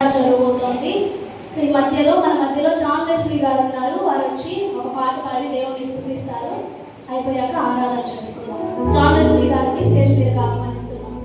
జరగబోతోంది. సో ఈ మధ్యలో మన మధ్యలో జాన్ లెస్లీ గారు ఉన్నారు. వారు వచ్చి ఒక పాట పాడి దేవుని స్తుతిస్తారు. అయిపోయాక ఆరాధన చేసుకుందాం. జాన్ లెస్లీ గారిని స్టేజ్ మీద ఆహ్వానిస్తున్నాం.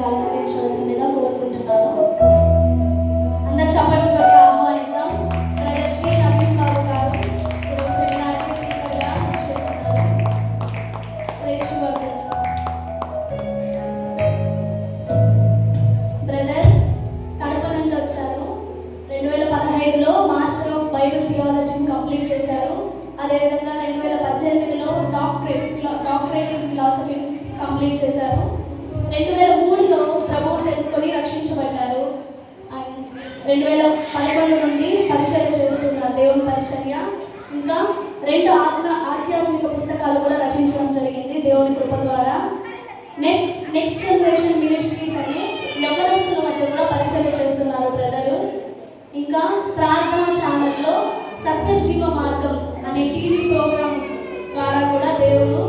వేదికగా అలంకరించాల్సిందిగా కోరుకుంటున్నాను. అందరు చప్పట్లు కొట్టి ఆహ్వానిద్దాం. బ్రదర్ జి నవీన్ బాబు గారు ఇప్పుడు సెమినార్కి స్పీకర్గా చేస్తున్నారు. ప్రైజ్ వర్ధన్ బ్రదర్ కడప నుండి వచ్చారు. 2015లో మాస్టర్ ఆఫ్ బైబిల్ థియాలజీని కంప్లీట్ చేశారు. అదేవిధంగా 2018లో డాక్టరేట్ ఇన్ ఫిలాసఫీ కంప్లీట్ చేశారు. 2003లో ప్రభువును తెలుసుకొని రక్షించబడ్డారు. అండ్ 2011 నుండి పరిచర్య చేస్తున్నారు, దేవుని పరిచర్య. ఇంకా 2 ఆధ్యాత్మిక పుస్తకాలు కూడా రచించడం జరిగింది దేవుని కృప ద్వారా. నెక్స్ట్ జనరేషన్ మినిస్ట్రీస్ అని యవ్వనస్తుల మధ్య కూడా పరిచర్య చేస్తున్నారు బ్రదరు. ఇంకా ప్రార్థనా ఛానల్లో సత్యజీవ మార్గం అనే టీవీ ప్రోగ్రాం ద్వారా కూడా దేవుడు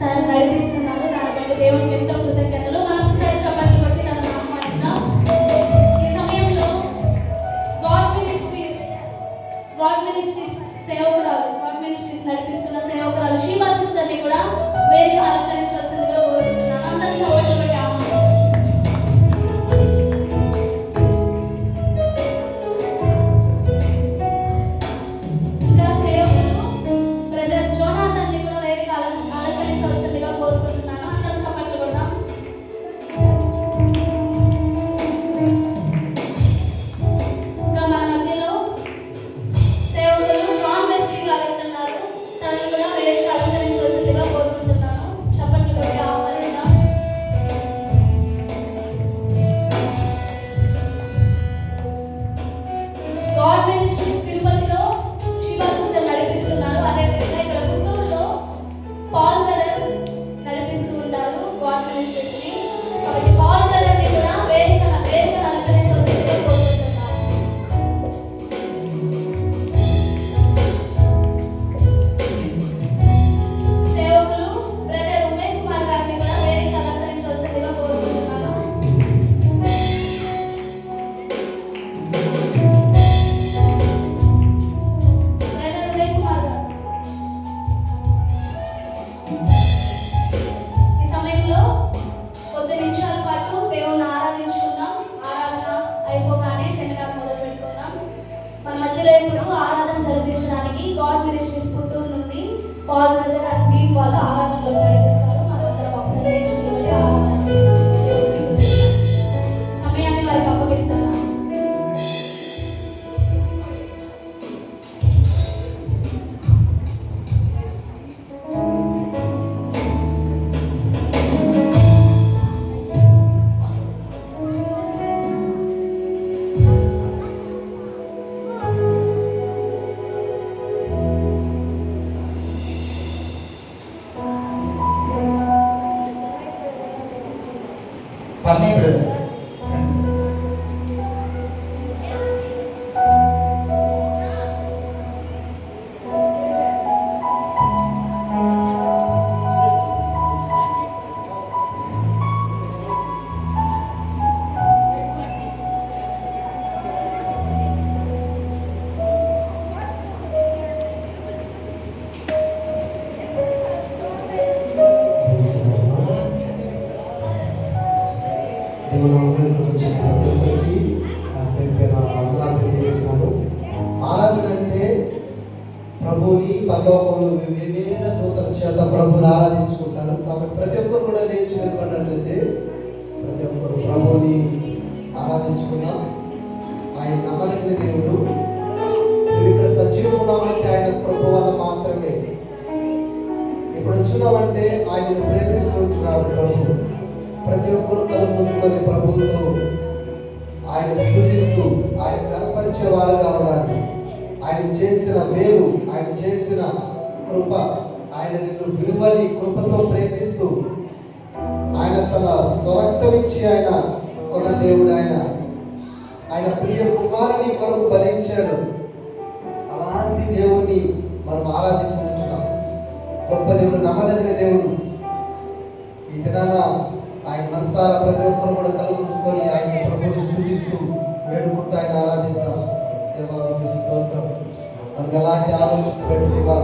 తనను నడిపిస్తున్నారు. దాని బట్టి దేవునికి ఎంతో కృతజ్ఞతలు. మనం ఒకసారి చప్పట్లు కొట్టి తనను ఆహ్వానిద్దాం. ఈ సమయంలో గాడ్ మినిస్ట్రీస్ సేవకురాలు, గాడ్ మినిస్ట్రీస్ నడిపిస్తున్న సేవకురాలు షీబా సిస్టర్ని కూడా వేదిక అలంకరించాల్సిందిగా కోరుకుంటున్నాను. అందరికీ చప్పట్లు కొట్టి ఆహ్వానిద్దాం. ఆరాధన అంటే ప్రభుని పరలోకంలో వివిధ దూతల చేత ప్రభుని ఆరాధించుకుంటారు. కాబట్టి ప్రతి ఒక్కరు కూడా లేచి నిలబడినట్లయితే ప్రతి ఒక్కరు ప్రభుని ఆరాధించుకున్నాం. ఆయన నమ్మదగిన దేవుడు. నువ్వు ఇక్కడ సజీవం ఉన్నామంటే ఆయన కృప వల్ల మాత్రమే. ఇప్పుడు వచ్చున్నామంటే ఆయనను ప్రేమిస్తూ ఉంటున్నాడు ప్రభు. ప్రతి ఒక్కరు కళ్ళు మూసుకొని ప్రభువుతో ఆయన స్తుతిస్తూ ఆయన కనపరిచే వారుగా ఉండాలి. ఆయన చేసిన మేలు, ఆయన చేసిన కృప, ఆయన నిన్ను విలువని కృపతో ప్రేమిస్తూ ఆయన తన స్వరక్తం ఇచ్చి ఆయన కొన్న దేవుడు. ఆయన ప్రియ కుమారుని కొరకు బలించాడు. అలాంటి దేవుణ్ణి మనం ఆరాధిస్తుంటున్నాం. గొప్ప దేవుడు, నమ్మదగిన దేవుడు. ఈ దినాన ఆయన మనసారా ప్రతి ఒక్కరు కూడా కలుగుసుకొని ఆయన ప్రభుని స్తుతిస్తూ వేడుకుంటూ ఆయన ఆరాధిస్తాం. దేవానికి స్తోత్రం. మనకు ఎలాంటి ఆలోచన పెట్టుకోగా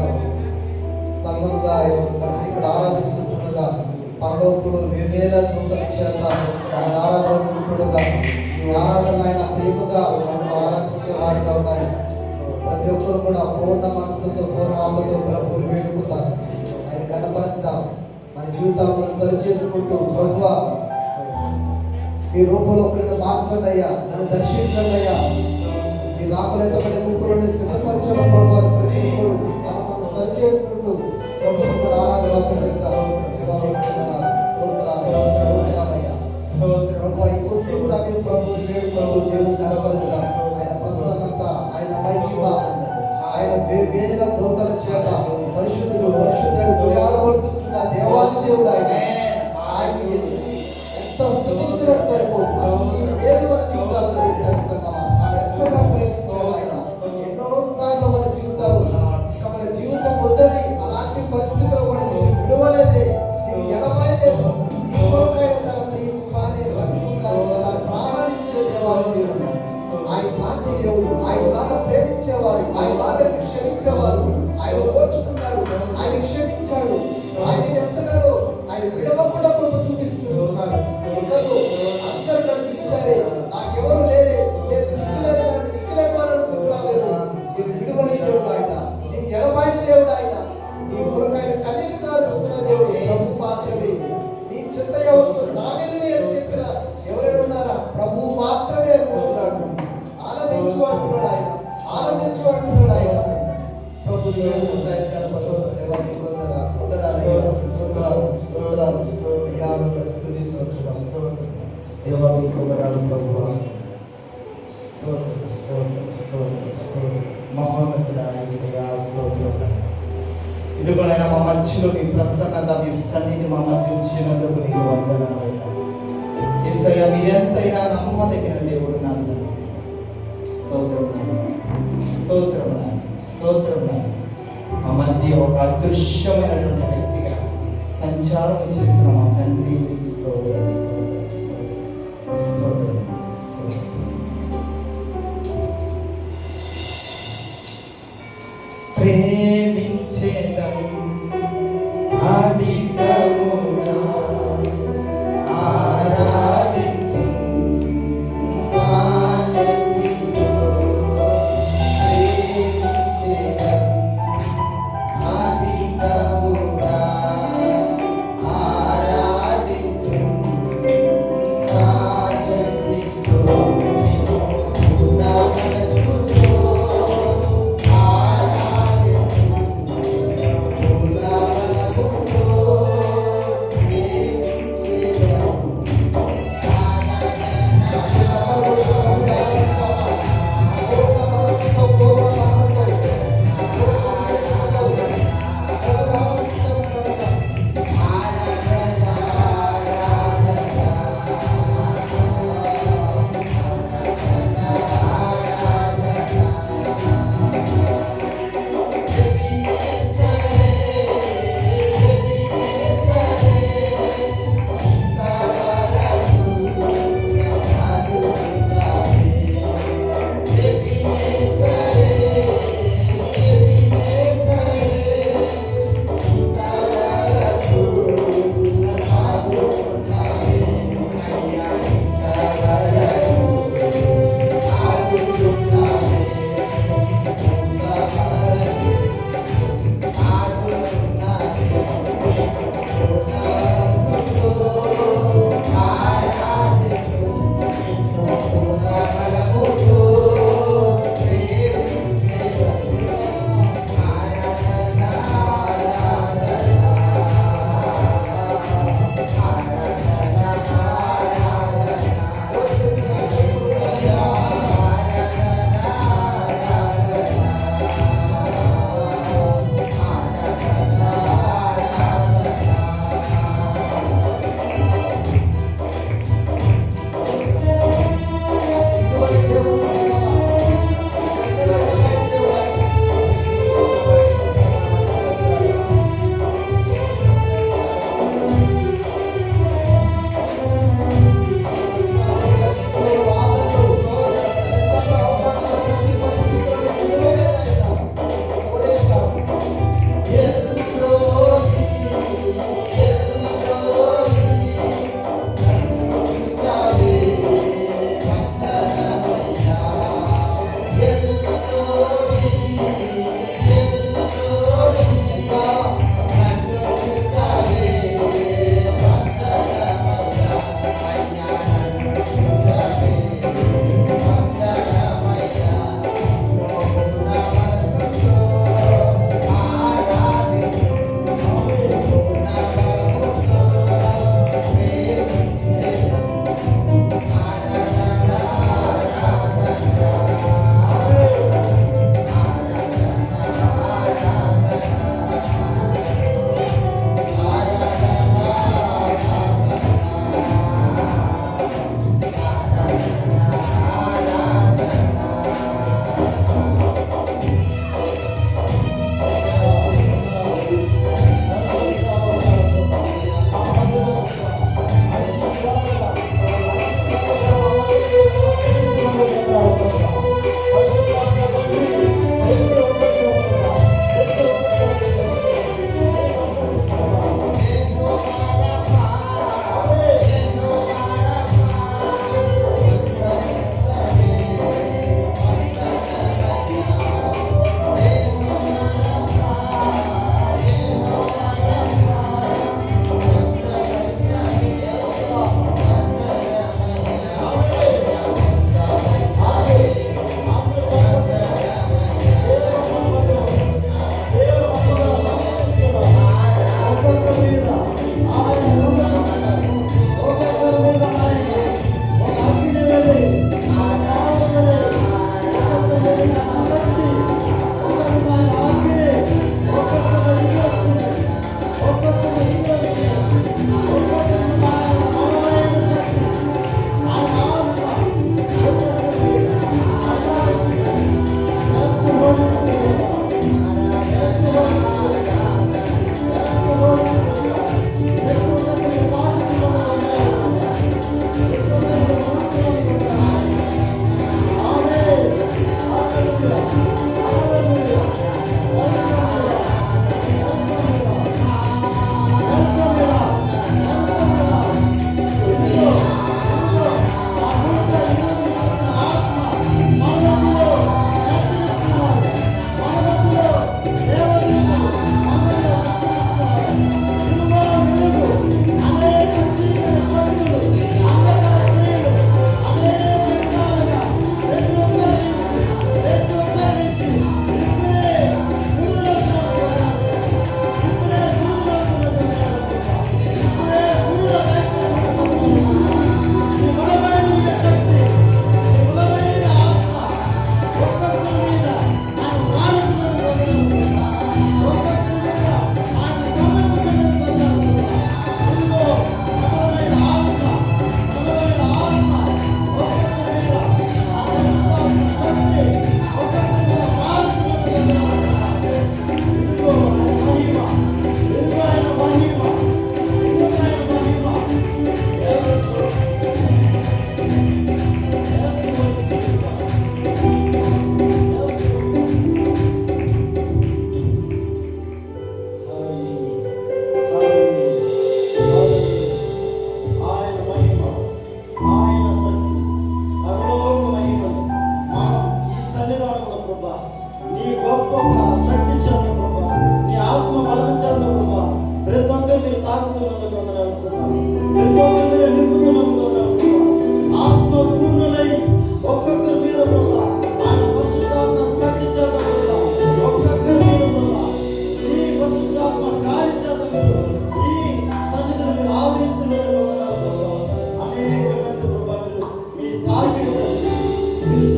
సంఘంగా కలిసి ఇక్కడ ఆరాధిస్తుండగా పరలోకంలో వేవేల దూతల చేత ఆయన ప్రతి ఒక్కరు కూడా పూర్ణ మనసుతో పూర్ణ ఆత్మతో ప్రభువుని వేడుకుంటాం, ఆయన కనపరుస్తాం, మన జీవితాలను సరి చేసుకుంటూ ప్రభువా మీ రూపంలో ఒకరిని మార్చండి అయ్యా, నన్ను దర్శించండి అయ్యా, మీ రాకలేకపోతే ముగ్గురుని సిద్ధపరచడం ప్రభు ప్రతి ఒక్కరు మనసును సరి చేసుకుంటూ ప్రభుత్వం కూడా ఆరాధన అప్పగిస్తాం. ప్రభు ఈ కొద్ది సమయం ప్రభువుని వేడుకుంటూ దేవుని కనపరుస్తాం. ఆయన ప్రసన్నత, ఆయన మహిమ, ఆయన వేల దూతల చేత పరిశుద్ధుడు పరిశుద్ధుడు కొనియాడబడుతున్న దేవాది దేవుడు ఆయన. ఆయన ఎంత స్తుతించినా సరిపోతుంది. అన్ని వేలు మన జీవితాలు చేశారు సంగమా. ఎంతగా ప్రేమించాడు ఆయన. ఎన్నోసార్లు మన జీవితాలు ఇక మన జీవితం వద్దని అలాంటి పరిస్థితుల్లో కూడా నీకు విడువలేదే, నీకు ఎడబాయలేదు. నీ కొరకైన తన ప్రియకుమారుని రక్షించడానికి తన ప్రాణాలు ఇచ్చిన దేవాది దేవుడు. ఆయన లాంటి దేవుడు, ఆయన లాగా ప్రేమించేవారు, ఆయన లాగా క్షమించేవారు, ఆయన ఓర్చుకున్నాడు, ఆయన క్షమించాడు, ఆయన ఎంతగానో ఆయన విడవకుండా కృప చూపిస్తున్నాడు. ఇతరులు అందరూ కనిపించారే, నాకెవరు లేరే, నేను దిక్కులేని దాన్ని దిక్కులేని వారు అనుకుంటున్నావేమో, నేను విడువని దేవుడు ఆయన, నేను ఎడబాయిన దేవుడు ఆయన, నీ కొరకు ఆయన కన్నీరు కారుస్తున్న దేవుడు ప్రభు మాత్రమే. నీ చింత ఎవరు నా మీదనే అని చెప్పిన ఎవరైనా ఉన్నారా? ప్రభు మాత్రమే అనుకుంటున్నాడు. ఆనందించు అంటున్నాడు ఆయన, ఆనందించు అంటున్నాడు ఆయన. ప్రభు ఇది కూడా మా మధ్యలో మీ ప్రసన్నత, మీ సన్నిధి మా మధ్య ఉంచినందుకు నీకు వందనాలు. యేసయ్య మీరెంతైనా నమ్మదగిన దేవుడు నాకు. స్తోత్రం స్తోత్రం స్తోత్రం. మా మధ్య ఒక అదృశ్యమైనటువంటి వ్యక్తిగా సంచారం చేస్తున్న మా తండ్రి స్తోత్రం స్తోత్రం స్తోత్రం స్తోత్రం. ప్రేమించేదం అధికముగా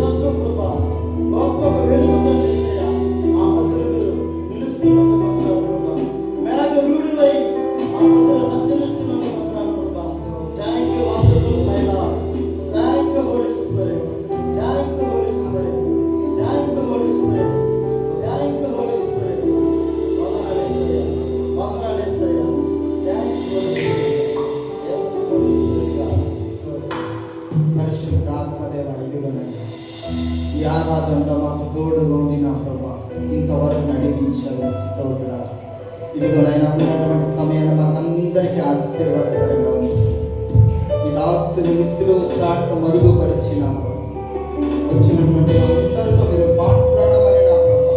కోసం ప్రభా గొప్ప వెలుగుతో చేసేయా మా మధ్యలో మీరు నిలుస్తున్నందుకు వందనాలు ప్రభా. మేఘరూఢివై మా మధ్యలో సంచరిస్తున్నందుకు వందనాలు ప్రభా. Thank you wonderful my Lord. Thank you holy spirit. Thank you holy spirit. Thank you holy spirit. Thank you holy spirit. వందనాలు యేసయ్యా. వందనాలు Yesayya. Thank you holy spirit. yes holy spirit God. పరిశుద్ధ ఆత్మదేవ ఇదిగోనండి ఈ ఆరాధనలో మాకు తోడుగా ఉండిన ప్రభా ఇంతవరకు నడిపించారు స్తోత్ర. ఇదిగోనైనా ఉన్నటువంటి సమయాన్ని మాకందరికీ ఆశీర్వాదకరంగా ఉంచి ఈ దాసుని విసులు చాటు మరుగుపరిచిన వచ్చినటువంటి అందరితో మీరు మాట్లాడమని నా ప్రభా.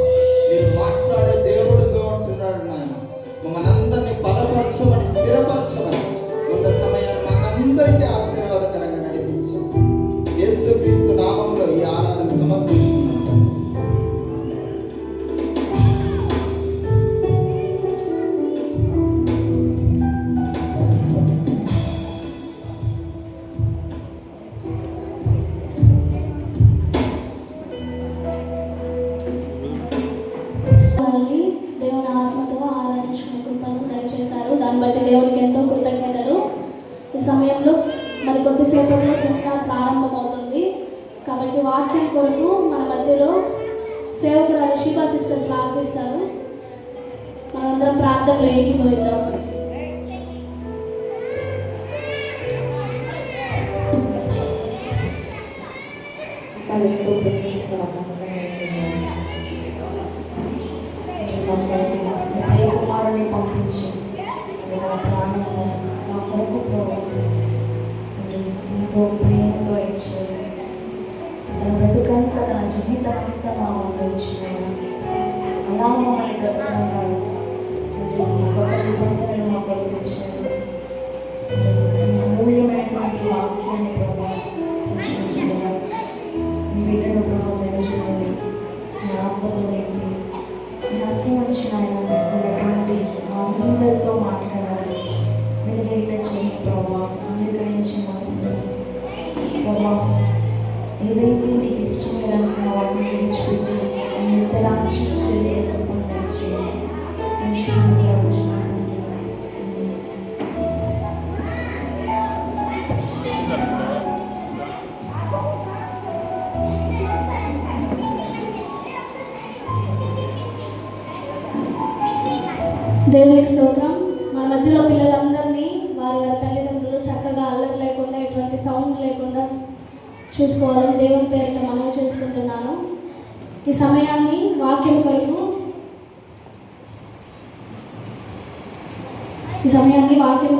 మీరు మాట్లాడే దేవుడుగా ఉంటున్నారు నాయన. మమ్మల్ని అందరినీ బలపరచమని స్థిరపరచమని ఉన్న సమయాన్ని మాకందరికీ ఆశీర్వాదకరంగా నడిపించారు. యేసుక్రీస్తు నామంలో ఈ ఆరాధన సమర్పిస్తున్నాను. మనల్ని దేవుని ఆత్మతో ఆరాధించుకునే కృపను దయచేశారు. దాన్ని బట్టి దేవునికి ఎంతో కృతజ్ఞతలు. ఈ సమయంలో మరి కొద్దిసేపట్లో సెమినార్ ప్రారంభమవుతుంది కాబట్టి వాక్యం కొరకు మన మధ్యలో సేవకురాలు శివ సిస్టర్ ప్రార్థిస్తారు. మనమందరం ప్రార్థనలో ఏకీభవిద్దాం. కుమారుని పంపించి తన ప్రాణము నా కొరకు పోగొట్టు ఎంతో ప్రేమతో ఇచ్చాడు. తన బ్రతుకంతా తన జీవితం అంతా మా ముందు ఇచ్చిన అలా మమ్మల్ని బ్రతకమన్నారు. కొత్త నిబంధనలు మా కొరకు ఇచ్చారు. అమూల్యమైనటువంటి వాక్యాన్ని ప్రభావించుకుంటున్నా మీ బిడ్డను ప్రభావించండి. మీ ఆత్మతో నింపి మీ హస్తం వచ్చిన ఆయన ఉన్నటువంటి అందరితో మాట్లాడాలి. వెలుగైతే చేయండి ప్రభావ. అంగీకరించి మనసు ప్రభావ ఏదైతే మీకు ఇష్టం లేదనుకున్న వాటిని విడిచిపెట్టి మీ ఇతరాక్షం చేయలేదు చేయండి. దేవునికి స్తోత్రం. మన మధ్యలో పిల్లలందరినీ వారి వారి తల్లిదండ్రులు చక్కగా అల్లరి లేకుండా ఎటువంటి సౌండ్ లేకుండా చూసుకోవాలని దేవుని పేరుతో మనవి చేసుకుంటున్నాను. ఈ సమయాన్ని వాక్యం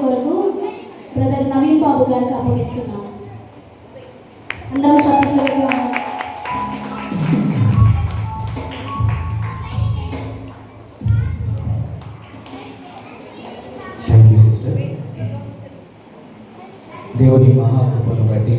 కొరకు బ్రదర్ నవీన్ బాబు గారికి అప్పగిస్తున్నాను. అందరూ చక్కగా దేవుని మహాకృపను బట్టి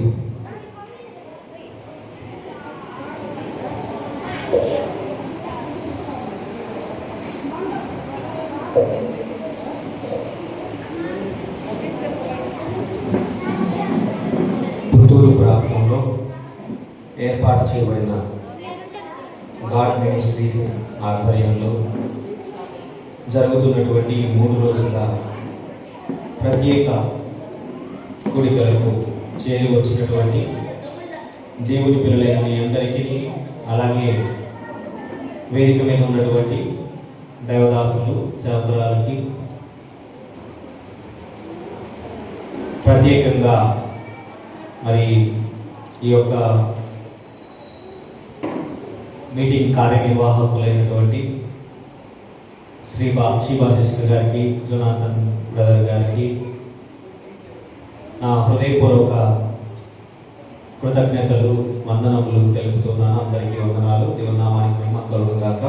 పుత్తూరు ప్రాంతంలో ఏర్పాటు చేయబడిన గాడ్ మినిస్ట్రీస్ ఆధ్వర్యంలో జరుగుతున్నటువంటి 3 రోజుల ప్రత్యేక కూడికలకు చేరి వచ్చినటువంటి దేవుని పిల్లలైన మీ అందరికీ, అలాగే వేదిక మీద ఉన్నటువంటి దైవదాసులు సేవకురాలకి ప్రత్యేకంగా మరి ఈ యొక్క మీటింగ్ కార్యనిర్వాహకులైనటువంటి శివ సిస్టర్ గారికి, జోనాథన్ బ్రదర్ గారికి నా హృదయపూర్వక కృతజ్ఞతలు, వందనములు తెలుపుతున్నాను. అందరికీ వందనాలు. దేవుని నామానికి మహిమ కలుగును గాక.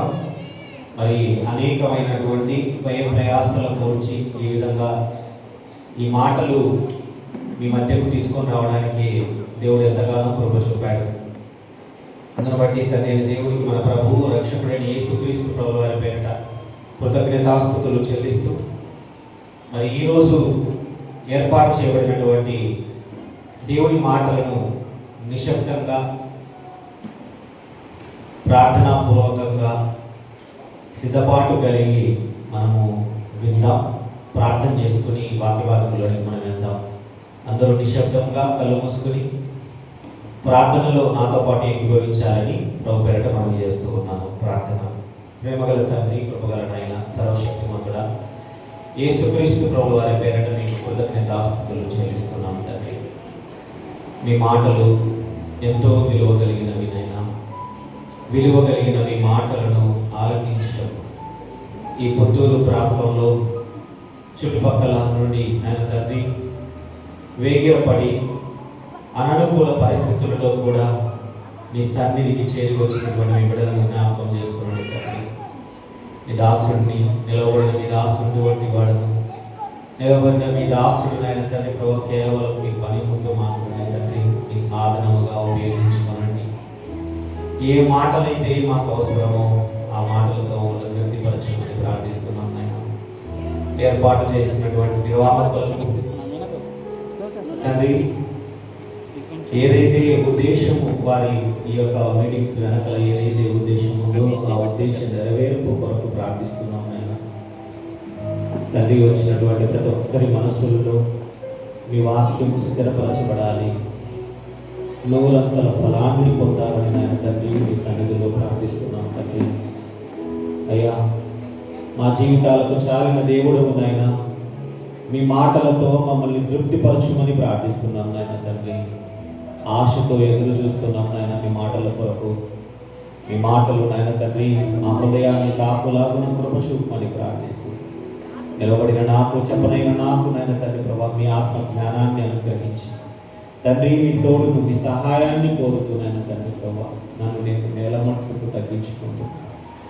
మరి అనేకమైనటువంటి వ్యయ ప్రయాసాల కోర్చి ఈ విధంగా ఈ మాటలు మీ మధ్యకు తీసుకొని రావడానికి దేవుడు ఎంతగానో కృప చూపాడు. అందును బట్టి నేను దేవుడికి, మన ప్రభువు రక్షకుడైన యేసుక్రీస్తు ప్రభువు వారి పేరిట కృతజ్ఞతాస్తుతులు చెల్లిస్తూ మరి ఈరోజు ఏర్పాటు చేయబడినటువంటి దేవుని మాటలను నిశ్శబ్దంగా ప్రార్థనాపూర్వకంగా సిద్ధపాటు కలిగి మనము విందాం. ప్రార్థన చేసుకుని వాక్య భాగంలోనికి మనం వెళ్దాం. అందరూ నిశ్శబ్దంగా కళ్ళు మూసుకుని ప్రార్థనలో నాతో పాటు ఏకీభవించాలని ప్రభు పేరట మనం చేస్తూ ఉన్నాను. ప్రార్థన. ప్రేమగల తండ్రి, కృపగల నాయన, సర్వశక్తిమంతుడా, యేసుక్రీస్తు ప్రభు వారి పేరట మీకు కృతజ్ఞతాస్తుతులు చెల్లిస్తున్నాం తండ్రి. మీ మాటలు ఎంతో విలువ కలిగినవి నైనా. విలువ కలిగిన మీ మాటలను ఆలకించడం ఈ పుత్తూరు ప్రాంతంలో చుట్టుపక్కల నుండి ఆయన తండ్రి వేగిరపడి అననుకూల పరిస్థితులలో కూడా మీ సన్నిధికి చేరి వచ్చినటువంటి మీ బిడ్డలను జ్ఞాపకం చేసుకున్నాడు తండ్రి. మీ దాసుడిని, నిలవబడిన మీ దాసుడి వంటి వాడను, నిలబడిన మీ దాసుడిని ఆయన తండ్రి ప్రభు కేవలం మీ పని ముందు మాత్రమే తండ్రి మీ సాధనముగా ఉపయోగించుకోనండి. ఏ మాటలైతే మాకు అవసరమో ఆ మాటలతో తృప్తిపరచమని ప్రార్థిస్తున్నాం నాయన. ఏర్పాటు చేసినటువంటి నిర్వాహకులకు తండ్రి ఏదైతే ఉద్దేశము వారి ఈ యొక్క మీటింగ్స్ వెనకాల ఏదైతే ఉద్దేశం ఉందో ఆ ఉద్దేశం నెరవేర్పు కొరకు ప్రార్థిస్తున్నాం నాయన. తండ్రి వచ్చినటువంటి ప్రతి ఒక్కరి మనస్సులలో మీ వాక్యం స్థిరపరచబడాలి, నూరంతల ఫలాన్ని పొందాలని నాయన తండ్రి మీ సన్నిధిలో ప్రార్థిస్తున్నాం తండ్రి. అయ్యా, మా జీవితాలకు చాలిన దేవుడు నాయన, మీ మాటలతో మమ్మల్ని తృప్తిపరచుమని ప్రార్థిస్తున్నాం నాయన తండ్రి. ఆశతో ఎదురు చూస్తున్నాం నాయన మీ మాటల కొరకు. మీ మాటలు నాయన తండ్రి మా హృదయాన్ని కాపులాగున కృప చూపమని ప్రార్థిస్తూ నిలబడిన నాకు, చెప్పనైన నాకు నాయన తండ్రి ప్రభా మీ ఆత్మ జ్ఞానాన్ని అనుగ్రహించి తండ్రి మీ తోడును, మీ సహాయాన్ని కోరుతున్నాను తండ్రి ప్రభా. నన్ను నేను నేల మట్టుకు తగ్గించుకుంటూ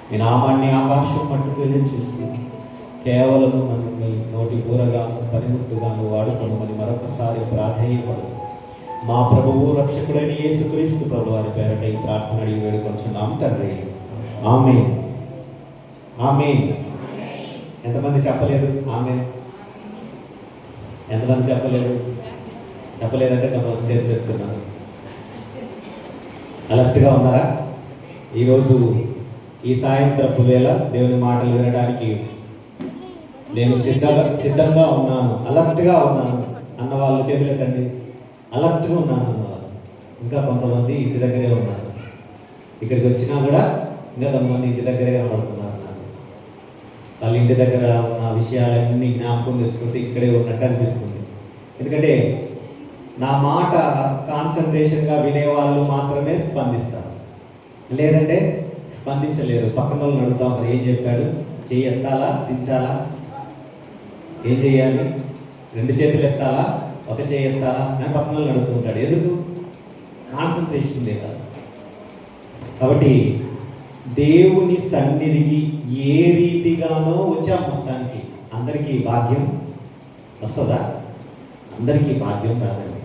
మీ నామాన్ని ఆకాశం మట్టుకు చూస్తూ కేవలం నన్ను మీ నోటి కూరగాను పనిముట్టుగాను వాడుకోమని మరొకసారి ప్రాధేయపడుతూ మా ప్రభువు రక్షకుడైన యేసుక్రీస్తు ప్రభు వారి పేరట ఈ ప్రార్థన అడిగి వేడుకొంచున్నాం తండ్రి. ఆమేన్. ఆమేన్. ఎంతమంది చెప్పలేదు ఆమేన్? ఎంతమంది చెప్పలేదు? చెప్పలేదంటే కొంతమంది చేతులు ఎత్తున్నారు. అలర్ట్గా ఉన్నారా? ఈరోజు ఈ సాయంత్రపు వేళ దేవుని మాటలు వినడానికి నేను సిద్ధంగా ఉన్నాను, అలర్ట్గా ఉన్నాను అన్న వాళ్ళు చేతులు ఎత్తండి. అలర్ట్గా ఉన్నాను అన్నవాళ్ళు. ఇంకా కొంతమంది ఇంటి దగ్గరే ఉన్నారు. ఇక్కడికి వచ్చినా కూడా ఇంకా కొంతమంది ఇంటి దగ్గరే కనబడుతున్నారు. నాకు వాళ్ళ ఇంటి దగ్గర ఉన్న విషయాలన్నీ జ్ఞాపకం తెచ్చుకుంటే ఇక్కడే ఉన్నట్టు అనిపిస్తుంది. ఎందుకంటే నా మాట కాన్సన్ట్రేషన్గా వినేవాళ్ళు మాత్రమే స్పందిస్తారు, లేదంటే స్పందించలేరు. పక్కన వాళ్ళని అడుగుతా ఉంటారు, ఏం చెప్పాడు, చెయ్యి ఎత్తాలా దించాలా, ఏం చేయాలి, 2 చేతులు ఎత్తాలా, 1 చేయి ఎత్తాలా అని పక్కన వాళ్ళని అడుగుతూ ఉంటాడు. ఎందుకు? కాన్సన్ట్రేషన్ లేదా. కాబట్టి దేవుని సన్నిధికి ఏ రీతిగానో వచ్చాం. మొత్తానికి అందరికీ భాగ్యం వస్తుందా? అందరికీ భాగ్యం రాదండి.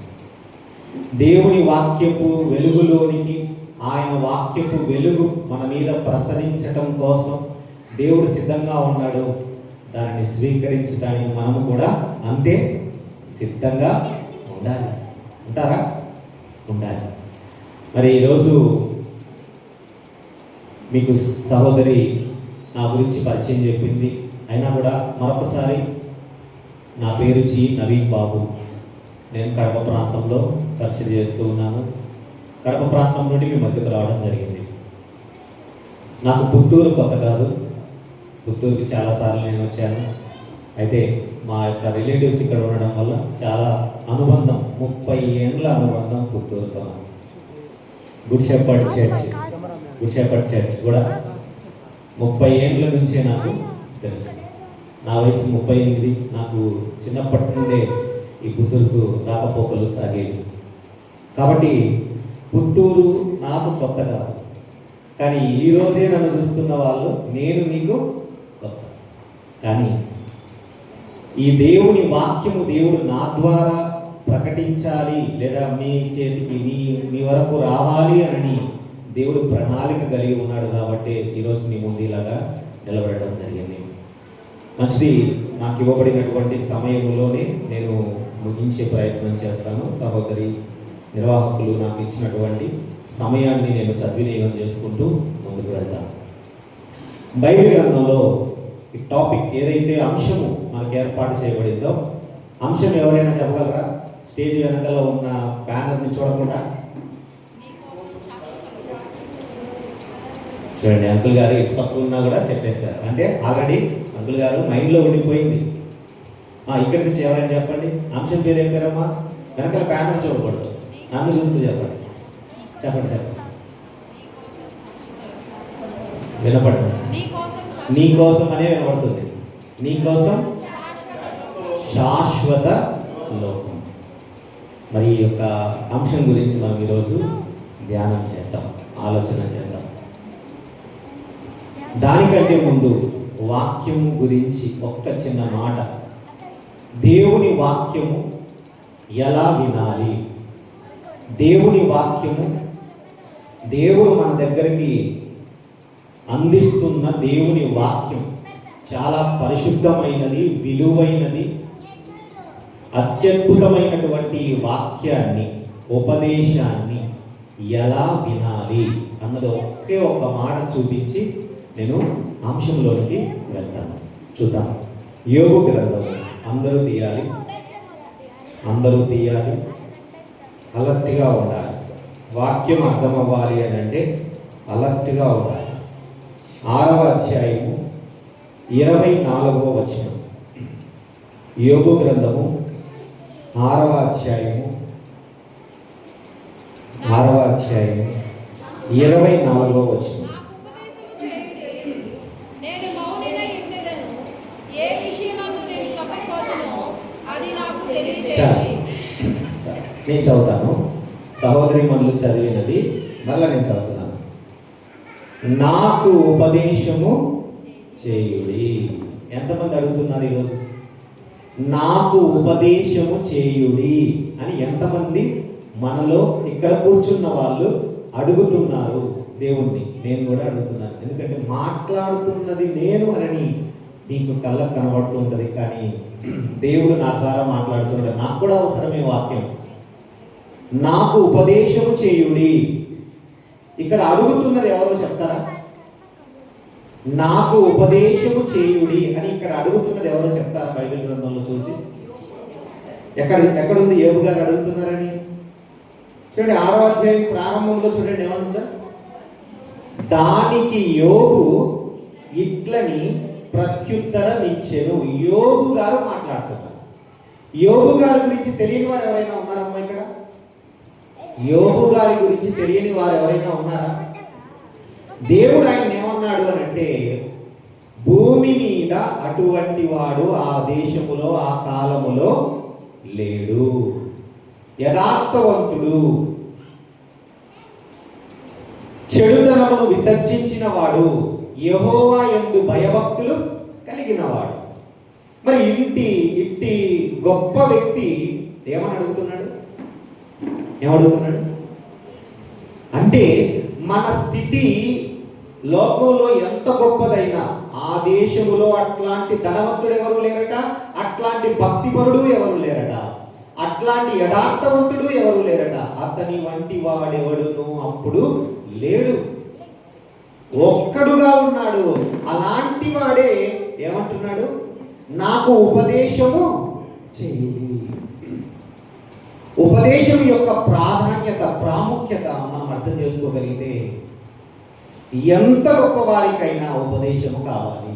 దేవుని వాక్యపు వెలుగులోనికి, ఆయన వాక్యపు వెలుగు మన మీద ప్రసరించటం కోసం దేవుడు సిద్ధంగా ఉన్నాడు. దానిని స్వీకరించడానికి మనము కూడా అంతే సిద్ధంగా ఉండాలి. ఉంటారా? ఉండాలి. మరి ఈరోజు మీకు సహోదరి నా గురించి పరిచయం చెప్పింది. అయినా కూడా మరొకసారి, నా పేరు జి నవీన్ బాబు. నేను కడప ప్రాంతంలో పరిచయం చేస్తూ ఉన్నాను. కడప ప్రాంతం నుండి మీ మధ్యకు రావడం జరిగింది. నాకు పుత్తూరు కొత్త కాదు, పుత్తూరుకి చాలాసార్లు నేను వచ్చాను. అయితే మా యొక్క రిలేటివ్స్ ఇక్కడ ఉండడం వల్ల చాలా అనుబంధం, 30 ఏళ్ళ అనుబంధం పుత్తూరుతో. గుడ్ షెపర్డ్ చర్చ్ కూడా 30 ఏళ్ళ నుంచే నాకు తెలుసు. నా వయసు 38. నాకు చిన్నప్పటి నుండే ఈ పుత్తూరుకు రాకపోకలు సాగేవి. కాబట్టి పుత్తూరు నాకు కొత్త కాదు. కానీ ఈరోజే నన్ను చూస్తున్న వాళ్ళు నేను మీకు కొత్త. కానీ ఈ దేవుని వాక్యము దేవుడు నా ద్వారా ప్రకటించాలి, లేదా మీ చేతికి మీ వరకు రావాలి అని దేవుడు ప్రణాళిక కలిగి ఉన్నాడు. కాబట్టి ఈరోజు మీ ముందు ఇలాగా నిలబడటం జరిగింది. మంచిది. నాకు ఇవ్వబడినటువంటి సమయంలోనే నేను ముగించే ప్రయత్నం చేస్తాను. సహోదరి నిర్వాహకులు నాకు ఇచ్చినటువంటి సమయాన్ని నేను సద్వినియోగం చేసుకుంటూ ముందుకు వెళ్తాను. బైబిల్ గ్రంథంలో ఈ టాపిక్ ఏదైతే అంశము మనకు ఏర్పాటు చేయబడిందో, అంశం ఎవరైనా చెప్పగలరా? స్టేజ్ వెనకాల ఉన్న బ్యానర్ని చూడకుండా చూడండి, అంకుల్ గారు ఇటు పక్కన ఉన్నా కూడా చెప్పేశారు. అంటే ఆల్రెడీ అంకుల్ గారు మైండ్లో ఉండిపోయింది. ఇక్కడి నుంచి ఎవరైనా చెప్పండి. అంశం పేరు ఏం పేరమ్మా? వెనకాల బ్యానర్ చూడకూడదు, నన్ను చూస్తూ చెప్పండి. చెప్పండి చెప్పండి, వినపడండి. నీకోసం అనే వినపడుతుంది. నీకోసం శాశ్వత లోకం. మరి ఈ యొక్క అంశం గురించి మనం ఈరోజు ధ్యానం చేద్దాం, ఆలోచన చేద్దాం. దానికంటే ముందు వాక్యము గురించి ఒక్క చిన్న మాట. దేవుని వాక్యము ఎలా వినాలి? దేవుని వాక్యము, దేవుడు మన దగ్గరికి అందిస్తున్న దేవుని వాక్యం చాలా పరిశుద్ధమైనది, విలువైనది. అత్యద్భుతమైనటువంటి వాక్యాన్ని, ఉపదేశాన్ని ఎలా వినాలి అన్నది ఒకే ఒక్క మాట చూపించి నేను అంశంలోనికి వెళ్తాను. చూద్దాం. యోబు గ్రంథం అందరూ తీయాలి, అలర్ట్గా ఉండాలి. వాక్యం అర్థం అవ్వాలి అని అంటే అలర్ట్గా ఉండాలి. 6వ అధ్యాయము 24వ వచనం. యోబు గ్రంథము 6వ అధ్యాయము 24వ వచనం. నేను చదువుతాను. సహోదరి మనులు చదివినది మళ్ళీ నేను చదువుతున్నాను. నాకు ఉపదేశము చేయుడి. ఎంతమంది అడుగుతున్నారు ఈరోజు? నాకు ఉపదేశము చేయుడి అని ఎంతమంది మనలో ఇక్కడ కూర్చున్న వాళ్ళు అడుగుతున్నారు దేవుణ్ణి? నేను కూడా అడుగుతున్నాను. ఎందుకంటే మాట్లాడుతున్నది నేను అని మీకు కళ్ళకు కనబడుతూ ఉంటుంది, కానీ దేవుడు నా ద్వారా మాట్లాడుతున్నాడు. నాకు కూడా అవసరమే వాక్యం. నాకు ఉపదేశము చేయుడి. ఇక్కడ అడుగుతున్నది ఎవరో చెప్తారా? నాకు ఉపదేశము చేయుడి అని ఇక్కడ అడుగుతున్నది ఎవరో చెప్తారా? బైబిల్ గ్రంథంలో చూసి ఎక్కడుంది యోబు గారు అడుగుతున్నారని? చూడండి, 6వ అధ్యాయం ప్రారంభంలో చూడండి ఏమనుందా? దానికి యోబు ఇట్లని ప్రత్యుత్తరం ఇచ్చెను. యోబు గారు మాట్లాడుతున్నారు. యోబు గారి గురించి తెలియని వారు ఎవరైనా ఉన్నారమ్మా ఇక్కడ? యోబు గారి గురించి తెలియని వారు ఎవరైనా ఉన్నారా? దేవుడు ఆయన ఏమన్నాడు అని అంటే, భూమి మీద అటువంటి వాడు ఆ దేశములో ఆ కాలములో లేడు, యథార్థవంతుడు, చెడుతనమును విసర్జించిన వాడు, యెహోవా యందు భయభక్తులు కలిగిన వాడు. మరి ఇంటి గొప్ప వ్యక్తి ఏమని అడుగుతున్నాడు? ఏమడుగుతున్నాడు అంటే, మన స్థితి లోకంలో ఎంత గొప్పదైనా ఆ దేశములో అట్లాంటి ధనవంతుడు ఎవరు లేరట, అట్లాంటి భక్తిపరుడు ఎవరు లేరట, అట్లాంటి యథార్థవంతుడు ఎవరు లేరట, అతని వంటి వాడెవడును అప్పుడు లేడు, ఒక్కడుగా ఉన్నాడు. అలాంటి వాడే ఏమంటున్నాడు? నాకు ఉపదేశము చేయుడి. ఉపదేశం యొక్క ప్రాధాన్యత, ప్రాముఖ్యత మనం అర్థం చేసుకోగలిగితే ఎంత గొప్ప వారికైనా ఉపదేశము కావాలి.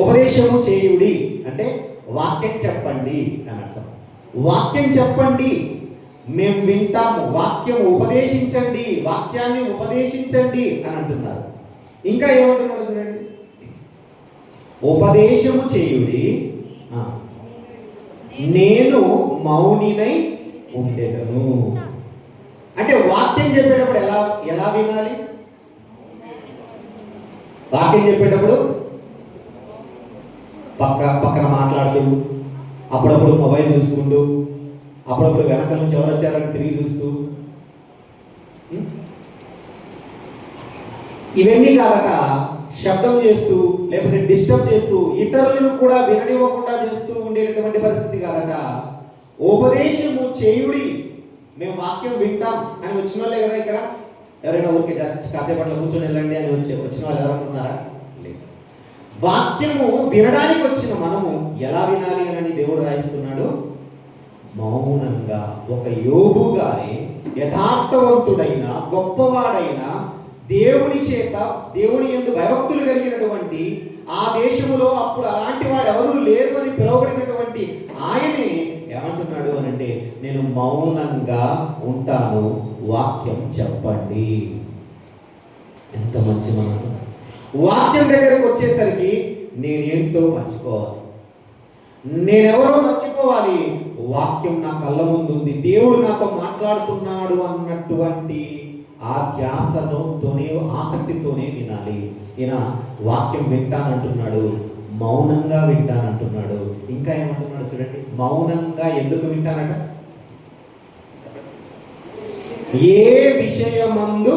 ఉపదేశము చేయుడి అంటే వాక్యం చెప్పండి అని అర్థం. వాక్యం చెప్పండి, మేము వింటాము. వాక్యం ఉపదేశించండి, వాక్యాన్ని ఉపదేశించండి అని అంటున్నారు. ఇంకా ఏమంటున్నారు చూడండి, ఉపదేశము చేయుడి, నేను మౌనినై ఉండెదను. అంటే వాక్యం చెప్పేటప్పుడు ఎలా వినాలి? వాక్యం చెప్పేటప్పుడు పక్కన మాట్లాడుతూ, అప్పుడప్పుడు మొబైల్ చూసుకుంటూ, అప్పుడప్పుడు వెనకాల నుంచి ఎవరు వచ్చారని తిరిగి చూస్తూ, ఇవన్నీ కాక శబ్దం చేస్తూ లేకపోతే డిస్టర్బ్ చేస్తూ ఇతరులను కూడా విననివ్వకుండా చేస్తూ ఉండేటటువంటి పరిస్థితి కాదట. ఉపదేశము చేయుడి, మేము వాక్యం వింటాం అని వచ్చిన వాళ్ళే కదా ఇక్కడ. ఎవరైనా ఊరికే జస్ట్ కాసేపట్లో కూర్చొని వెళ్ళండి అని వచ్చిన వాళ్ళు ఎవరైనా ఉన్నారా? లేదు. వాక్యము వినడానికి వచ్చిన మనము ఎలా వినాలి అని దేవుడు రాయిస్తున్నాడు. మౌనంగా, ఒక యోబు గారి యథార్థవంతుడైన గొప్పవాడైన దేవుని చేత దేవుని యందు భయభక్తులు కలిగినటువంటి ఆ దేశములో అప్పుడు అలాంటి వాడు ఎవరూ లేరు అని పిలువబడినటువంటి ఆయనే ఏమంటున్నాడు అని అంటే, నేను మౌనంగా ఉంటాను, వాక్యం చెప్పండి. ఎంత మంచి మనసు. వాక్యం దగ్గరకు వచ్చేసరికి నేనేంటో మర్చిపోవాలి, నేనెవరో మర్చిపోవాలి. వాక్యం నా కళ్ళ ముందు ఉంది, దేవుడు నాతో మాట్లాడుతున్నాడు అన్నటువంటి ఆ ధ్యాసతోనే ఆసక్తితోనే వినాలి. ఈయన వాక్యం వింటానంటున్నాడు, మౌనంగా వింటానంటున్నాడు. ఇంకా ఏమంటున్నాడు చూడండి, మౌనంగా ఎందుకు వింటానట? ఏ విషయమందు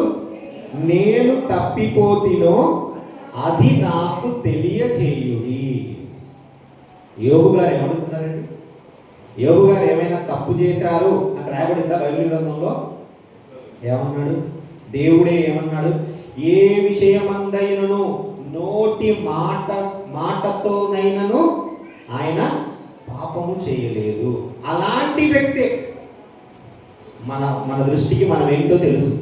నేను తప్పిపోతినో అది నాకు తెలియజేయుడి. యోబు గారు ఏమడుగుతున్నారండి? యోబు గారు ఏమైనా తప్పు చేశారు అని రాయబడిందా బైబిల్ గ్రంథంలో? ఏమన్నాడు? దేవుడే ఏమన్నాడు? ఏ విషయమందైనను నోటి మాటతోనైనను ఆయన పాపము చేయలేదు. అలాంటి వ్యక్తే మన దృష్టికి మనం ఏంటో తెలుసు,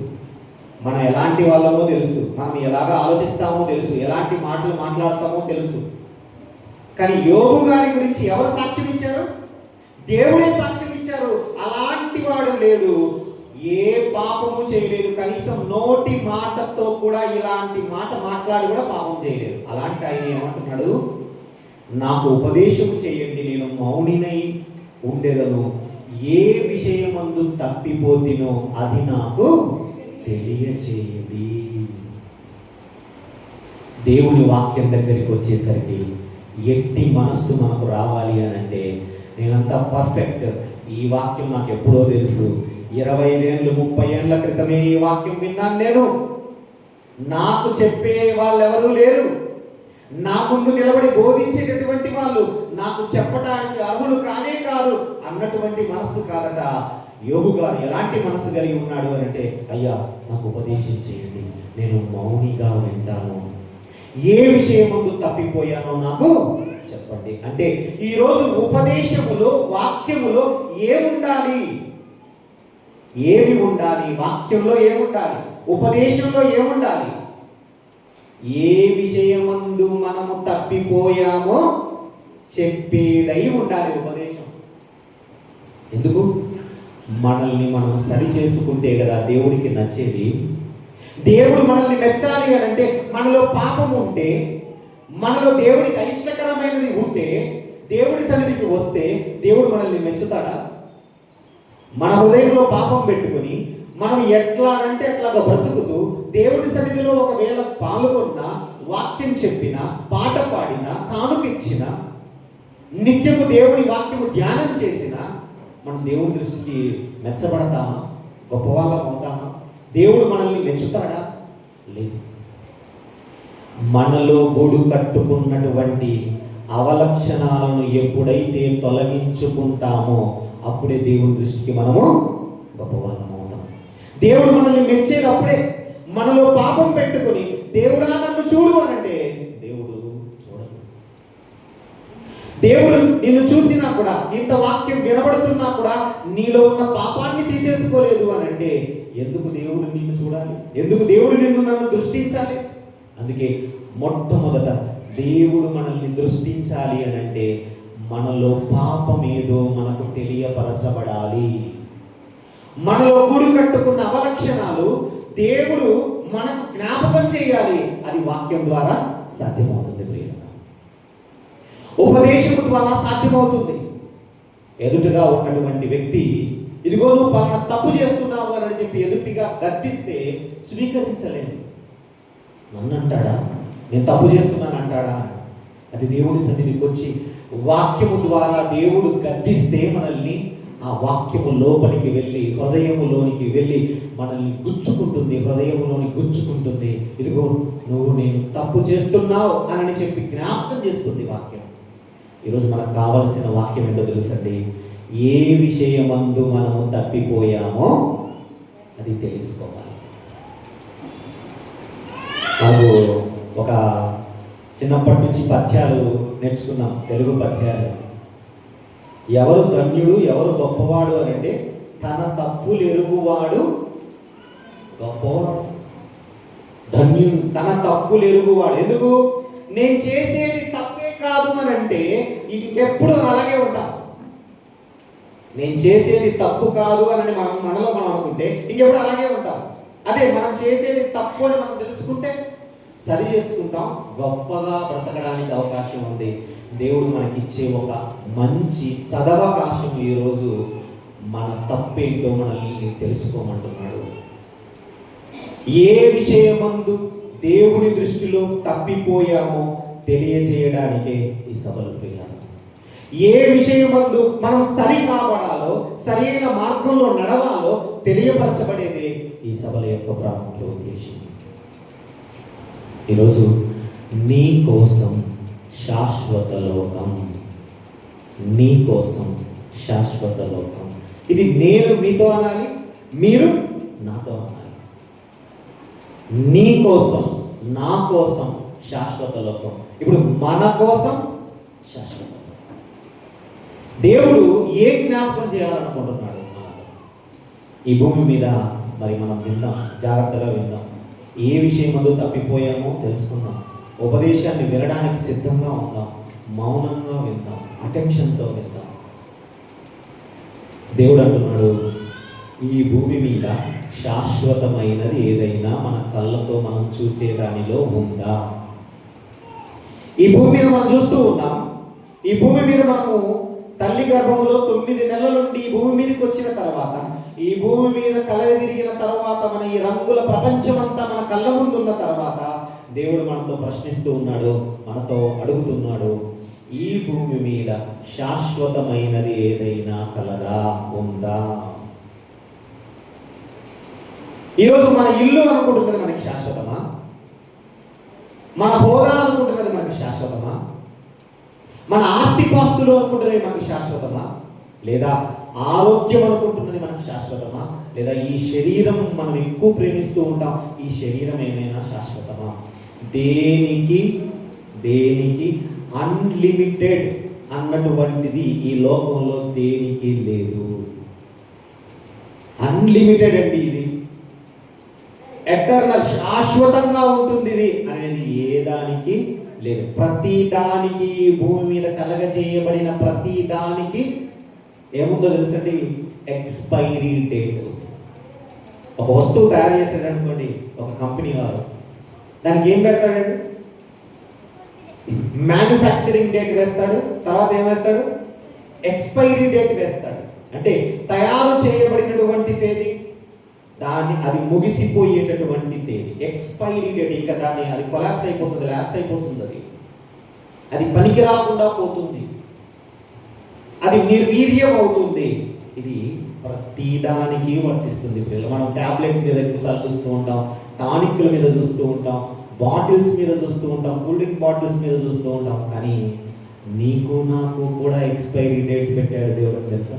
మనం ఎలాంటి వాళ్ళమో తెలుసు, మనం ఎలాగ ఆలోచిస్తామో తెలుసు, ఎలాంటి మాటలు మాట్లాడతామో తెలుసు. కానీ యోబు గారి గురించి ఎవరు సాక్ష్యం ఇచ్చారు? దేవుడే సాక్ష్యం ఇచ్చారు. అలాంటి వాడు లేడు, ఏ పాపము చేయలేదు, కనీసం నోటి మాటతో కూడా ఇలాంటి మాట మాట్లాడి కూడా పాపం చేయలేదు. అలాంటి ఆయన ఏమంటున్నాడు? నాకు ఉపదేశం చేయండి, నేను మౌనినై ఉండేదను, ఏ విషయమందు తప్పిపోతినో అది నాకు తెలియచేయండి. దేవుని వాక్యం దగ్గరికి వచ్చేసరికి ఎట్టి మనస్సు మనకు రావాలి అని అంటే, నేనంతా పర్ఫెక్ట్, ఈ వాక్యం నాకు ఎప్పుడో తెలుసు, 25 ఏళ్ళు 30 ఏళ్ల క్రితమే ఈ వాక్యం విన్నాను నేను, నాకు చెప్పే వాళ్ళు ఎవరూ లేరు, నా ముందు నిలబడి బోధించేటటువంటి వాళ్ళు నాకు చెప్పడానికి అర్హులు కానే కాదు అన్నటువంటి మనస్సు కాదట. యోబు గారు ఎలాంటి మనస్సు కలిగి ఉన్నాడు అని అంటే, అయ్యా నాకు ఉపదేశం చేయండి, నేను మౌనిగా వింటాను, ఏ విషయం ముందు తప్పిపోయానో నాకు చెప్పండి. అంటే ఈరోజు ఉపదేశములో, వాక్యములో ఏముండాలి? ఏమి ఉండాలి? వాక్యంలో ఏముండాలి? ఉపదేశంలో ఏముండాలి? ఏ విషయమందు మనము తప్పిపోయామో చెప్పేదై ఉండాలి ఉపదేశం. ఎందుకు? మనల్ని మనం సరి చేసుకుంటే కదా దేవుడికి నచ్చేది. దేవుడు మనల్ని మెచ్చాలి అని అంటే, మనలో పాపం ఉంటే, మనలో దేవుడికి అయిష్టకరమైనది ఉంటే, దేవుడి సన్నిధికి వస్తే దేవుడు మనల్ని మెచ్చుతాడా? మన హృదయంలో పాపం పెట్టుకుని మనం ఎట్లాగంటే అట్లాగా బ్రతుకుతూ దేవుడి సన్నిధిలో ఒకవేళ పాల్గొన్నా, వాక్యం చెప్పినా, పాట పాడినా, కానుకిచ్చినా, నిత్యము దేవుని వాక్యము ధ్యానం చేసినా మనం దేవుని దృష్టికి మెచ్చబడతామా? గొప్పవాళ్ళం అవుతామా? దేవుడు మనల్ని మెచ్చుతాడా? లేదు. మనలో గూడు కట్టుకున్నటువంటి అవలక్షణాలను ఎప్పుడైతే తొలగించుకుంటామో అప్పుడే దేవుని దృష్టికి మనము గొప్పవాళ్ళం అవుతాం. దేవుడు మనల్ని మెచ్చేది అప్పుడే. మనలో పాపం పెట్టుకుని దేవుడా నన్ను చూడు అనంటే దేవుడు చూడడు. దేవుడు నిన్ను చూసినా కూడా, ఇంత వాక్యం వినబడుతున్నా కూడా నీలో ఉన్న పాపాన్ని తీసేసుకోలేదు అనంటే ఎందుకు దేవుడు నిన్ను చూడాలి? ఎందుకు దేవుడు నన్ను దృష్టించాలి? అందుకే మొట్టమొదట దేవుడు మనల్ని దృష్టించాలి అనంటే మనలో పాపం ఏదో మనకు తెలియపరచబడాలి. మనలో గూడు కట్టుకున్న అవలక్షణాలు దేవుడు మనకు జ్ఞాపకం చేయాలి. అది వాక్యం ద్వారా సాధ్యమవుతుంది ప్రియులారా. ఉపదేశం ద్వారా సాధ్యమవుతుంది. ఎదుటిగా ఉన్నటువంటి వ్యక్తి, ఇదిగో నువ్వు పలానా తప్పు చేస్తున్నావు అని చెప్పి ఎదుటిగా గద్దిస్తే స్వీకరించలేము. నన్ను అంటాడా? నేను తప్పు చేస్తున్నాను అంటాడా? అది దేవుడి సన్నిధికి వచ్చి వాక్యము ద్వారా దేవుడు గద్దిస్తే మనల్ని ఆ వాక్యము లోపలికి వెళ్ళి, హృదయములోనికి వెళ్ళి మనల్ని గుచ్చుకుంటుంది, హృదయములోని గుచ్చుకుంటుంది. ఇదిగో నేను తప్పు చేస్తున్నావు అని చెప్పి జ్ఞాపకం చేస్తుంది వాక్యం. ఈరోజు మనకు కావలసిన వాక్యం ఏంటో తెలుసండి? ఏ విషయమందు మనము తప్పిపోయామో అది తెలుసుకోవాలి. నాకు ఒక చిన్నప్పటి నుంచి పద్యాలు నేర్చుకున్నాం, తెలుగు పద్యాలు. ఎవరు ధన్యుడు, ఎవరు గొప్పవాడు అని అంటే తన తప్పులు ఎరుగువాడు గొప్పవాడు. ధన్యుడు తన తప్పులు ఎరుగువాడు. ఎందుకు? నేను చేసేది తప్పే కాదు అని అంటే ఇంకెప్పుడు అలాగే ఉంటాం. నేను చేసేది తప్పు కాదు అని మనలో మనం అనుకుంటే ఇంకెప్పుడు అలాగే ఉంటాం. అదే మనం చేసేది తప్పు అని మనం తెలుసుకుంటే సరి చేసుకుంటాం, గొప్పగా బ్రతకడానికి అవకాశం ఉంది. దేవుడు మనకిచ్చే ఒక మంచి సదవకాశం ఈరోజు మన తప్పేంటో మనల్ని తెలుసుకోమంటున్నాడు. ఏ విషయమందు దేవుని దృష్టిలో తప్పిపోయామో తెలియజేయడానికే ఈ సభలు ప్రియులారా. ఏ విషయమందు మనం సరి కాబడాలో, సరైన మార్గంలో నడవాలో తెలియపరచబడేదే ఈ సభల యొక్క ప్రాముఖ్య ఉద్దేశం. ఈరోజు నీ కోసం శాశ్వత లోకం, నీ కోసం శాశ్వత లోకం. ఇది నేను మీతో అనాలి, మీరు నాతో అనాలి. నీ కోసం, నా కోసం శాశ్వత లోకం. ఇప్పుడు మన కోసం శాశ్వత. దేవుడు ఏ జ్ఞాపకం చేయాలనుకుంటున్నాడు మనకు ఈ భూమి మీద? మరి మనం విందాం, జాగ్రత్తగా విందాం. ఏ విషయం ముందు తప్పిపోయామో తెలుసుకుందాం. ఉపదేశాన్ని వినడానికి సిద్ధంగా ఉందాం, మౌనంగా విందాం, అటెన్షన్తో విందాం. దేవుడు అంటున్నాడు, ఈ భూమి మీద శాశ్వతమైనది ఏదైనా మన కళ్ళతో మనం చూసేదానిలో ఉందా? ఈ భూమి మీద మనం చూస్తూ ఉన్నాం. ఈ భూమి మీద మనము తల్లి గర్భంలో 9 నెలల నుండి ఈ భూమి మీదకి వచ్చిన తర్వాత, ఈ భూమి మీద కలగదిరిగిన తర్వాత, మన ఈ రంగుల ప్రపంచమంతా మన కళ్ళ ముందు ఉన్న తర్వాత దేవుడు మనతో ప్రశ్నిస్తూ ఉన్నాడు, మనతో అడుగుతున్నాడు, ఈ భూమి మీద శాశ్వతమైనది ఏదైనా కలదా, ఉందా? ఈరోజు మన ఇల్లు అనుకుంటున్నది మనకి శాశ్వతమా? మన హోదా అనుకుంటున్నది మనకి శాశ్వతమా? మన ఆస్తిపాస్తులు అనుకుంటున్నది మనకి శాశ్వతమా? లేదా ఆరోగ్యం అనుకుంటున్నది మనకి శాశ్వతమా? లేదా ఈ శరీరం మనం ఎక్కువ ప్రేమిస్తూ ఉంటాం, ఈ శరీరం ఏమైనా శాశ్వతమా? దేనికి అన్లిమిటెడ్ అన్నటువంటిది ఈ లోకంలో దేనికి లేదు. అన్లిమిటెడ్ అండి, ఇది ఎటర్నల్, శాశ్వతంగా ఉంటుంది ఇది అనేది ఏ దానికి లేదు. ప్రతి దానికి, ఈ భూమి మీద కలగజేయబడిన ప్రతి దానికి ఏముందో తెలుసండి? Expiry date. ఒక వస్తువు తయారు చేసాడు అనుకోండి ఒక కంపెనీ వారు, దానికి ఏం పెడతాడండి? మ్యానుఫ్యాక్చరింగ్ డేట్ వేస్తాడు, తర్వాత ఏం వేస్తాడు? ఎక్స్పైరీ డేట్ వేస్తాడు. అంటే తయారు చేయబడినటువంటి తేదీ, దాన్ని అది ముగిసిపోయేటటువంటి తేదీ, ఎక్స్పైరీ డేట్. ఇంకా దాన్ని అది కొలాప్స్ అయిపోతుంది, ల్యాప్స్ అయిపోతుంది, అది పనికి రాకుండా పోతుంది, అది నిర్వీర్యం అవుతుంది. ఇది ప్రతిదానికి వర్తిస్తుంది. మనం ట్యాబ్లెట్ మీద ఎక్కువసార్లు చూస్తూ ఉంటాం, టానిక్ల మీద చూస్తూ ఉంటాం, బాటిల్స్ మీద చూస్తూ ఉంటాం, కూల్ డ్రింక్ బాటిల్స్ మీద చూస్తూ ఉంటాం. కానీ నీకు నాకు కూడా ఎక్స్పైరీ డేట్ పెట్టాడు దేవుడు, తెలుసా?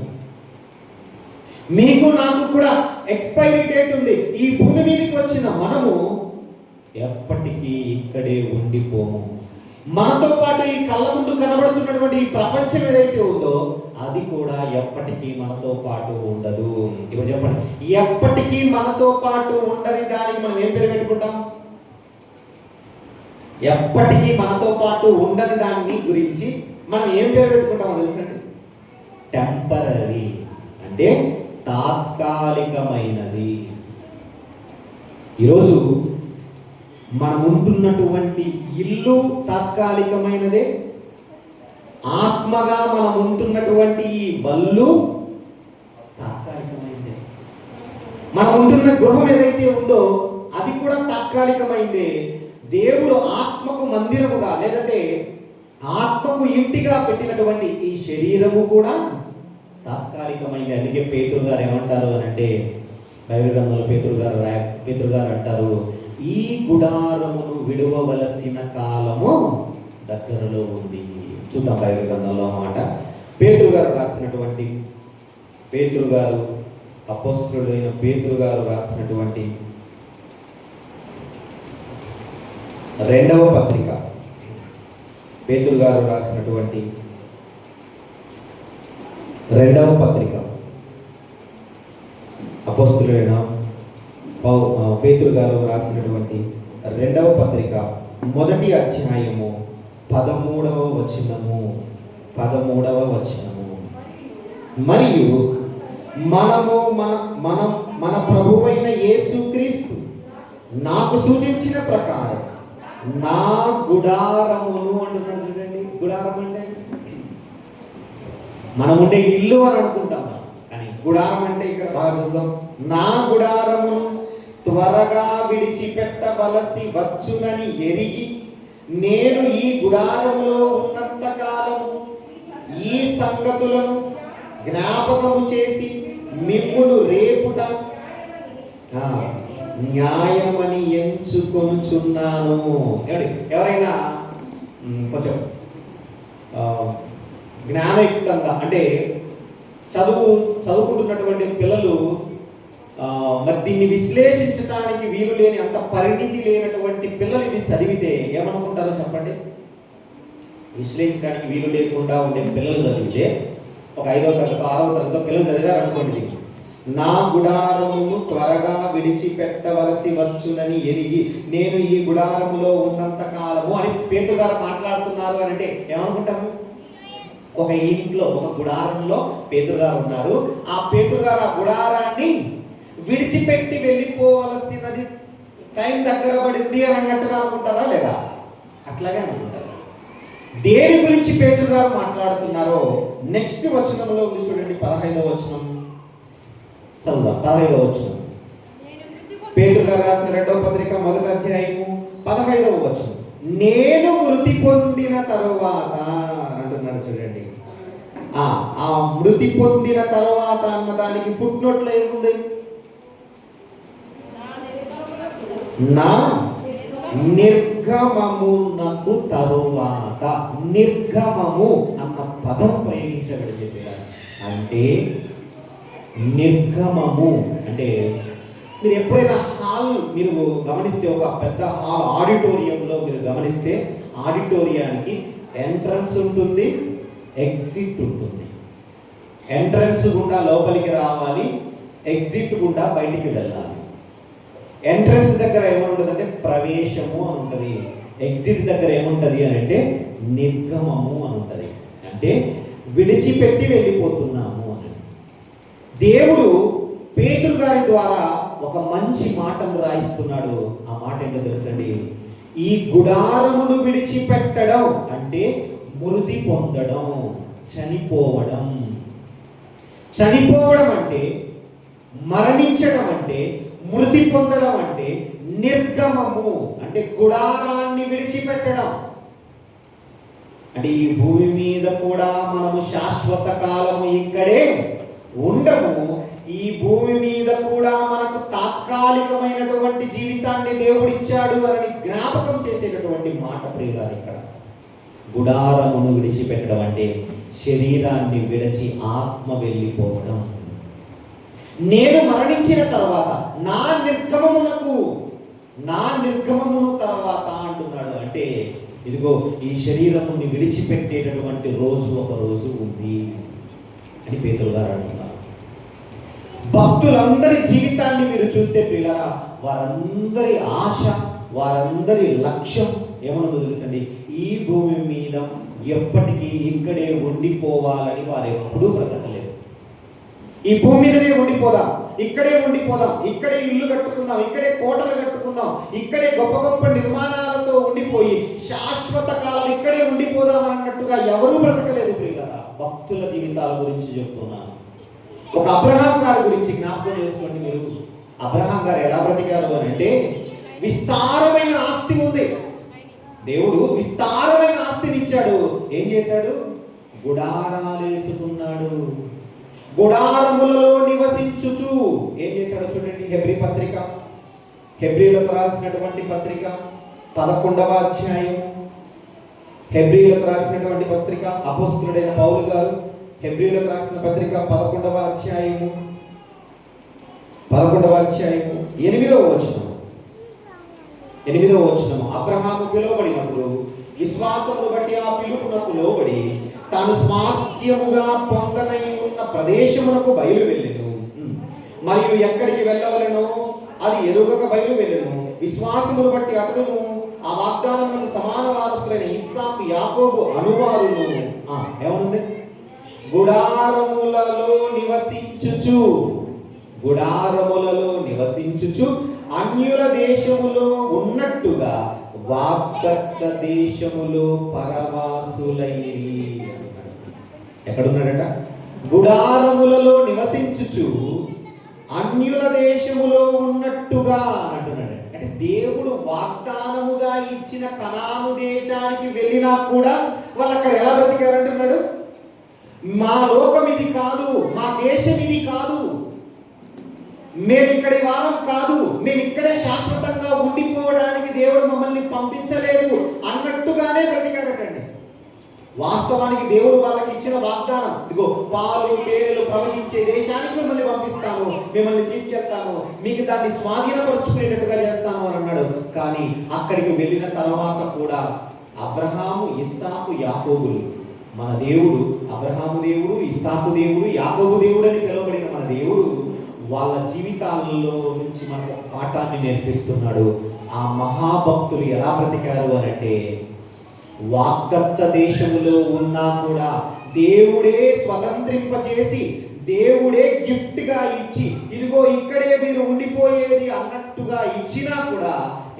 మీకు నాకు కూడా ఎక్స్పైరీ డేట్ ఉంది. ఈ భూమి మీదకి వచ్చిన మనము ఎప్పటికీ ఇక్కడే ఉండిపోము. మనతో పాటు ఈ కళ్ళ ముందు కనబడుతున్నటువంటి ఈ ప్రపంచం ఏదైతే ఉందో అది కూడా ఎప్పటికీ మనతో పాటు ఉండదు. ఇప్పుడు చెప్పండి, ఎప్పటికీ మనతో పాటు ఉండని దానికి మనం ఏం పేరు పెట్టుకుంటాం? ఎప్పటికీ మనతో పాటు ఉండని దాన్ని గురించి మనం ఏం పేరు పెట్టుకుంటామో తెలుసండి? టెంపరరీ, అంటే తాత్కాలికమైనది. ఈరోజు మనం ఉంటున్నటువంటి ఇల్లు తాత్కాలికమైనదే, ఆత్మగా మనం ఉంటున్నటువంటి ఈ వల్లు తాత్కాలికమైనదే. మనం ఉంటున్న గృహం ఏదైతే ఉందో అది కూడా తాత్కాలికమైందే. దేవుడు ఆత్మకు మందిరముగా, లేదంటే ఆత్మకు ఇంటిగా పెట్టినటువంటి ఈ శరీరము కూడా తాత్కాలికమైంది. అందుకే పేతురు గారు ఏమంటారు అని అంటే, బైబిల్ గ్రంథంలో పేతురు గారు అంటారు, ఈ గుడారమును విడువవలసిన కాలము దగ్గరలో ఉంది. చూద్దాం బైబిల్ గ్రంథంలో మాట. పేతురు గారు రాసినటువంటి పేతురు గారు, అపోస్తలుడైన పేతురు గారు రాసినటువంటి 2వ పత్రిక, పేతురు గారు రాసినటువంటి 2వ పత్రిక, అపోస్తలుడైన పేతురు గారు రాసినటువంటి 2వ పత్రిక 1వ అధ్యాయము 13వ వచనము. మరియు మన ప్రభువైన యేసుక్రీస్తు నాకు సూచించిన ప్రకారం నా గుడారమును అంటున్నాడు. చూడండి, గుడారం అంటే మనం ఉండే ఇల్లు అని అనుకుంటాం, కానీ గుడారం అంటే ఇక్కడ బాగా చూద్దాం. నా గుడారమును త్వరగా విడిచిపెట్టవలసి వచ్చునని ఎరిగి నేను ఈ గుడారములో ఉన్నంత కాలము ఈ సంగతులను జ్ఞాపకము చేసి మిమ్మును రేపుట న్యాయమని ఎంచుకొనుచున్నాను. ఎవరైనా కొంచెం జ్ఞానయుక్తంగా అంటే చదువుకుంటున్నటువంటి పిల్లలు మరి దీన్ని విశ్లేషించడానికి వీలు లేని, అంత పరిణితి లేనటువంటి పిల్లలు ఇది చదివితే ఏమనుకుంటారో చెప్పండి. విశ్లేషించడానికి వీలు లేకుండా ఉండే పిల్లలు చదివితే, ఒక 5వ తరగతి 6వ తరగతి పిల్లలు చదివారు అనుకోండి, నా గుడారమును త్వరగా విడిచిపెట్టవలసి వచ్చునని ఎరిగి నేను ఈ గుడారములో ఉన్నంత కాలము అని పేతురు గారు మాట్లాడుతున్నారు అని అంటే ఏమనుకుంటారు? ఒక ఇంట్లో, ఒక గుడారంలో పేతురు గారు ఉన్నారు. ఆ పేతురు గారు ఆ గుడారాన్ని విడిచిపెట్టి వెళ్ళిపోవలసినది టైం దగ్గర పడింది అని అన్నట్టుగా అనుకుంటారా లేదా? అట్లాగే అనుకుంటారు. దేని గురించి పేతురు గారు మాట్లాడుతున్నారో నెక్స్ట్ వచనంలో ఉంది చూడండి. 15వ వచనం చదువుదాం. 15వ వచనం, పేతురు గారు రాసిన 2వ పత్రిక 1వ అధ్యాయము 15వ వచనం. నేను మృతి పొందిన తరువాత అంటున్నాడు చూడండి. ఆ మృతి పొందిన తరువాత అన్న దానికి ఫుట్ నోట్లో ఏముంది? నా నిర్గమమునకు తరువాత. నిర్గమము అన్న పదం ప్రయోగించబడింది. అంటే నిర్గమము అంటే మీరు ఎప్పుడైనా మీరు గమనిస్తే, ఒక పెద్ద హాల్ ఆడిటోరియంలో మీరు గమనిస్తే, ఆడిటోరియానికి ఎంట్రన్స్ ఉంటుంది, ఎగ్జిట్ ఉంటుంది. ఎంట్రన్స్ గుండా లోపలికి రావాలి, ఎగ్జిట్ గుండా బయటికి వెళ్ళాలి. ఎంట్రన్స్ దగ్గర ఏముంటుంది అంటే ప్రవేశము అని ఉంటుంది, ఎగ్జిట్ దగ్గర ఏముంటుంది అని అంటే నిర్గమము అని ఉంటుంది. అంటే విడిచిపెట్టి వెళ్ళిపోతున్నాము అని. దేవుడు పేతురు గారి ద్వారా ఒక మంచి మాటను రాయిస్తున్నాడు. ఆ మాట ఏంటో తెలుసండి? ఈ గుడారమును విడిచిపెట్టడం అంటే మృతి పొందడం, చనిపోవడం. చనిపోవడం అంటే, మరణించడం అంటే, మృతి పొందడం అంటే నిర్గమము అంటే గుడారాన్ని విడిచిపెట్టడం. అంటే ఈ భూమి మీద కూడా మనము శాశ్వత కాలము ఇక్కడే ఉండము. ఈ భూమి మీద కూడా మనకు తాత్కాలికమైనటువంటి జీవితాన్ని దేవుడిచ్చాడు అని జ్ఞాపకం చేసేటటువంటి మాట ప్రియులారా. ఇక్కడ గుడారమును విడిచిపెట్టడం అంటే శరీరాన్ని విడిచి ఆత్మ వెళ్ళిపోవడం. నేను మరణించిన తర్వాత నా నిర్గమమును తర్వాత అంటున్నాడు. అంటే ఇదిగో ఈ శరీరముని విడిచిపెట్టేటటువంటి రోజు ఒక రోజు ఉంది అని పేతురు గారు అంటున్నారు. భక్తులందరి జీవితాన్ని మీరు చూస్తే ప్రియులారా, వారందరి ఆశ, వారందరి లక్ష్యం ఏమన్నదో తెలుసండి? ఈ భూమి మీద ఎప్పటికీ ఇక్కడే ఉండిపోవాలని వారు ఎప్పుడూ బ్రతకలేదు. ఈ భూమి మీదనే ఉండిపోదాం, ఇక్కడే ఉండిపోదాం, ఇక్కడే ఇల్లు కట్టుకుందాం, ఇక్కడే కోటలు కట్టుకుందాం, ఇక్కడే గొప్ప గొప్ప నిర్మాణాలతో ఉండిపోయి శాశ్వత కాలం ఇక్కడే ఉండిపోదాం అన్నట్టుగా ఎవరూ బ్రతకలేదు ప్రియులారా. భక్తుల జీవితాల గురించి చెప్తున్నాను. ఒక అబ్రహాం గారి గురించి జ్ఞాపకం చేసుకోండి మీరు. అబ్రహాం గారు ఎలా బ్రతికారు అని అంటే, విస్తారమైన ఆస్తి ఉంది, దేవుడు విస్తారమైన ఆస్తిని ఇచ్చాడు. ఏం చేశాడు? గుడారాలు వేసుకున్నాడు. గుడారములలో నివసించుచు ఏం చేశాడో చూడండి. హెబ్రీలకు రాసినటువంటి పత్రిక 11వ అధ్యాయం, హెబ్రీలకు రాసినటువంటి పత్రిక అపోస్తలుడైన పౌలు గారు హెబ్రీయులకు రాసిన పత్రిక 11వ అధ్యాయము 8వ వచనము. అబ్రహాము పిలువబడినప్పుడు విశ్వాసమును బట్టి ఆ పిలుపునకు లోబడి తాను స్వాస్థ్యముగా పొందనై ఉన్న ప్రదేశమునకు బయలు వెళ్ళెను. మరియు ఎక్కడికి వెళ్ళవలెనో అది ఎరుగక బయలు వెళ్ళెను. విశ్వాసమును బట్టి అతడును ఆ వాగ్దానములకు సమాన వారసులైన ఇస్సాకు యాకోబు అనువారును ఏమనుంది? గుడారములలో నివసించుచు అన్యుల దేశములో ఉన్నట్టుగా వాగ్దత్త దేశములో పరవాసులైరి. ఎక్కడున్నాడట? గుడారములలో నివసించుచు అన్యుల దేశములో ఉన్నట్టుగా అంటున్నాడు. అంటే దేవుడు వాగ్దానముగా ఇచ్చిన కనాను దేశానికి వెళ్ళినా కూడా వాళ్ళు అక్కడ ఎలా బ్రతికారంటున్నాడు? మా లోకం ఇది కాదు, మా దేశం ఇది కాదు, మేము ఇక్కడి వారం కాదు, మేము ఇక్కడే శాశ్వతంగా ఉండిపోవడానికి దేవుడు మమ్మల్ని పంపించలేదు అన్నట్టుగానే బ్రతికారటండి. వాస్తవానికి దేవుడు వాళ్ళకి ఇచ్చిన వాగ్దానం, ఇదిగో పాలు తేనెలు ప్రవహించే దేశానికి మిమ్మల్ని పంపిస్తాను, మిమ్మల్ని తీసుకెళ్తాను, మీకు దాన్ని స్వాధీనపరుచుకునేటట్టుగా చేస్తాను అని అన్నాడు. కానీ అక్కడికి వెళ్ళిన తర్వాత కూడా అబ్రహాము, ఇస్సాకు, యాకోబులు, మన దేవుడు అబ్రహాము దేవుడు, ఇస్సాకు దేవుడు, యాకోబు దేవుడు అని పిలువబడిన మన దేవుడు వాళ్ళ జీవితాలలో నుంచి మనకు పాఠాన్ని నేర్పిస్తున్నాడు. ఆ మహాభక్తులు ఎలా బ్రతికారు అనంటే, వాగ్దత్త దేశములో ఉన్నా కూడా దేవుడే స్వతంత్రింపచేసి, దేవుడే గిఫ్ట్గా ఇచ్చి, ఇదిగో ఇక్కడే మీరు ఉండిపోయేది అన్నట్టుగా ఇచ్చినా కూడా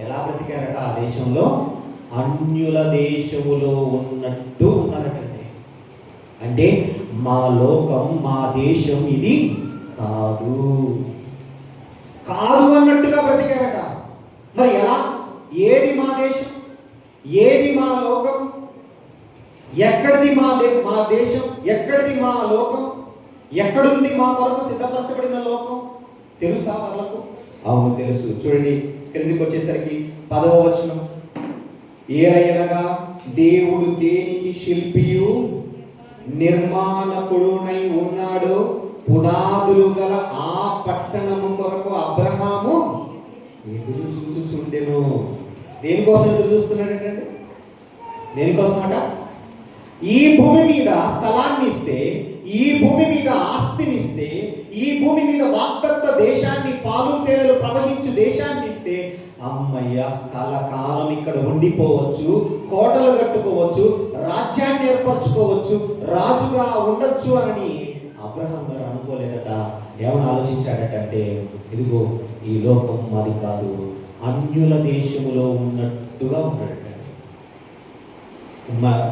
ఎలా బ్రతికారట? ఆ దేశంలో అన్యుల దేశములో ఉన్నట్టు ఉన్నారటండి. అంటే మా లోకం, మా దేశం ఇది కాదు అన్నట్టుగా బ్రతికారట. మరి ఎలా? ఏది మా దేశం, ఏది మా లోకం, ఎక్కడిది మా దేశం, ఎక్కడిది మా లోకం, ఎక్కడుంది మా కొరకు సిద్ధపరచబడిన లోకం? తెలుసా వాళ్ళకు? అవును తెలుసు. చూడండి క్రిందికి వచ్చేసరికి 10వ వచనం. ఏలయనగా దేవుడు దేనికి శిల్పియు నిర్మాణకుడునై ఉన్నాడో పునాదులు గల ఆ పట్టణము కొరకు అబ్రహాము ఎదురు చూచుచుండెను. దేనికోసం ఎదురు చూస్తున్నాడంటే, దేనికోసమట? ఈ భూమి మీద స్థలాన్ని ఇస్తే, ఈ భూమి మీద ఆస్తినిస్తే, ఈ భూమి మీద వాగ్దత్త దేశాన్ని, పాలు తేనెలు ప్రవహించు దేశాన్ని ఇస్తే, అమ్మయ్య కలకాలం ఇక్కడ ఉండిపోవచ్చు, కోటలు కట్టుకోవచ్చు, రాజ్యాన్ని ఏర్పరచుకోవచ్చు, రాజుగా ఉండొచ్చు అని అబ్రహాం గారు అనుకోలేదట. ఏమని ఆలోచించాడటంటే, ఇదిగో ఈ లోకం మాది కాదు, అన్యుల దేశములో ఉన్నట్టుగా ఉన్నాడట.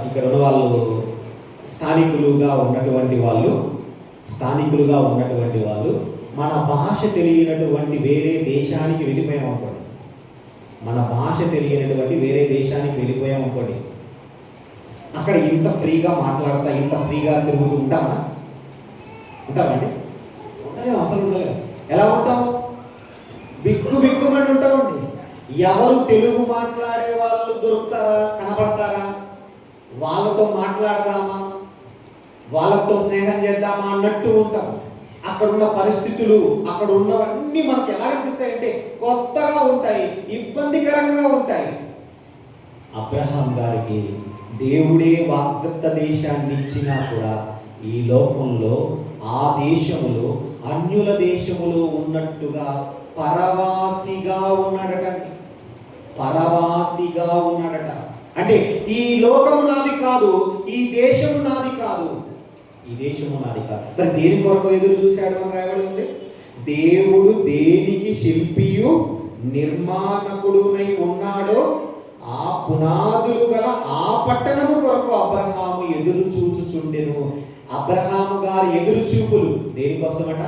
ఇక్కడ ఉన్న వాళ్ళు స్థానికులుగా ఉన్నటువంటి వాళ్ళు మన భాష తెలియనటువంటి వేరే దేశానికి వెళ్ళిపోయామనుకోండి, అక్కడ ఇంత ఫ్రీగా మాట్లాడతా, ఇంత ఫ్రీగా తిరుగుతూ ఉంటామండి? ఉండలేము, అసలు ఉండలేము. ఎలా ఉంటాము? బిక్కుమని ఉంటామండి. ఎవరు తెలుగు మాట్లాడే వాళ్ళు దొరుకుతారా, కనపడతారా, వాళ్ళతో మాట్లాడదామా, వాళ్ళతో స్నేహం చేద్దామా అన్నట్టు ఉంటాం. అక్కడ ఉన్న పరిస్థితులు, అక్కడ ఉన్నవన్నీ మనకు ఎలా అనిపిస్తాయంటే కొత్తగా ఉంటాయి, ఇబ్బందికరంగా ఉంటాయి. అబ్రహాం గారికి దేవుడే వాగ్దత్త దేశాన్ని ఇచ్చినా కూడా ఈ లోకంలో, ఆ దేశములో, అన్యుల దేశములో ఉన్నట్టుగా పరవాసిగా ఉన్నాడట. అంటే ఈ లోకము నాది కాదు, ఈ దేశము నాది కాదు. మరి దేని కొరకు ఎదురు చూశాడు అని రాయబడి ఉంది? దేవుడు దేనికి శిల్పియు నిర్మాణకుడునై ఉన్నాడో ఆ పునాదులు గల ఆ పట్టణము కొరకు అబ్రహాము ఎదురు చూచుచుండెను. అబ్రహాము గారి ఎదురు చూపులు దేనికోసమట?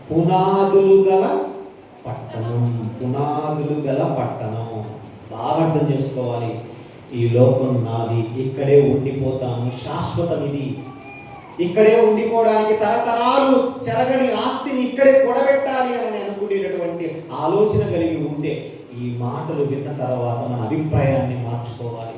పునాదులు గల పట్టణం. బాగా అర్థం చేసుకోవాలి. ఈ లోకం నాది, ఇక్కడే ఉండిపోతాను, శాశ్వతం ఇది, ఇక్కడే ఉండిపోవడానికి తరతరాలు చెరగని ఆస్తిని ఇక్కడే కూడబెట్టాలి అని అనుకునేటటువంటి ఆలోచన కలిగి ఉంటే ఈ మాటలు విన్న తర్వాత మన అభిప్రాయాన్ని మార్చుకోవాలి.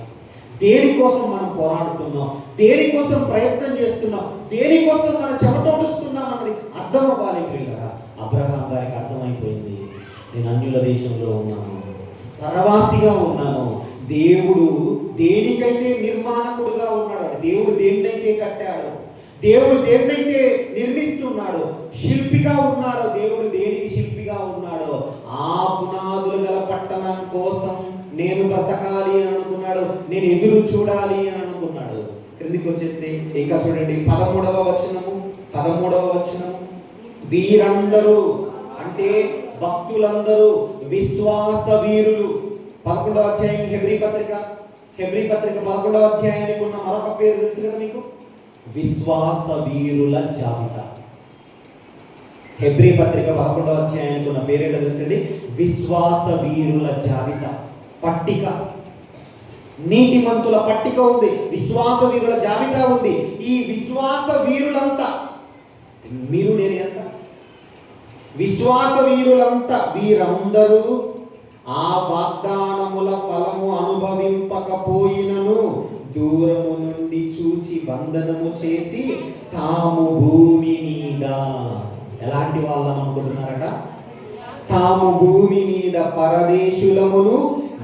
దేనికోసం మనం పోరాడుతున్నాం, దేనికోసం ప్రయత్నం చేస్తున్నాం, దేనికోసం మనం చెమటోడుస్తున్నాం అన్నది అర్థం అవ్వాలి ప్రియులారా. అబ్రహాం గారికి అర్థమైపోయింది, నేను అన్యుల దేశంలో ఉన్నాను, పరవాసిగా ఉన్నాను. దేవుడు దేనికైతే నిర్మాణకుడుగా ఉన్నాడు, దేవుడు దేన్నైతే కట్టాడో, దేవుడు దేన్నైతే నిర్మిస్తున్నాడో, శిల్పిగా ఉన్నాడో, దేవుడు దేనికి శిల్పిగా ఉన్నాడో ఆ పునాదులు గల పట్టణం కోసం నేను బ్రతకాలి అని అనుకున్నాడు, నేను ఎదురు చూడాలి అని అనుకున్నాడు. క్రిందికి వచ్చేస్తే ఇంకా చూడండి 13వ వచనము, వీరందరూ అంటే భక్తులందరూ విశ్వాస వీరులు. 11వ అధ్యాయం హెబ్రీ పత్రిక 11వ అధ్యాయానికి ఉన్న మరొక పేరు తెలుసు కదా మీకు, విశ్వాస వీరుల జాబితా. హెబ్రీ పత్రిక 11వ అధ్యాయానికి ఉన్న పేరేంటో తెలుసండి, విశ్వాస వీరుల జాబితా, పట్టిక. నీతిమంతుల పట్టిక ఉంది, విశ్వాస వీరుల జాబితా ఉంది. ఈ విశ్వాస వీరులంతా, మీరు నేను ఎంత విశ్వాస వీరులంతా, వీరందరూ ఆ వాగ్దానముల ఫలము అనుభవింపకపోయినను దూరము నుండి చూచి వందనము చేసి తాము భూమి మీద, ఎలాంటి వాళ్ళని అనుకుంటున్నారట, తాము భూమి మీద పరదేశులమును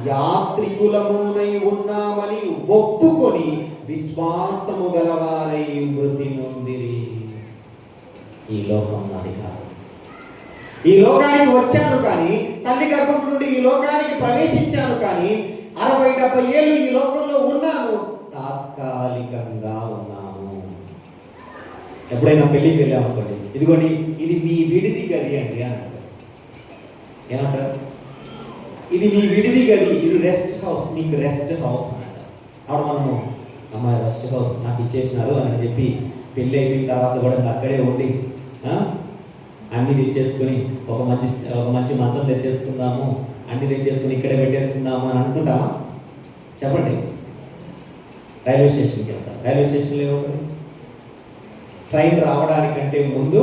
యాత్రికులమునై ఉన్నామని ఒప్పుకొని విశ్వాసము గలవారై మృతి నొందిరి. ఈ లోకం నాది కాదు, ఈ లోకానికి వచ్చాను కానీ, తల్లి గర్భం నుండి ఈ లోకానికి ప్రవేశించాను కానీ 60-70 ఏళ్ళు ఈ లోకంలో ఉన్నాను, తాత్కాలికంగా ఉన్నాను. ఎప్పుడైనా పెళ్ళికి వెళ్ళామనుకోండి, ఇదిగోండి ఇది మీ విడిది గది అండి అంటారు. ఏమంటారు? ఇది మీ విడిది గది, ఇది రెస్ట్ హౌస్, మీకు రెస్ట్ హౌస్ అంటారు. అప్పుడు మనము అమ్మాయి రెస్ట్ హౌస్ నాకు ఇచ్చేసినారు అని చెప్పి పెళ్ళి అయిపోయిన తర్వాత కూడా అక్కడే ఉండి అన్ని తెచ్చేసుకుని ఒక మంచి మంచం తెచ్చేసుకుందాము, అన్ని తెచ్చేసుకుని ఇక్కడే పెట్టేసుకుందాము అని అనుకుంటామా? చెప్పండి. రైల్వే స్టేషన్కి వెళ్తారు, రైల్వే స్టేషన్లో ఏమవుతుంది, ట్రైన్ రావడానికంటే ముందు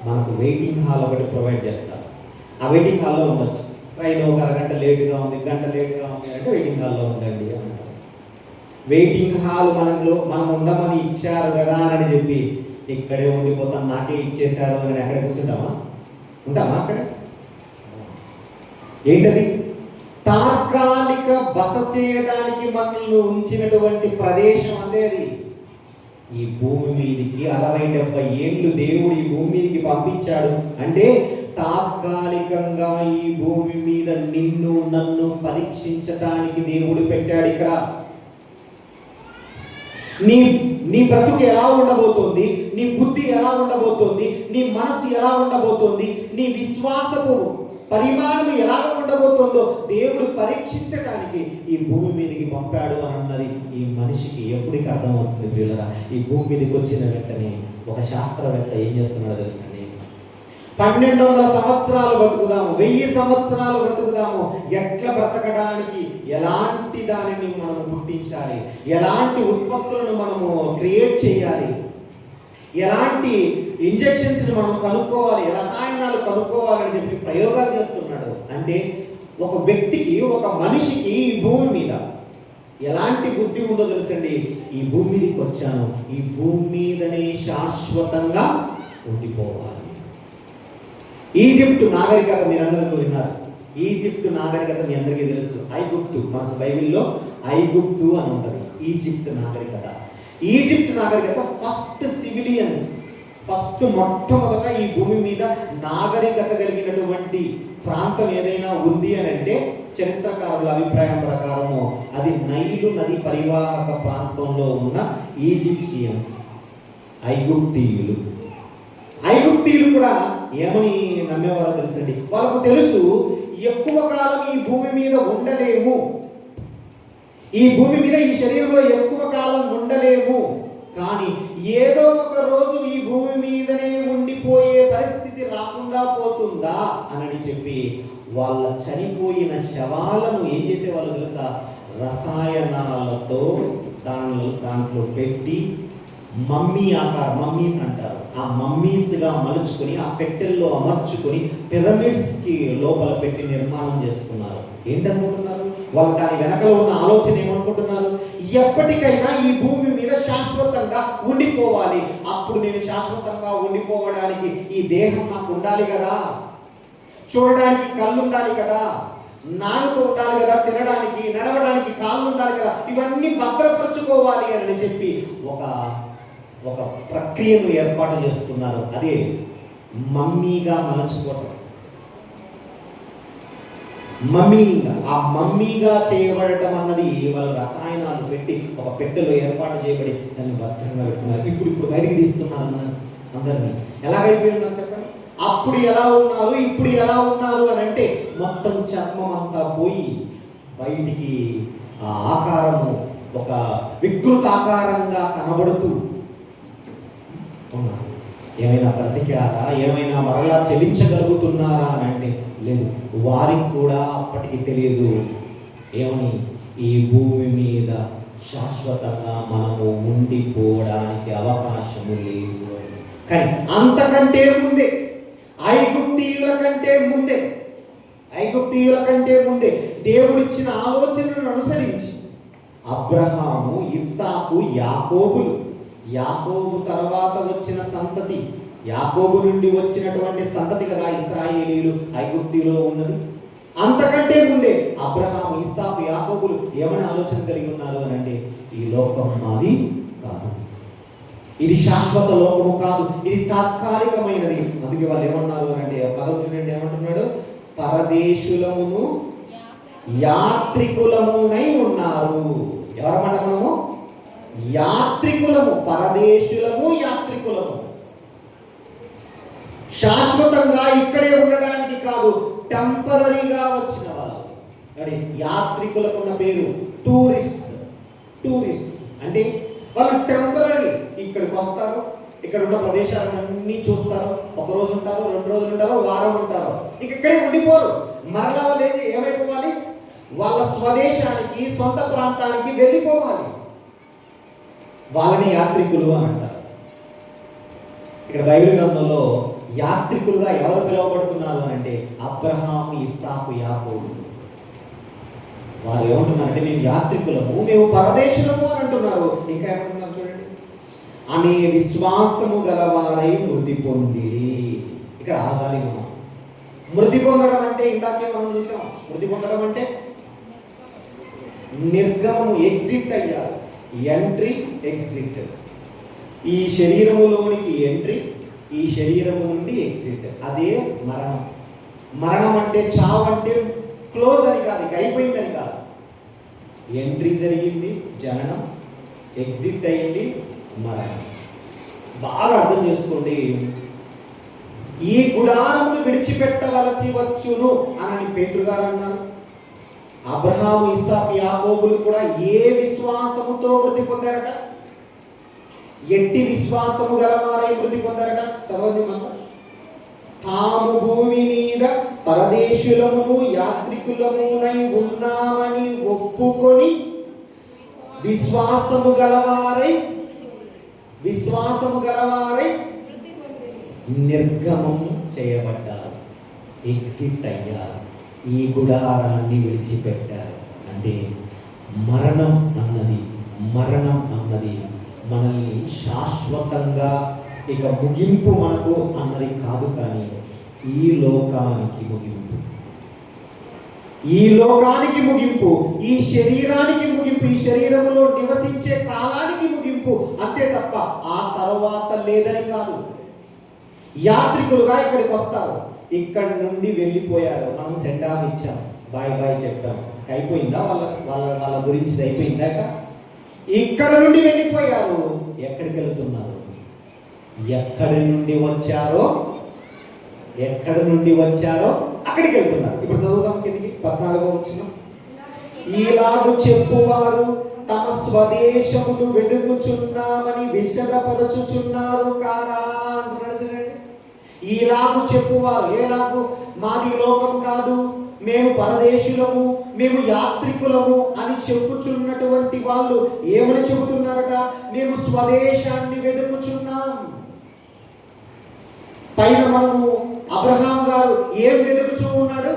మనకు వెయిటింగ్ హాల్ ఒకటి ప్రొవైడ్ చేస్తారు. ఆ వెయిటింగ్ హాల్లో ఉండొచ్చు. ట్రైన్ ఒక అరగంట లేటుగా ఉంది, గంట లేటుగా ఉంది అంటే వెయిటింగ్ హాల్లో ఉండండి అంటారు. వెయిటింగ్ హాల్ మనం ఉండమని ఇచ్చారు కదా అని చెప్పి ఇక్కడే ఉండిపోతాం, నాకే ఇచ్చేశారు అని అక్కడే కూర్చుంటామా? ఉంటామా అక్కడే? ఏంటది? తాత్కాలిక బస చేయడానికి మనల్ని ఉంచినటువంటి ప్రదేశం అంతే అది. ఈ భూమి మీదికి 60-70 ఏళ్ళు దేవుడు ఈ భూమి మీదకి పంపించాడు అంటే తాత్కాలికంగా ఈ భూమి మీద నిన్ను నన్ను పరీక్షించడానికి దేవుడు పెట్టాడు. ఇక్కడ నీ బ్రతుకు ఎలా ఉండబోతోంది, నీ బుద్ధి ఎలా ఉండబోతోంది, నీ మనసు ఎలా ఉండబోతోంది, నీ విశ్వాసపు పరిమాణం ఎలా ఉండబోతోందో దేవుడు పరీక్షించడానికి ఈ భూమి మీదకి పంపాడు అని అన్నది ఈ మనిషికి ఎప్పటికీ అర్థమవుతుంది ప్రియులారా. ఈ భూమి మీదకి వచ్చిన వెంటనే ఒక శాస్త్రవేత్త ఏం చేస్తున్నాడో తెలుసండి, 1200 సంవత్సరాలు బ్రతుకుదాము, 1000 సంవత్సరాలు బ్రతుకుదాము, ఎట్లా బ్రతకడానికి ఎలాంటి దానిని మనము పుట్టించాలి, ఎలాంటి ఉత్పత్తులను మనము క్రియేట్ చేయాలి, ఎలాంటి ఇంజెక్షన్స్ మనం కనుక్కోవాలి, రసాయనాలు కనుక్కోవాలని చెప్పి ప్రయోగాలు చేస్తున్నాడు. అంటే ఒక వ్యక్తికి, ఒక మనిషికి ఈ భూమి మీద ఎలాంటి బుద్ధి ఉందో తెలుసండి. ఈ భూమి మీదకి వచ్చాను, ఈ భూమి మీదనే శాశ్వతంగా ఉండిపోవాలి. ఈజిప్ట్ నాగరికత మీరందరూ విన్నారు. ఈజిప్ట్ నాగరికత మీ అందరికీ తెలుసు. ఐగుప్తు, మనకు బైబిల్లో ఐగుప్తు అని ఉంటుంది. ఈజిప్ట్ నాగరికత ఫస్ట్ సివిలియన్స్, మొట్టమొదట ఈ భూమి మీద నాగరికత కలిగినటువంటి ప్రాంతం ఏదైనా ఉంది అని అంటే చరిత్రకారుల అభిప్రాయం ప్రకారము అది నైలు నది పరివాహక ప్రాంతంలో ఉన్న ఈజిప్షియన్స్, ఐగుప్తీయులు కూడా ఏమని నమ్మేవారో తెలుసండి. వాళ్ళకు తెలుసు ఎక్కువ కాలం ఈ భూమి మీద ఉండలేము, ఈ భూమి మీద ఈ శరీరంలో ఎక్కువ కాలం ఉండలేము, కానీ ఏదో ఒక రోజు ఈ భూమి మీదనే ఉండిపోయే పరిస్థితి రాకుండా పోతుందా అని చెప్పి వాళ్ళ చనిపోయిన శవాలను ఏం చేసేవాళ్ళు తెలుసా, రసాయనాలతో దాంట్లో పెట్టి మమ్మీ ఆకారం, మమ్మీస్ అంటారు, ఆ మమ్మీస్గా మలుచుకొని ఆ పెట్టెల్లో అమర్చుకొని పిరమిడ్స్కి లోపల పెట్టి నిర్మాణం చేసుకున్నారు. ఏంటనుకుంటున్నారు? వాళ్ళు దాని వెనకలో ఉన్న ఆలోచన ఏమనుకుంటున్నారు? ఎప్పటికైనా ఈ భూమి మీద శాశ్వతంగా ఉండిపోవాలి. అప్పుడు నేను శాశ్వతంగా ఉండిపోవడానికి ఈ దేహం నాకు ఉండాలి కదా, చూడడానికి కళ్ళు ఉండాలి కదా, నాలుక ఉండాలి కదా, తినడానికి నడవడానికి కాళ్ళు ఉండాలి కదా, ఇవన్నీ భద్రపరచుకోవాలి అని చెప్పి ఒక ప్రక్రియను ఏర్పాటు చేసుకున్నారు. అదే మమ్మీగా మలచుకోవడం. ఆ మమ్మీగా చేయబడటం అన్నది వాళ్ళు రసాయనాలు పెట్టి ఒక పెట్టెలో ఏర్పాటు చేయబడి దాన్ని భద్రంగా పెట్టుకున్నారు. ఇప్పుడు బయటికి తీస్తున్నారు అందరినీ. ఎలాగైపోయినారు చెప్పండి? అప్పుడు ఎలా ఉన్నారు, ఇప్పుడు ఎలా ఉన్నారు అని అంటే మొత్తం చర్మం అంతా పోయి బయటికి ఆ ఆకారము ఒక వికృత ఆకారంగా కనబడుతూ ఉన్నారు. ఏమైనా బ్రతికారా, ఏమైనా మరలా చెల్లించగలుగుతున్నారా అని అంటే లేదు. వారికి కూడా అప్పటికి తెలియదు ఏమని, ఈ భూమి మీద శాశ్వతంగా మనము ఉండిపోవడానికి అవకాశము లేదు. కానీ అంతకంటే ముందే ఐగుప్తీయుల కంటే ముందే దేవుడిచ్చిన ఆలోచనలను అనుసరించి అబ్రహాము, ఇస్సాకు, యాకోబు తర్వాత వచ్చిన సంతతి, యాకోబు నుండి వచ్చినటువంటి సంతతి కదా ఇశ్రాయేలీయులు ఐగుప్తులో ఉన్నది. అంతకంటే ముందే అబ్రహాము, ఇస్సాకు, యాకోబులు ఏమని ఆలోచన కలిగి ఉన్నారు అని అంటే ఈ లోకం మాది కాదు, ఇది శాశ్వత లోకము కాదు, ఇది తాత్కాలికమైనది. అందుకే వాళ్ళు ఏమన్నారు అని అంటే పదం చూడండి, ఏమంటున్నాడు? పరదేశులమును యాత్రికులమునై ఉన్నారు. ఎవరమాట మనము? యాత్రికులము, పరదేశులము, యాత్రికులము. శాశ్వతంగా ఇక్కడే ఉండడానికి కాదు, టెంపరరీగా వచ్చిన వాళ్ళు. యాత్రికులకు ఉన్న పేరు టూరిస్ట్స్. అంటే వాళ్ళు టెంపరరీ ఇక్కడికి వస్తారు, ఇక్కడ ఉన్న ప్రదేశాలన్నీ చూస్తారు, ఒక రోజు ఉంటారు, 2 రోజులు ఉంటారు, వారం ఉంటారు, ఇక్కడే ఉండిపోరు. మరలా వాళ్ళు ఏమైపోవాలి? వాళ్ళ స్వదేశానికి, సొంత ప్రాంతానికి వెళ్ళిపోవాలి. వాళ్ళని యాత్రికులు అని అంటారు. ఇక్కడ బైబిల్ గ్రంథంలో యాత్రికులుగా ఎవరు పిలువబడుతున్నారు అని అంటే అబ్రహాము, ఇస్సాకు, యాకోబు. వారు ఏమంటున్నారంటే మేము యాత్రికులము, మేము పరదేశులము అని అంటున్నారు. ఇంకా ఏమంటున్నారు చూడండి, అనే విశ్వాసము గలవారై మృతి పొందిరి. ఇక్కడ ఆగాలి మనం. మృతి పొందడం అంటే ఇందాకే మనం చూసాం. మృతి పొందడం అంటే నిర్గమము, ఎగ్జిట్ అయ్యారు. Entry, exit. ఈ శరీరములోనికి ఎంట్రీ, ఈ శరీరము నుండి ఎగ్జిట్. అదే మరణం. మరణం అంటే చావు అంటే క్లోజ్ అని కాదు, ఇక అయిపోయిందని కాదు. ఎంట్రీ జరిగింది, జననం, ఎగ్జిట్ అయింది, మరణం. బాగా అర్థం చేసుకోండి. ఈ గుడారమును విడిచిపెట్టవలసి వచ్చును అని పేతురు గారు అన్నారు. అబ్రహాము, ఇస్సాకు, యాకోబులు కూడా ఏ విశ్వాసముతో మృతి పొందారట? ఎట్టి విశ్వాసము గలవారై మృతి పొందారట? చదవండి మనం. తాము భూమి మీద పరదేశులమును యాత్రికులమునై ఉన్నామని ఒప్పుకొని విశ్వాసము గలవారై నిర్గమం చేయబడ్డారు, ఎగ్జిట్ అయ్యారు, ఈ గుడారాన్ని విడిచిపెట్టారు. అంటే మరణం అన్నది మనల్ని శాశ్వతంగా ఇక ముగింపు మనకు అన్నది కాదు, కానీ ఈ లోకానికి ముగింపు, ఈ శరీరానికి ముగింపు, ఈ శరీరములో నివసించే కాలానికి ముగింపు, అంతే తప్ప ఆ తర్వాత లేదని కాదు. యాత్రికులుగా ఇక్కడికి వస్తారు, ఇక్కడి నుండి వెళ్ళిపోయారు, మనం సెండ్ ఆఫ్ ఇచ్చాం, బాయ్ చెప్పాం, అయిపోయిందా? వాళ్ళ గురించి అయిపోయిందాక ఇక్కడ నుండి వెళ్ళిపోయారు. ఎక్కడికి వెళ్తున్నారు? ఎక్కడి నుండి వచ్చారో అక్కడికి వెళ్తున్నారు. ఇప్పుడు చదువుదాం కిందికి 14వ వచనం. ఈలాగు చెప్పువారు తమ స్వదేశమును వెతుకుచున్నామని విషదపరచుచున్నారు కారా అంటున్నాడు. చూడండి, ఈలాగు చెప్పువారు, ఏలాగు? మాది లోకం కాదు, మేము పరదేశులము, మేము యాత్రికులము అని చెప్పుచున్నటువంటి వాళ్ళు ఏమని చెబుతున్నారట? మేము స్వదేశాన్ని వెతుకుచున్నాం. పైన మనము అబ్రహాం గారు ఏం వెతుకుచూ ఉన్నాడు?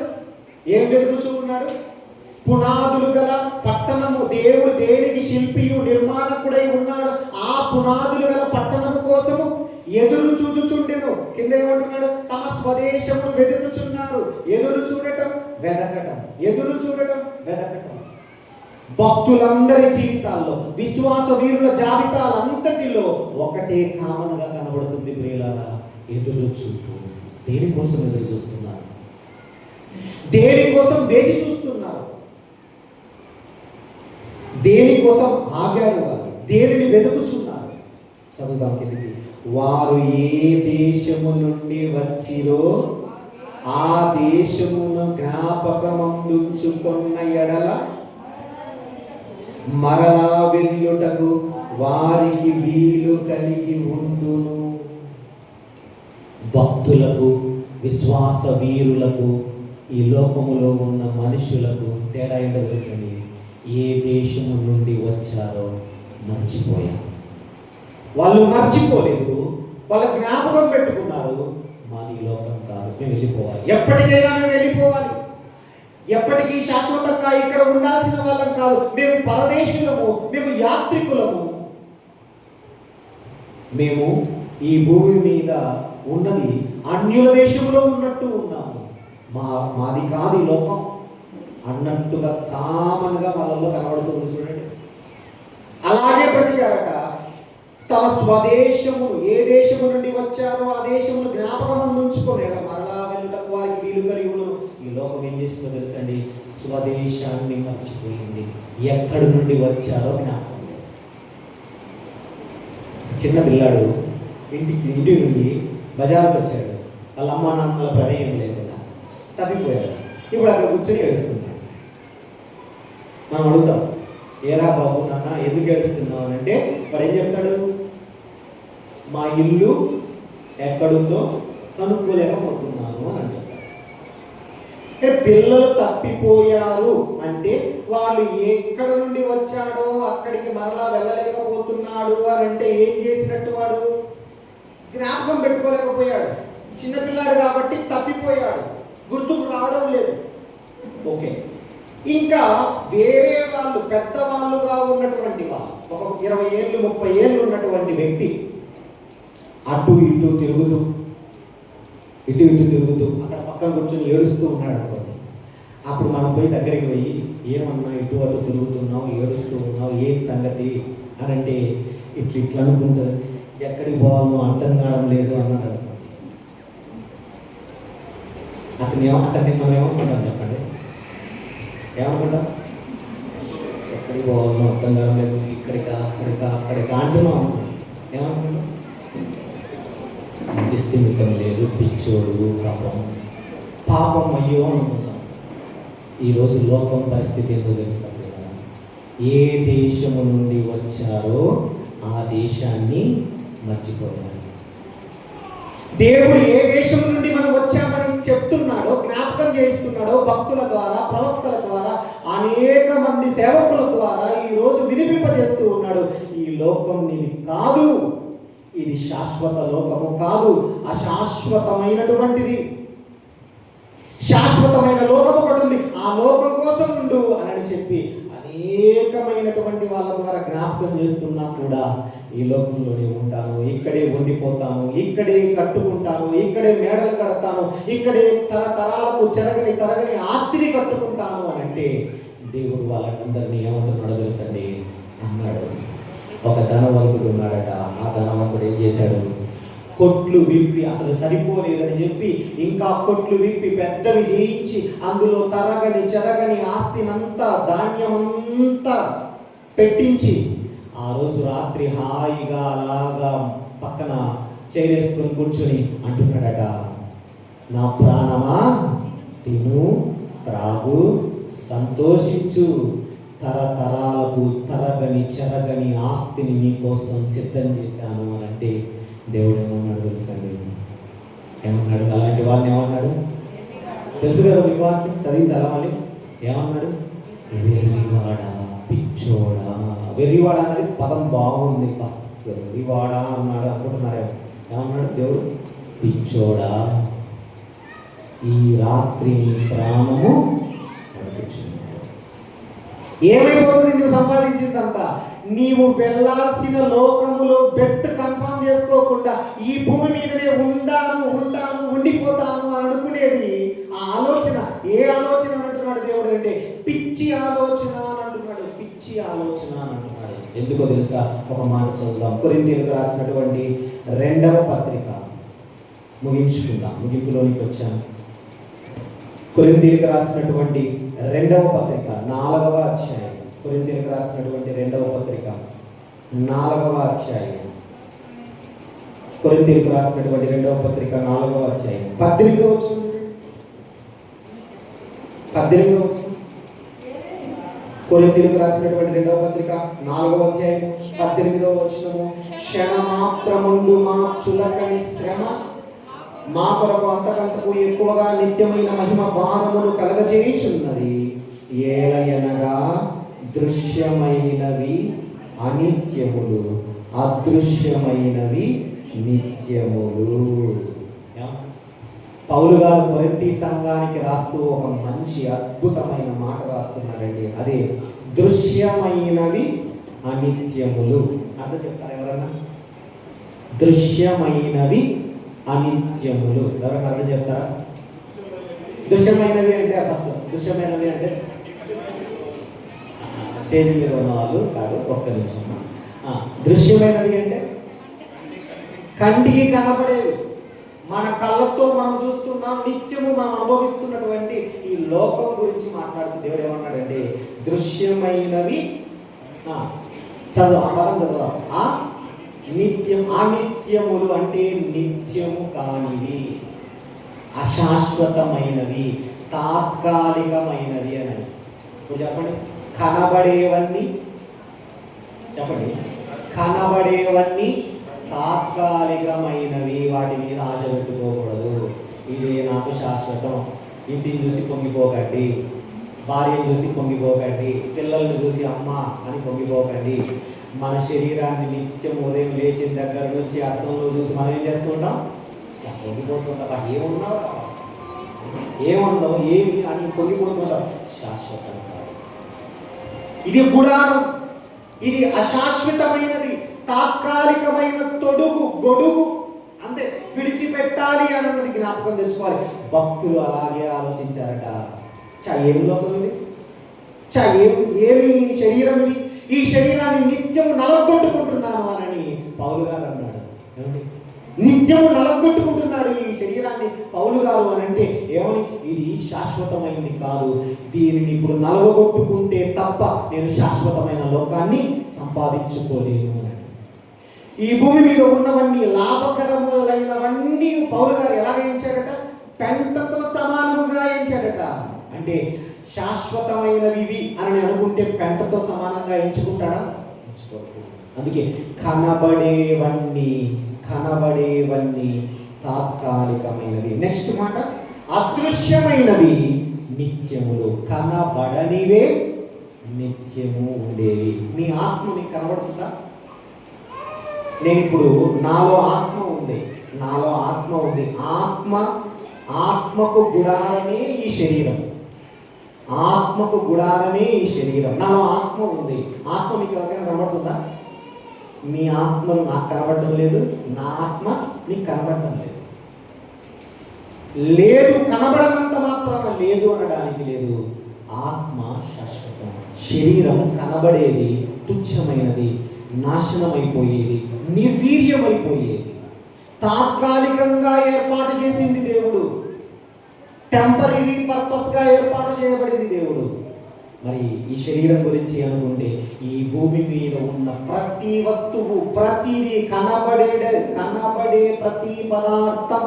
పునాదులు గల పట్టణము, దేవుడు దేనికి శిల్పియు నిర్మాణకుడై ఉన్నాడు, ఆ పునాదులు గల పట్టణము కోసము ఎదురు చూచుచుండెను. కింద ఏమంటున్నాడు? తమ స్వదేశమును వెతుకుచున్నారు. ఎదురు చూడటం, వెదకటం, ఎదురు చూడటం, వెదకటం. భక్తులందరి జీవితాల్లో, విశ్వాస వీరుల జాబితాలంతటిలో ఒకటే కామన్గా కనబడుతుంది ప్రియులారా, ఎదురు చూపు. దేనికోసం ఎదురు చూస్తున్నారు? దేనికోసం వేచి చూస్తున్నారు? దేనికోసం ఆగారు వారు? దేనిని వెతుకుచున్నారు? చదువుదాం కిందికి. వారు ఏ దేశము నుండి వచ్చిరో ఆ దేశమును జ్ఞాపకమందుంచుకున్న ఎడల మరలా వెళ్ళుటకు వారికి వీలు కలిగి ఉండును. భక్తులకు, విశ్వాస వీరులకు, ఈ లోకములో ఉన్న మనుషులకు తేడా ఏంటో తెలుసండి? ఏ దేశము నుండి వచ్చారో మర్చిపోయారు. వాళ్ళు మర్చిపోలేదు, వాళ్ళ జ్ఞాపకం పెట్టుకున్నారు. మాది లోకం కాదు, మేము వెళ్ళిపోవాలి, ఎప్పటికైనా మేము వెళ్ళిపోవాలి, ఎప్పటికీ శాశ్వతంగా ఇక్కడ ఉండాల్సిన వాళ్ళం కాదు, మేము పరదేశులము, మేము యాత్రికులము, మేము ఈ భూమి మీద ఉన్నది అన్యుల దేశంలో ఉన్నట్టు ఉన్నాము, మాది కాదు ఈ లోకం అన్నట్టుగా కామన్గా వాళ్ళలో కనబడుతుంది. చూడండి, అలాగే బ్రతికారట. తమ స్వదేశము, ఏ దేశము నుండి వచ్చారో ఆ దేశమును జ్ఞాపకం అందించుకొని మరలా వెళ్ళటకు వారికి వీలు కలిగి ఉండను. ఈ లోకం ఏం చేసిందో తెలుసండి? స్వదేశాన్ని మర్చిపోయింది. ఎక్కడి నుండి వచ్చారో జ్ఞాపకం లేదు. చిన్న పిల్లాడు ఇంటి నుండి బజార్కి వచ్చాడు, వాళ్ళ అమ్మ నాన్నల ప్రమేయం లేకుండా తప్పిపోయాడు. ఇప్పుడు అక్కడ కూర్చొని ఏడుస్తున్నాడు. మనం అడుగుతాం, ఏరా బాబు నాన్న ఎందుకు ఏడుస్తున్నావు అని అంటే వాడు ఏం చెప్తాడు? మా ఇల్లు ఎక్కడుందో కనుక్కోలేకపోతున్నాను అని చెప్తాడు. పిల్లలు తప్పిపోయారు అంటే వాళ్ళు ఎక్కడ నుండి వచ్చాడో అక్కడికి మరలా వెళ్ళలేకపోతున్నాడు అని అంటే ఏం చేసినట్టు? వాడు జ్ఞాపకం పెట్టుకోలేకపోయాడు. చిన్నపిల్లాడు కాబట్టి తప్పిపోయాడు, గుర్తుకు రావడం లేదు. ఓకే, ఇంకా వేరే వాళ్ళు, పెద్దవాళ్ళుగా ఉన్నటువంటి వాళ్ళు, ఒక 20 ఏళ్ళు 30 ఏళ్ళు ఉన్నటువంటి వ్యక్తి అటు ఇటు తిరుగుతూ అక్కడ పక్కన కూర్చొని ఏడుస్తూ ఉన్నాడు అనుకోండి. అప్పుడు మనం పోయి దగ్గరికి పోయి, ఏమన్నా ఇటు అటు తిరుగుతున్నావు, ఏడుస్తూ ఉన్నావు, ఏం సంగతి అని అంటే ఇట్లా అనుకుంటారు. ఎక్కడికి పోవాలో అర్థం కావడం లేదు అన్నాడు అనుకోండి. అతన్ని మనం ఏమనుకుంటాం చెప్పండి? ఏమనుకుంటాం? ఎక్కడికి పోవాలో అర్థం కావడం లేదు, అక్కడికా అంటున్నాం అనుకోండి. ఏమనుకుంటాం? స్థిమితం లేదు, పిచ్చోడు, పాపం అయ్యో అనుకుంటాం. ఈరోజు లోకం పరిస్థితి ఏందో తెలుసా? ఏ దేశము నుండి వచ్చారో ఆ దేశాన్ని మర్చిపోయారు. దేవుడు ఏ దేశం నుండి మనం వచ్చామని చెప్తున్నాడో, జ్ఞాపకం చేస్తున్నాడో భక్తుల ద్వారా, ప్రవక్తల ద్వారా, అనేక మంది సేవకుల ద్వారా ఈరోజు వినిపింపజేస్తూ ఉన్నాడు. ఈ లోకం నీది కాదు, ఇది శాశ్వత లోకము కాదు, అశాశ్వతమైనటువంటిది. శాశ్వతమైన లోకం ఒకటి ఉంది, ఆ లోకం కోసం ఉండు అని చెప్పి అనేకమైనటువంటి వాళ్ళ ద్వారా జ్ఞాపకం చేస్తున్నా కూడా ఈ లోకంలోనే ఉంటాను, ఇక్కడే ఉండిపోతాను, ఇక్కడే కట్టుకుంటాను, ఇక్కడే మేడలు కడతాను, ఇక్కడే తరతరాలకు తరగని ఆస్తిని కట్టుకుంటాను అని అంటే దేవుడు వాళ్ళందరినీ ఏమంటున్నాడో తెలుసండి? అన్నాడు. ఒక ధనవంతుడు ఉన్నాడట. ఆ ధనవంతుడు ఏం చేశాడు? కొట్లు విప్పి, అసలు సరిపోలేదని చెప్పి ఇంకా కొట్లు విప్పి పెద్దవి చేయించి అందులో చెరగని ఆస్తినంతా, ధాన్యమంతా పెట్టించి ఆ రోజు రాత్రి హాయిగా అలాగా పక్కన చేరేసుకొని కూర్చొని అంటున్నాడట, నా ప్రాణమా తిను, త్రాగు, సంతోషించు, తరతరాలకు చెరగని ఆస్తిని నీకోసం సిద్ధం చేశాను అని అంటే దేవుడు ఏమన్నాడు తెలుసండి? ఏమన్నాడు? అలాంటి వాళ్ళని ఏమన్నాడు తెలుసు కదా? మీ వాక్యం చదివి చదవాలి. ఏమన్నాడు? వెర్రివాడ, పిచ్చోడా. వెర్రివాడ అన్నది పదం బాగుంది. వెర్రివాడ అన్నాడు అనుకుంటున్నారేమో. ఏమన్నాడు దేవుడు? పిచ్చోడా, ఈ రాత్రి నీ ప్రాణము నడిపించున్నాడు. ఏమైపోతుంది నువ్వు సంపాదించిందంతా? నీవు వెళ్ళాల్సిన లోకములో బెడ్ కన్ఫర్మ్ చేసుకోకుండా ఈ భూమి మీదనే ఉంటాను ఉండిపోతాను అని అనుకునేది ఆ ఆలోచన. ఏ ఆలోచన అంటున్నాడు దేవుడు అంటే పిచ్చి ఆలోచన అని అంటున్నాడు. పిచ్చి ఆలోచన అని అంటున్నాడు. ఎందుకో తెలుసా? ఒక మాట చదువుదాం. కొరింథీయులకు రాసినటువంటి 2వ పత్రిక, ముగించుకుందాం, ముగింపులోనికి వచ్చాను. కొరింథీయులకు రాసినటువంటి 2వ పత్రిక 4వ అధ్యాయం. కొరింథీయులకు రాసినటువంటి 2వ పత్రిక 4వ అధ్యాయం. కొరింథీయులకు రాసినటువంటి 2వ పత్రిక 4వ అధ్యాయం 18వ వచనం. 18వ వచనం. కొరింథీయులకు రాసినటువంటి 2వ పత్రిక 4వ అధ్యాయం 18వ వచనము. క్షణమాత్రముందు మా చులకని శ్రమ మా కొరకు అంతకంతకు ఎక్కువగా నిత్యమైన మహిమ భారమును కలగజేయుచున్నది. ఏలయనగా దృశ్యమైనవి అనిత్యములు, అదృశ్యమైనవి నిత్యములు. పౌలు గారు కొరింథీ సంఘానికి రాస్తూ ఒక మంచి అద్భుతమైన మాట రాస్తున్నాడండి. అదే దృశ్యమైనవి అనిత్యములు. అర్థం చెప్తారా ఎవరన్నా? దృశ్యమైనవి అనిత్యములు. ఎవరైనా అర్థం చెప్తారా? దృశ్యమైనవి అంటే ఫస్ట్ దృశ్యమైనవి అంటే స్టేజ్ మీద ఉన్న వాళ్ళు కాదు, ఒక్క నిమిషం. దృశ్యమైనవి అంటే కంటికి కనబడేవి, మన కళ్ళతో మనం చూస్తున్నాం, నిత్యము మనం అనుభవిస్తున్నటువంటి ఈ లోకం గురించి మాట్లాడుతూ దేవుడు ఏమన్నాడంటే దృశ్యమైనవి చదువు, ఆ పదం చదువు. అనిత్యములు అంటే నిత్యము కానివి, అశాశ్వతమైనవి, తాత్కాలికమైనవి అని. ఇప్పుడు చెప్పండి, కనబడేవన్నీ చెప్పండి, కనబడేవన్నీ తాత్కాలికమైనవి, వాటి మీద ఆశ పెట్టుకోకూడదు. ఇదే నాకు శాశ్వతం. ఇంటిని చూసి పొంగిపోకండి, భార్యను చూసి పొంగిపోకండి, పిల్లల్ని చూసి అమ్మ అని పొంగిపోకండి. మన శరీరాన్ని నిత్యం ఉదయం లేచిన దగ్గర నుంచి అర్థంలో చూసి మనం ఏం చేస్తుంటాం? పొంగిపోతుంటాం. ఏమున్నావు, ఏముందో, ఏమి అని పొంగిపోతుంటాం. శాశ్వతం కాదు. ఇది గుడారం, ఇది అశాశ్వతమైనది, తాత్కాలికమైన గొడుగు అంతే. విడిచిపెట్టాలి అన్నది జ్ఞాపకం తెచ్చుకోవాలి. భక్తులు అలాగే ఆలోచించారట. ఏం లోకం ఇది? ఏమి శరీరం ఇది? ఈ శరీరాన్ని నిత్యము నలగొట్టుకుంటున్నాను అని పౌలు గారు అన్నాడు. ఏమండి? నిత్యము నలగొట్టుకుంటున్నాడు ఈ శరీరాన్ని పౌలు గారు అని అంటే ఏమని? ఇది శాశ్వతమైంది కాదు, దీనిని ఇప్పుడు నలగొట్టుకుంటే తప్ప నేను శాశ్వతమైన లోకాన్ని సంపాదించుకోలేను అని. ఈ భూమి మీద ఉన్నవన్నీ లాభకరములైనవన్నీ పౌలు గారు ఎలాగ ఎంచాడట? పెంటతో సమానముగా ఎంచాడట. అంటే శాశ్వతమైనవి అని అనుకుంటే పెంటతో సమానంగా ఎంచుకుంటాడా? ఎంచుకోడు. అందుకే కనబడేవన్నీ తాత్కాలికమైనవి. నెక్స్ట్ మాట, అదృశ్యమైనవి నిత్యములు, కనబడనివే నిత్యము ఉండేవి. మీ ఆత్మ మీకు కనబడుతుందా? నేను ఇప్పుడు నాలో ఆత్మ ఉంది. ఆత్మకు గుడారమే ఈ శరీరం. నాలో ఆత్మ ఉంది. ఆత్మ మీకు ఎవరికైనా కనబడుతుందా? మీ ఆత్మను నాకు కనబడటం లేదు, నా ఆత్మ మీకు కనబడటం లేదు. కనబడనంత మాత్రాన లేదు అనడానికి లేదు. ఆత్మ శాశ్వతం, శరీరం కనబడేది తుచ్చమైనది, నాశనమైపోయేది, నిర్వీర్యమైపోయేది. తాత్కాలికంగా ఏర్పాటు చేసింది దేవుడు, టెంపరీ పర్పస్గా ఏర్పాటు చేయబడింది దేవుడు. మరి ఈ శరీరం గురించి అనుకుంటే ఈ భూమి మీద ఉన్న ప్రతి వస్తువు, ప్రతిదీ కనబడే ప్రతి పదార్థం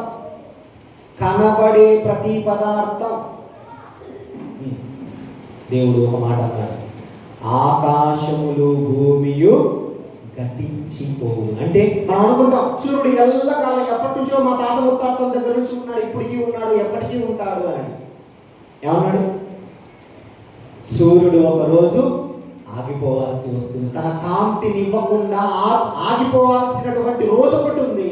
దేవుడు ఒక మాట అన్నాడు, ఆకాశములు భూమియు గతించిపోవు. అంటే మనం అనుకుంటాం సూర్యుడు ఎల్లకాలం ఎప్పటి నుంచో మా తాత ముత్తాతల దగ్గర నుంచి ఉన్నాడు, ఇప్పటికీ ఉన్నాడు, ఎప్పటికీ ఉంటాడు అని. ఏమన్నాడు? సూర్యుడు ఒకరోజు ఆగిపోవాల్సి వస్తుంది. తన కాంతిని ఇవ్వకుండా ఆగిపోవాల్సినటువంటి రోజు ఒకటి ఉంది.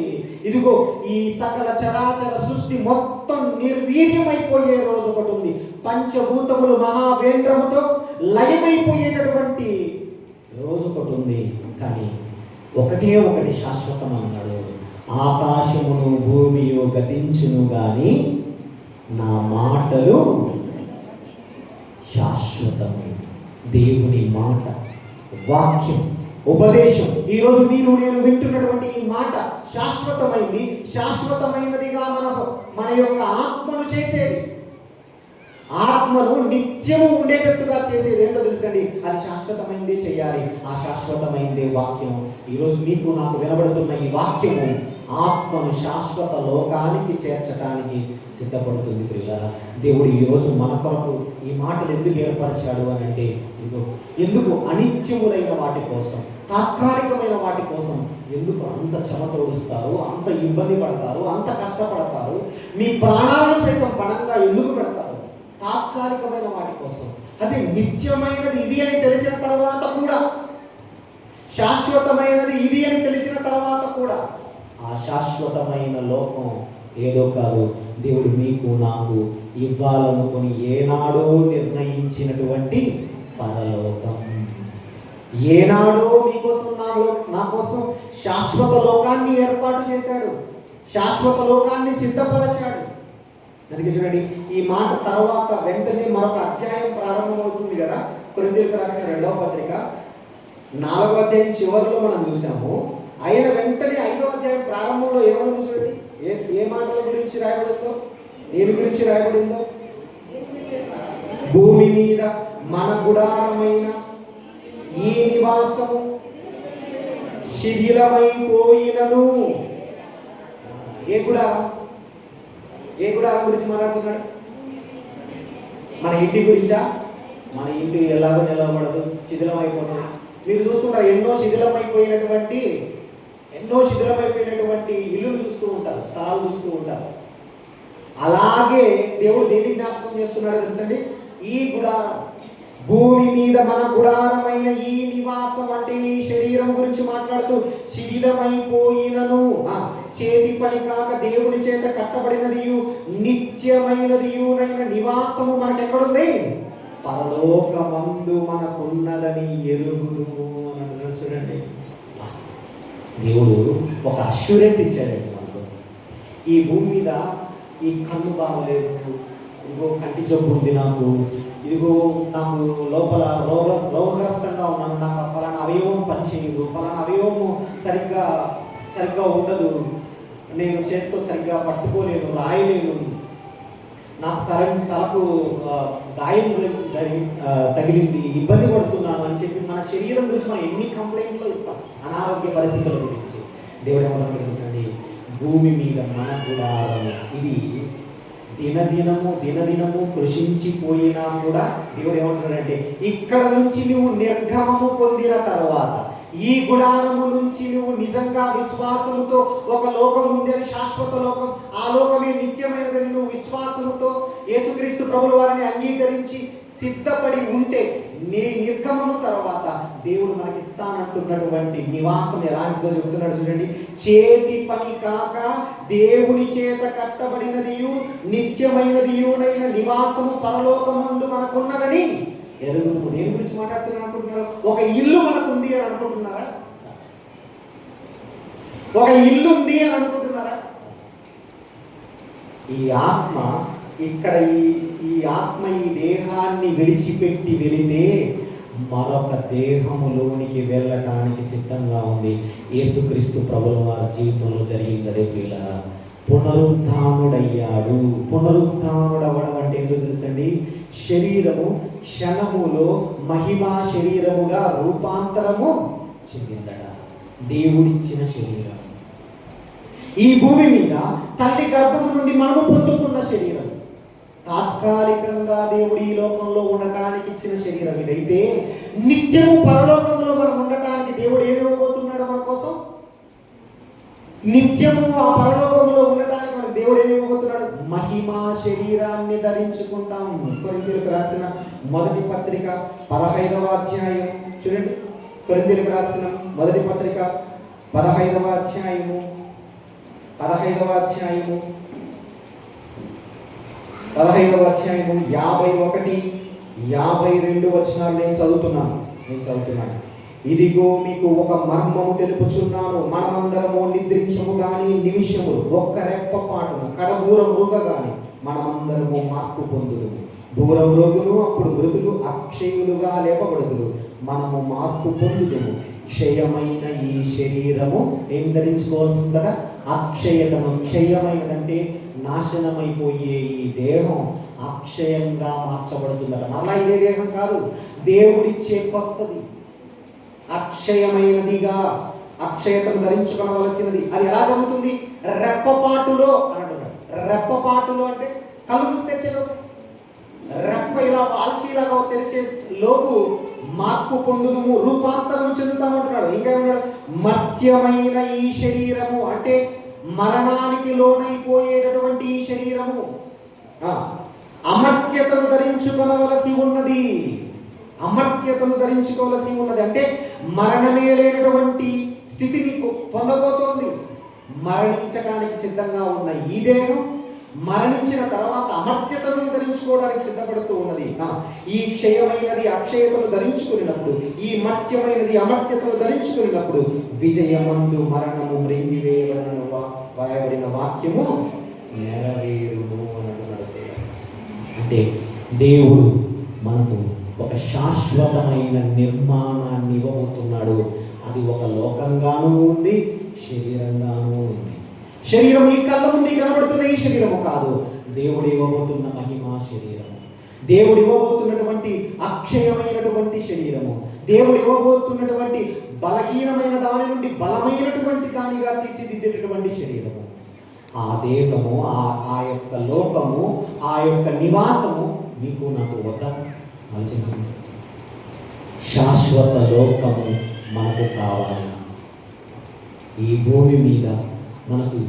ఇదిగో ఈ సకల చరాచర సృష్టి మొత్తం నిర్వీర్యమైపోయే రోజు ఒకటి ఉంది. పంచభూతములు మహావేంద్రముతో లయమైపోయేటటువంటి రోజు ఒకటి ఉంది. కానీ ఒకటే ఒకటి శాశ్వతం అన్నాడు, ఆకాశమును భూమియు గతించును గాని నా మాటలు శాశ్వతమే. దేవుని మాట, వాక్యం, ఉపదేశం, ఈరోజు మీరు నేను వింటున్నటువంటి ఈ మాట శాశ్వతమైంది. శాశ్వతమైనదిగా మన యొక్క ఆత్మను చేసేది, ఆత్మను నిత్యము ఉండేటట్టుగా చేసేది ఏంటో తెలుసండి, అది శాశ్వతమైంది చేయాలి. ఆ శాశ్వతమైందే వాక్యం. ఈరోజు మీకు నాకు వినబడుతున్న ఈ వాక్యము ఆత్మను శాశ్వత లోకానికి చేర్చడానికి సిద్ధపడుతుంది. ప్రియులారా, దేవుడు ఈరోజు మన కొరకు ఈ మాటలు ఎందుకు ఏర్పరిచాడు అని అంటే, ఎందుకు అనిత్యములైన వాటి కోసం, తాత్కాలికమైన వాటి కోసం ఎందుకు అంత చెమతోడుస్తారు, అంత ఇబ్బంది పడతారు, అంత కష్టపడతారు, మీ ప్రాణాలను సైతం పణంగా ఎందుకు పెడతారు? తాత్కాలికమైన వాటి కోసం. అది నిత్యమైనది ఇది అని తెలిసిన తర్వాత కూడా, శాశ్వతమైనది ఇది అని తెలిసిన తర్వాత కూడా, ఆ శాశ్వతమైన లోకం ఏదో కాదు, దేవుడు మీకు నాకు ఇవ్వాలనుకొని ఏనాడో నిర్ణయించినటువంటి పరలోకం. ఏనాడో మీకోసం నా కోసం శాశ్వత లోకాన్ని ఏర్పాటు చేశాడు, శాశ్వత లోకాన్ని సిద్ధపరచాడు. అందుకే చూడండి, ఈ మాట తర్వాత వెంటనే మరొక అధ్యాయం ప్రారంభమవుతుంది కదా. కొరింథీయులకు రాసిన 2వ పత్రిక 4వ అధ్యాయం చివరిలో మనం చూసాము. అయిన వెంటనే 5వ అధ్యాయం ప్రారంభంలో ఏమన్నా చూడండి, ఏ మాటల గురించి రాయబడిందో, దేని గురించి రాయబడిందో, భూమి మీద మన గుడారమైన ఈ నివాసము శిథిలమైపోయినను. ఏ గుడారం గురించి మాట్లాడుతున్నాడు? మన ఇంటి గురించా? మన ఇంటి ఎలాగో నిలబడదు, శిథిలం అయిపోతుంది. మీరు చూస్తున్నారు, ఎన్నో శిథిలమైపోయినటువంటి ఇల్లులు చూస్తూ ఉంటారు, స్థలాలు చూస్తూ ఉంటారు. అలాగే దేవుడు దేన్ని జ్ఞాపకం చేస్తున్నాడో తెలుసండి, ఈ గుడారం, భూమి మీద మన గుడారమైన ఈ నివాసం అంటే ఈ శరీరం గురించి మాట్లాడుతూ, శిథిలమైపోయినను చేతి పని కాక దేవుని చేత కట్టబడినదియు నిత్యమైనదియునైన నివాసము మనకెక్కడుంది? పరలోకమందు మనకున్నదని ఎరుగుదుము అని అంటున్నాడు. చూడండి, దేవుడు ఒక అష్యూరెన్స్ ఇచ్చాడండి మనకు. ఈ భూమి మీద ఈ కన్ను బాగలేదు, ఇదిగో కంటి జబ్బు ఉంది నాకు, ఇదిగో నాకు లోపల రోగగ్రస్తంగా ఉన్నాను, నాకు పలానా అవయవం పనిచేయదు, పలానా అవయవము సరిగ్గా ఉండదు, నేను చేతితో సరిగ్గా పట్టుకోలేను, రాయలేను, నాకు తలకు గాయం తగిలింది, ఇబ్బంది పడుతున్నాను అని చెప్పి మన శరీరం గురించి మనం ఎన్ని కంప్లైంట్లు ఇస్తాం, అనారోగ్య పరిస్థితుల గురించి. దేవుడు ఏమన్నా తెలుసండి, భూమి మీద మన గుడారము ఇది దినదినము కృషించిపోయినా కూడా దేవుడు ఏమంటున్నాడంటే, ఇక్కడ నుంచి నువ్వు నిర్గమము పొందిన తర్వాత, ఈ గుడారము నుంచి నువ్వు నిజంగా విశ్వాసముతో, ఒక లోకం ఉండేది శాశ్వత లోకం, ఆ లోకమే నిత్యమైనదని నువ్వు విశ్వాసముతో యేసుక్రీస్తు ప్రభుల వారిని అంగీకరించి సిద్ధపడి ఉంటే, నీ నిర్గమము తర్వాత దేవుడు మనకి ఇస్తానంటున్నటువంటి నివాసం ఎలాంటిదో చెబుతున్నాడు. చూడండి, చేతి పని కాక దేవుని చేత కట్టబడినదియు నిత్యమైనదియునైన నివాసము పరలోకమందు మనకున్నదని ఎరుగుదుము. దేని గురించి మాట్లాడుతున్నారు అనుకుంటున్నారు? ఒక ఇల్లు మనకుంది అని అనుకుంటున్నారా? ఒక ఇల్లు ఉంది అని అనుకుంటున్నారా? ఈ ఆత్మ ఇక్కడ ఈ ఆత్మ ఈ దేహాన్ని విడిచిపెట్టి వెళితే మరొక దేహములోనికి వెళ్ళటానికి సిద్ధంగా ఉంది. యేసుక్రీస్తు ప్రభుల వారి జీవితంలో జరిగింది అదే ప్రియులారా. పునరుద్ధానుడయ్యాడు. పునరుద్ధానుడవడం అంటే ఏంటో తెలుసండి, శరీరము క్షణములో మహిమా శరీరముగా రూపాంతరము చెందిందట. దేవుడిచ్చిన శరీరం, ఈ భూమి మీద తల్లి గర్భము నుండి మనము పొందుకున్న శరీరం, తాత్కాలికంగా దేవుడు ఈ లోకంలో ఉండటానికి ఇచ్చిన శరీరం ఇదైతే, నిత్యము పరలోకంలో మనం ఉండటానికి దేవుడు ఏమి ఇవ్వబోతున్నాడు మన కోసం? నిత్యము ఆ పరలోకంలో ఉండటానికి మనకు దేవుడు ఏమి ఇవ్వబోతున్నాడు? మహిమా శరీరాన్ని ధరించుకుంటాం. కొరింథీయులకు రాసిన మొదటి పత్రిక 15వ అధ్యాయం చూడండి. కొరింథీయులకు రాసిన మొదటి పత్రిక 15వ అధ్యాయము 51వ 52 వచనాలు నేను చదువుతున్నాను. ఇదిగో మీకు ఒక మర్మము తెలుపుచున్నాను, మనమందరము నిద్రించము గాని నిమిషములు ఒక్క రెప్పపాటున కడబూర మృగ గాని మనమందరము మార్పు పొందుదుము. బూరం రోగులు అప్పుడు మృతులు అక్షయులుగా లేపబడుదురు, మనము మార్పు పొందుదుము. క్షయమైన ఈ శరీరము ఏం ధరించుకోవాల్సిందట? అక్షయతను. క్షయమైనదంటే నాశనమైపోయే ఈ దేహం అక్షయంగా మార్చబడుతుందట. మళ్ళా ఇదే దేహం కాదు, దేవుడిచ్చే కొత్తది, అక్షయమైనదిగా అక్షయతను ధరించుకోవలసినది. అది ఎలా జరుగుతుంది? రెప్పపాటులో అంటున్నాడు. రెప్పపాటులో అంటే కళ్ళు మూసి తెచ్చేలోపు, రెప్ప ఇలా వాల్చీలాగా తెరిచే లోపు మార్పు పొందుదుము, రూపాంతరం చెందుతామంటున్నాడు. ఇంకా ఏమన్నాడు? మర్త్యమైన ఈ శరీరము అంటే మరణానికి లోనైపోయేటటువంటి ఈ శరీరము అమర్త్యతను ధరించుకోవలసి ఉన్నది. అమర్త్యతను ధరించుకోవలసి ఉన్నది అంటే మరణమే లేనటువంటి స్థితిని పొందబోతోంది. మరణించడానికి సిద్ధంగా ఉన్న ఈ దేహం మరణించిన తర్వాత అమర్త్యతను ధరించుకోవడానికి సిద్ధపడుతూ ఉన్నది. ఈ క్షయమైనది అక్షయతను ధరించుకున్నప్పుడు, ఈ మర్త్యమైనది అమర్త్యతను ధరించుకున్నప్పుడు విజయమందు మరణము మృంగివేయబడిన వ్రాయబడిన వాక్యము నెరవేరును అని అంటున్నాడు. అంటే దేవుడు మనకు ఒక శాశ్వతమైన నిర్మాణాన్ని ఇవ్వబోతున్నాడు. అది ఒక లోకంగానూ ఉంది, శరీరంగానూ ఉంది. శరీరం ఈ కళ్ళ ముందు కనబడుతున్న ఈ శరీరము కాదు, దేవుడు ఇవ్వబోతున్న మహిమా శరీరము, దేవుడు ఇవ్వబోతున్నటువంటి అక్షయమైనటువంటి శరీరము, దేవుడు ఇవ్వబోతున్నటువంటి బలహీనమైన దాని నుండి బలమైనటువంటి దానిగా తీర్చిదిద్దేటటువంటి శరీరము. ఆ దేహము, ఆ యొక్క లోకము, ఆ యొక్క నివాసము మీకు నాకు వద్ద ఆలోచించండి. శాశ్వత లోకము మనకు కావాలి. ఈ భూమి మీద మనకు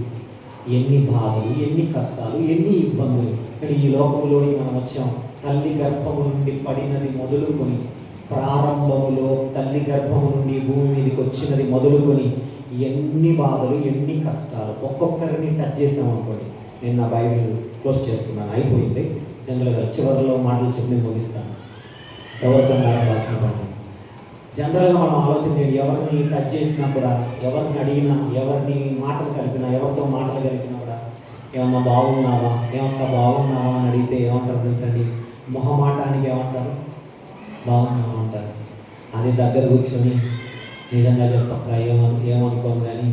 ఎన్ని బాధలు, ఎన్ని కష్టాలు, ఎన్ని ఇబ్బందులు. ఇక్కడ ఈ లోకంలోకి మనం వచ్చాం. తల్లి గర్భము నుండి పడినది మొదలుకొని, ప్రారంభములో తల్లి గర్భము నుండి భూమి మీదకి వచ్చినది మొదలుకొని ఎన్ని బాధలు, ఎన్ని కష్టాలు. ఒక్కొక్కరిని టచ్ చేసామనుకోండి. నేను నా బైబిల్ క్లోజ్ చేస్తున్నాను, అయిపోయింది. జనరల్గా చివరిలో మాటలు చెప్పి నేను ముగిస్తాను. ఎవరితో మాట్లాడాల్సిన పని. జనరల్గా మనం ఆలోచన చేయండి. ఎవరిని టచ్ చేసినా కూడా, ఎవరిని అడిగినా, ఎవరిని మాటలు కలిపినా, ఎవరితో మాటలు కలిపినా కూడా ఏమన్నా బాగున్నావా, ఏమన్నా బాగున్నావా అని అడిగితే ఏమంటారు తెలుసండి? మొహమాటానికి ఏమంటారు? బాగున్నావా అంటారు. అది దగ్గర కూర్చొని నిజంగా చెప్పక్క, ఏమనుకోను కానీ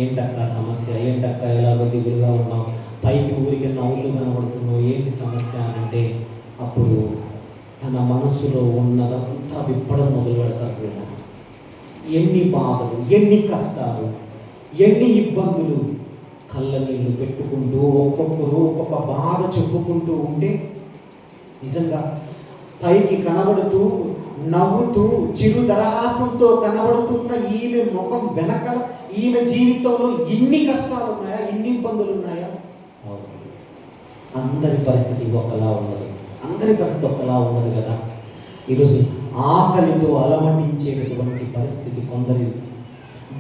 ఏంటక్క సమస్య, ఏంటక్క ఎలాగో దిగులుగా ఉన్నావు, పైకి ఊరికి నవ్వుతూ కనబడుతున్నావు, ఏంటి సమస్య అని అంటే అప్పుడు తన మనసులో ఉన్నదంతా విప్పడం మొదలు పెడతారు వీళ్ళ. ఎన్ని బాధలు, ఎన్ని కష్టాలు, ఎన్ని ఇబ్బందులు, కళ్ళ నీళ్ళు పెట్టుకుంటూ ఒక్కొక్కరు ఒక్కొక్క బాధ చెప్పుకుంటూ ఉంటే నిజంగా పైకి కనబడుతూ నవ్వుతూ చిరు దరహాసంతో కనబడుతున్న ఈమె ముఖం వెనకాల ఈమె జీవితంలో ఇన్ని కష్టాలు ఉన్నాయా, ఇన్ని ఇబ్బందులు ఉన్నాయా? అందరి పరిస్థితి ఒకలా ఉన్నది. అందరి పరిస్థితి ఒకలా ఉన్నది కదా. ఈరోజు ఆకలితో అలమటించేటటువంటి పరిస్థితి కొందరిది,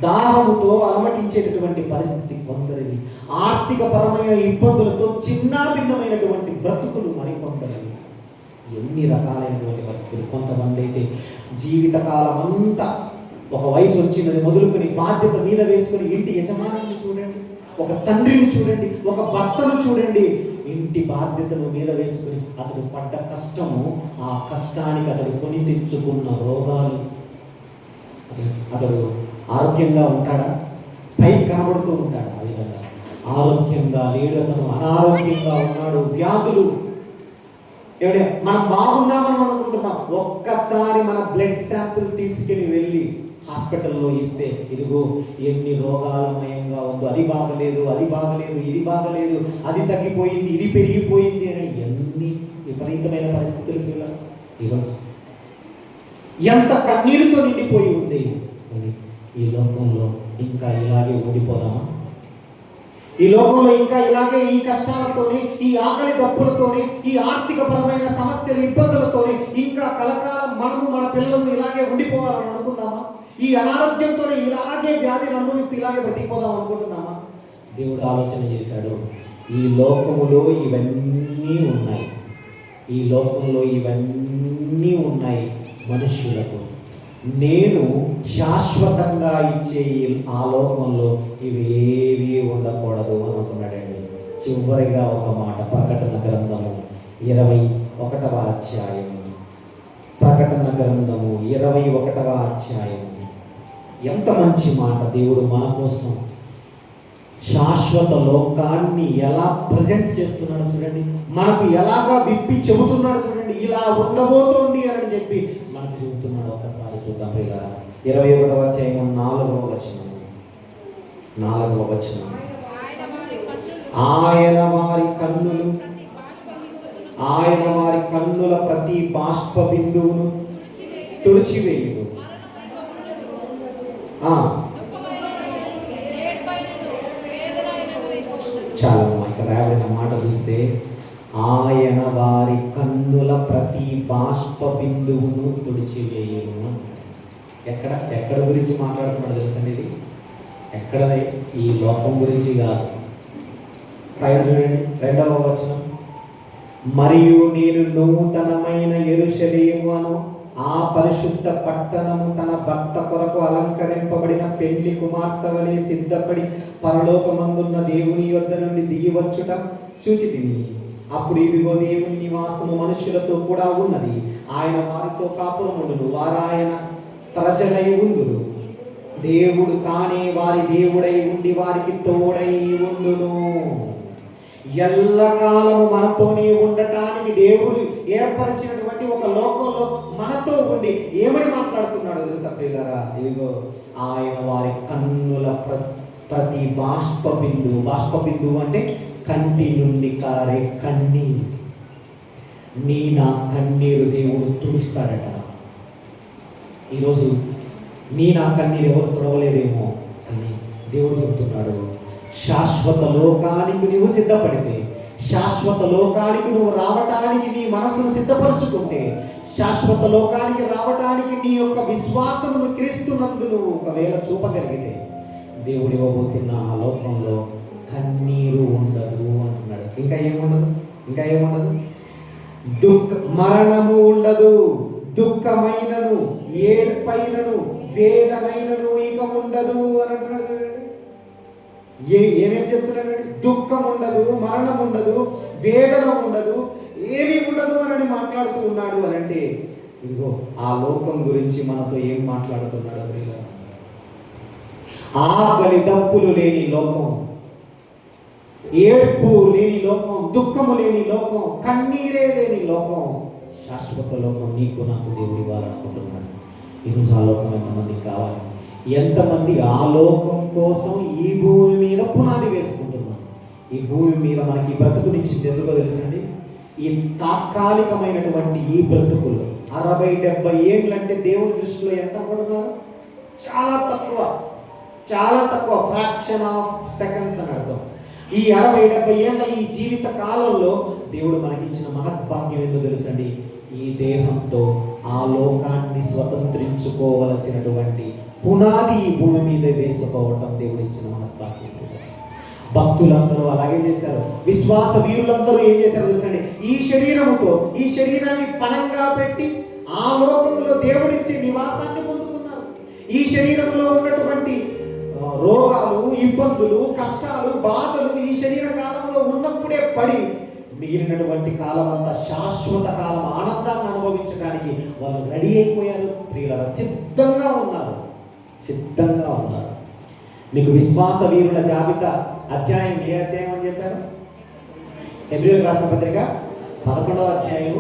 దాహముతో అలమటించేటటువంటి పరిస్థితి కొందరిది, ఆర్థిక పరమైన ఇబ్బందులతో చిన్న భిన్నమైనటువంటి బ్రతుకులు మరికొందరివి. ఎన్ని రకాలైనటువంటి పరిస్థితులు. కొంతమంది అయితే జీవితకాలం అంతా ఒక వయసు వచ్చినది మొదలుకొని బాధ్యత మీద వేసుకొని ఇంటి యజమానాన్ని చూడండి, ఒక తండ్రిని చూడండి, ఒక భర్తను చూడండి, ఇంటి బాధ్యతను మీద వేసుకుని అతడు పడ్డ కష్టము, ఆ కష్టానికి అతడు కొని తెచ్చుకున్న రోగాలు. అతడు ఆరోగ్యంగా ఉంటాడా? పైకి కనబడుతూ ఉంటాడా? ఆ విధంగా ఆరోగ్యంగా లేడు. అతను అనారోగ్యంగా ఉన్నాడు, వ్యాధులు. ఏమిటే మనం బాగున్నామని మనం అనుకుంటున్నాం. ఒక్కసారి మన బ్లడ్ శాంపుల్ తీసుకుని వెళ్ళి హాస్పిటల్లో ఇస్తే ఇదిగో ఎన్ని రోగాలమయంగా ఉందో, అది బాగలేదు, అది బాగలేదు, ఇది బాగలేదు, అది తగ్గిపోయింది, ఇది పెరిగిపోయింది అని ఎన్ని విపరీతమైన పరిస్థితులు ఈరోజు ఎంత కన్నీరుతో నిండిపోయి ఉంది. ఈ లోకంలో ఇంకా ఇలాగే ఉండిపోదామా? ఈ లోకంలో ఇంకా ఇలాగే ఈ కష్టాలతోని, ఈ ఆకలి దప్పులతోని, ఈ ఆర్థిక పరమైన సమస్యలు, ఇబ్బందులతోని ఇంకా కలకాలం మనము మన పిల్లలను ఇలాగే ఉండిపోవాలని అనుకుందామా? ఈ అనారోగ్యంతోనే ఇలాగే వ్యాధిని అనుభవిస్తూ ఇలాగే బ్రతికిపోదాం అనుకుంటున్నామా? దేవుడు ఆలోచన చేశాడు, ఈ లోకములో ఇవన్నీ ఉన్నాయి, ఈ లోకంలో ఇవన్నీ ఉన్నాయి మనుష్యులకు. నేను శాశ్వతంగా ఇచ్చే ఆ లోకంలో ఇవేవి ఉండకూడదు అనుకున్నాడండి. చివరిగా ఒక మాట, ప్రకటన గ్రంథము 21వ అధ్యాయము. ప్రకటన గ్రంథము 21వ అధ్యాయము. ఎంత మంచి మాట! దేవుడు మన కోసం శాశ్వత లోకాన్ని ఎలా ప్రజెంట్ చేస్తున్నాడు చూడండి, మనకు ఎలాగా విప్పి చెబుతున్నాడు చూడండి. ఇలా ఉండబోతోంది అని చెప్పి మనకు చెబుతున్నాడు. ఒకసారి చూద్దాం ప్రియులారా. 21వ అధ్యాయం 4వ వచనం. ఆయన వారి కన్నుల ప్రతి బాష్ప బిందువును తుడిచివేయుడు. చాలా ఇక్కడ రాబడిన మాట చూస్తే, ఆయన వారి కన్నుల ప్రతి బాష్ప బిందువును తుడిచివేయును. ఎక్కడ గురించి మాట్లాడుతున్నాడు తెలుసండి? ఇది ఎక్కడ? ఈ లోకం గురించి కాదు. పైన చూడండి 2వ వచనం. మరియు నేను నూతనమైన యెరూషలేము అను ఆ పరిశుద్ధ పట్టణము తన భర్త కొరకు అలంకరింపబడిన పెళ్లి కుమార్తె వలె సిద్ధపడి పరలోకమందున్న దేవుని యొద్ద నుండి దిగివచ్చుట చూచితిని. అప్పుడు ఇదిగో దేవుని నివాసము మనుష్యులతో కూడా ఉన్నది. ఆయన వారితో కాపురముండును, వారాయన ప్రజలై ఉందురు. దేవుడు తానే వారి దేవుడై ఉండి వారికి తోడై ఉండును. ఎల్లకాలము మనతోనే ఉండటానికి దేవుడు ఏర్పరిచినటువంటి ఒక లోకంలో మనతో ఉండి ఏమని మాట్లాడుతున్నాడు తెలుసా ప్రియులారా? ఇదిగో ఆయన వారి కన్నుల ప్రతి బాష్ప బిందువు అంటే కంటి నుండి కారే కన్నీరు. నా కన్నీరు దేవుడు తుడుస్తాడట. ఈరోజు నా కన్నీరు ఎవరు తుడవలేదేమో, కానీ దేవుడు చెబుతున్నాడు, శాశ్వత లోకానికి నువ్వు సిద్ధపడితే, శాశ్వత లోకానికి నువ్వు రావటానికి నీ మనసును సిద్ధపరచుకుంటే, శాశ్వత లోకానికి రావటానికి నీ యొక్క విశ్వాసమును క్రీస్తునందు నువ్వు ఒకవేళ చూపగలిగితే, దేవుడు ఇవ్వబోతున్న ఆ లోకంలో కన్నీరు ఉండదు అంటున్నాడు. ఇంకా ఏముండదు? మరణము ఉండదు, దుఃఖమైనను, ఏడ్పైనను, వేదనైనను ఇక ఉండదు అని అంటున్నాడు. ఏమేమి చెప్తున్నాడు? దుఃఖం ఉండదు, మరణం ఉండదు, వేదన ఉండదు, ఏమీ ఉండదు అని మాట్లాడుతూ ఉన్నాడు. అని అంటే ఇదిగో ఆ లోకం గురించి మనతో ఏం మాట్లాడుతున్నాడు? ఆకలి దప్పులు లేని లోకం, ఏడ్పు లేని లోకం, దుఃఖము లేని లోకం, కన్నీరే లేని లోకం, శాశ్వత లోకం నీకు నాకు దేవుడు ఇవ్వాలనుకుంటున్నాడు. ఈరోజు ఆ లోకం ఎంతమందికి కావాలి? ఎంతమంది ఆ లోకం కోసం ఈ భూమి మీద పునాది వేసుకుంటున్నాం? ఈ భూమి మీద మనకి ఈ బ్రతుకునిచ్చింది ఎందుకో తెలుసండి? ఈ తాత్కాలికమైనటువంటి ఈ బ్రతుకులు 60-70 ఏళ్ళు అంటే దేవుడి దృష్టిలో ఎంత పడుతున్నారు? చాలా తక్కువ, ఫ్రాక్షన్ ఆఫ్ సెకండ్స్ అని అర్థం. ఈ 60-70 ఏళ్ళ ఈ జీవిత కాలంలో దేవుడు మనకిచ్చిన మహద్భాగ్యం ఏందో తెలుసండి? ఈ దేహంతో ఆ లోకాన్ని స్వతంత్రించుకోవలసినటువంటి పునాది ఈ భూమి మీద వేసుకోవటం దేవుడు ఇచ్చిన మహద్భాగ్యం. భక్తులందరూ అలాగే చేశారు. విశ్వాస వీరులందరూ ఏం చేశారో తెలుసండి? ఈ శరీరాన్ని పణంగా పెట్టి ఆ లోకంలో దేవుడిచ్చే నివాసాన్ని పొందుకున్నారు. ఈ శరీరంలో ఉన్నటువంటి రోగాలు, ఇబ్బందులు, కష్టాలు, బాధలు ఈ శరీర కాలంలో ఉన్నప్పుడే పడి మిగిలినటువంటి కాలం అంతా శాశ్వత కాలం ఆనందాన్ని అనుభవించడానికి వాళ్ళు రెడీ అయిపోయారు. ప్రియులారా, సిద్ధంగా ఉన్నారు. మీకు విశ్వాస వీరుల జాబితా అధ్యాయం ఏ అధ్యాయం అని చెప్పారు? హెబ్రీయులకు రాసిన పత్రిక 11వ అధ్యాయం.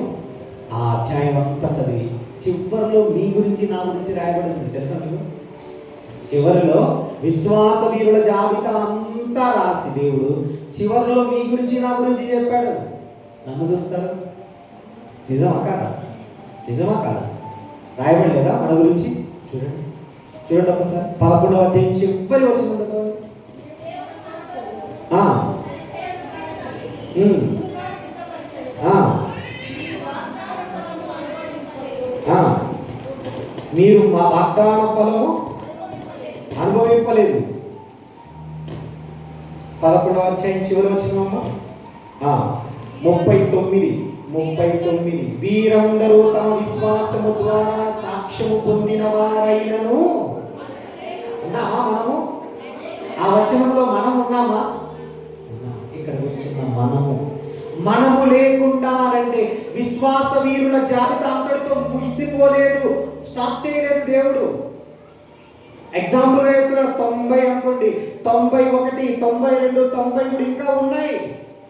ఆ అధ్యాయం అంతా చదివి చివరిలో మీ గురించి నా గురించి రాయబడింది తెలుసా మీకు? చివరిలో విశ్వాస వీరుల జాబితా అంతా రాసి దేవుడు చివరిలో మీ గురించి నా గురించి చెప్పాడు. నన్ను చూస్తారు, నిజమా కాదా? రాయబడలేదా మన గురించి? చూడండి ఒకసారి 11వ అధ్యాయం చివరి వచ్చి ఉండదు. మీరు మా వాగ్దాన ఫలము అనుభవింపలేదు. 11వ అధ్యాయం చివరి వచ్చిన 39 39 వీరందరూ తమ విశ్వాసము ద్వారా సాక్ష్యము పొందిన వారైనను. ఉన్నామా మనము? ఆ వచనంలో మనం ఉన్నామా? ఇక్కడ వచ్చిన మనము లేకుండా అంటే విశ్వాస వీరుల జాబితా అంతటితో ముగిసిపోలేదు, స్టాప్ చేయలేదు దేవుడు. ఎగ్జాంపుల్గా చెప్తున్నాడు 90 అనుకోండి, 91, 92, 93 ఇంకా ఉన్నాయి,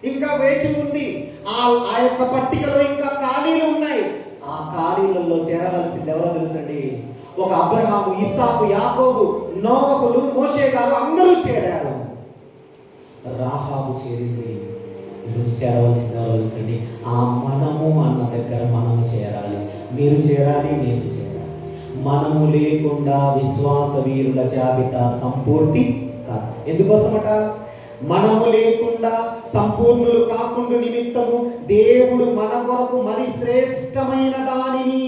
ఇంకా వేచి ఉంది. ఆ యొక్క పట్టికలో ఇంకా ఖాళీలు ఉన్నాయి. ఆ ఖాళీలలో చేరవలసింది ఎవరో తెలుసండి? ఒక అబ్రహాము, ఇస్సాకు, యాకోబు, నోవహులు, మోషే గారు అందరూ చేరారు. రాహాబు చేరింది. ఈరోజు చేరవలసింది ఎవరో తెలుసండి? ఆ మనము అన్న దగ్గర మనము చేరాలి. మీరు చేరాలి, నేను చేరాలి. మనము లేకుండా విశ్వాస వీరుల జాబితా సంపూర్తి కాదు. ఎందుకోసమట? మనము లేకుండా సంపూర్ణులు కాకుండా నిమిత్తము దేవుడు మన కొరకు మరి శ్రేష్టమైన దానిని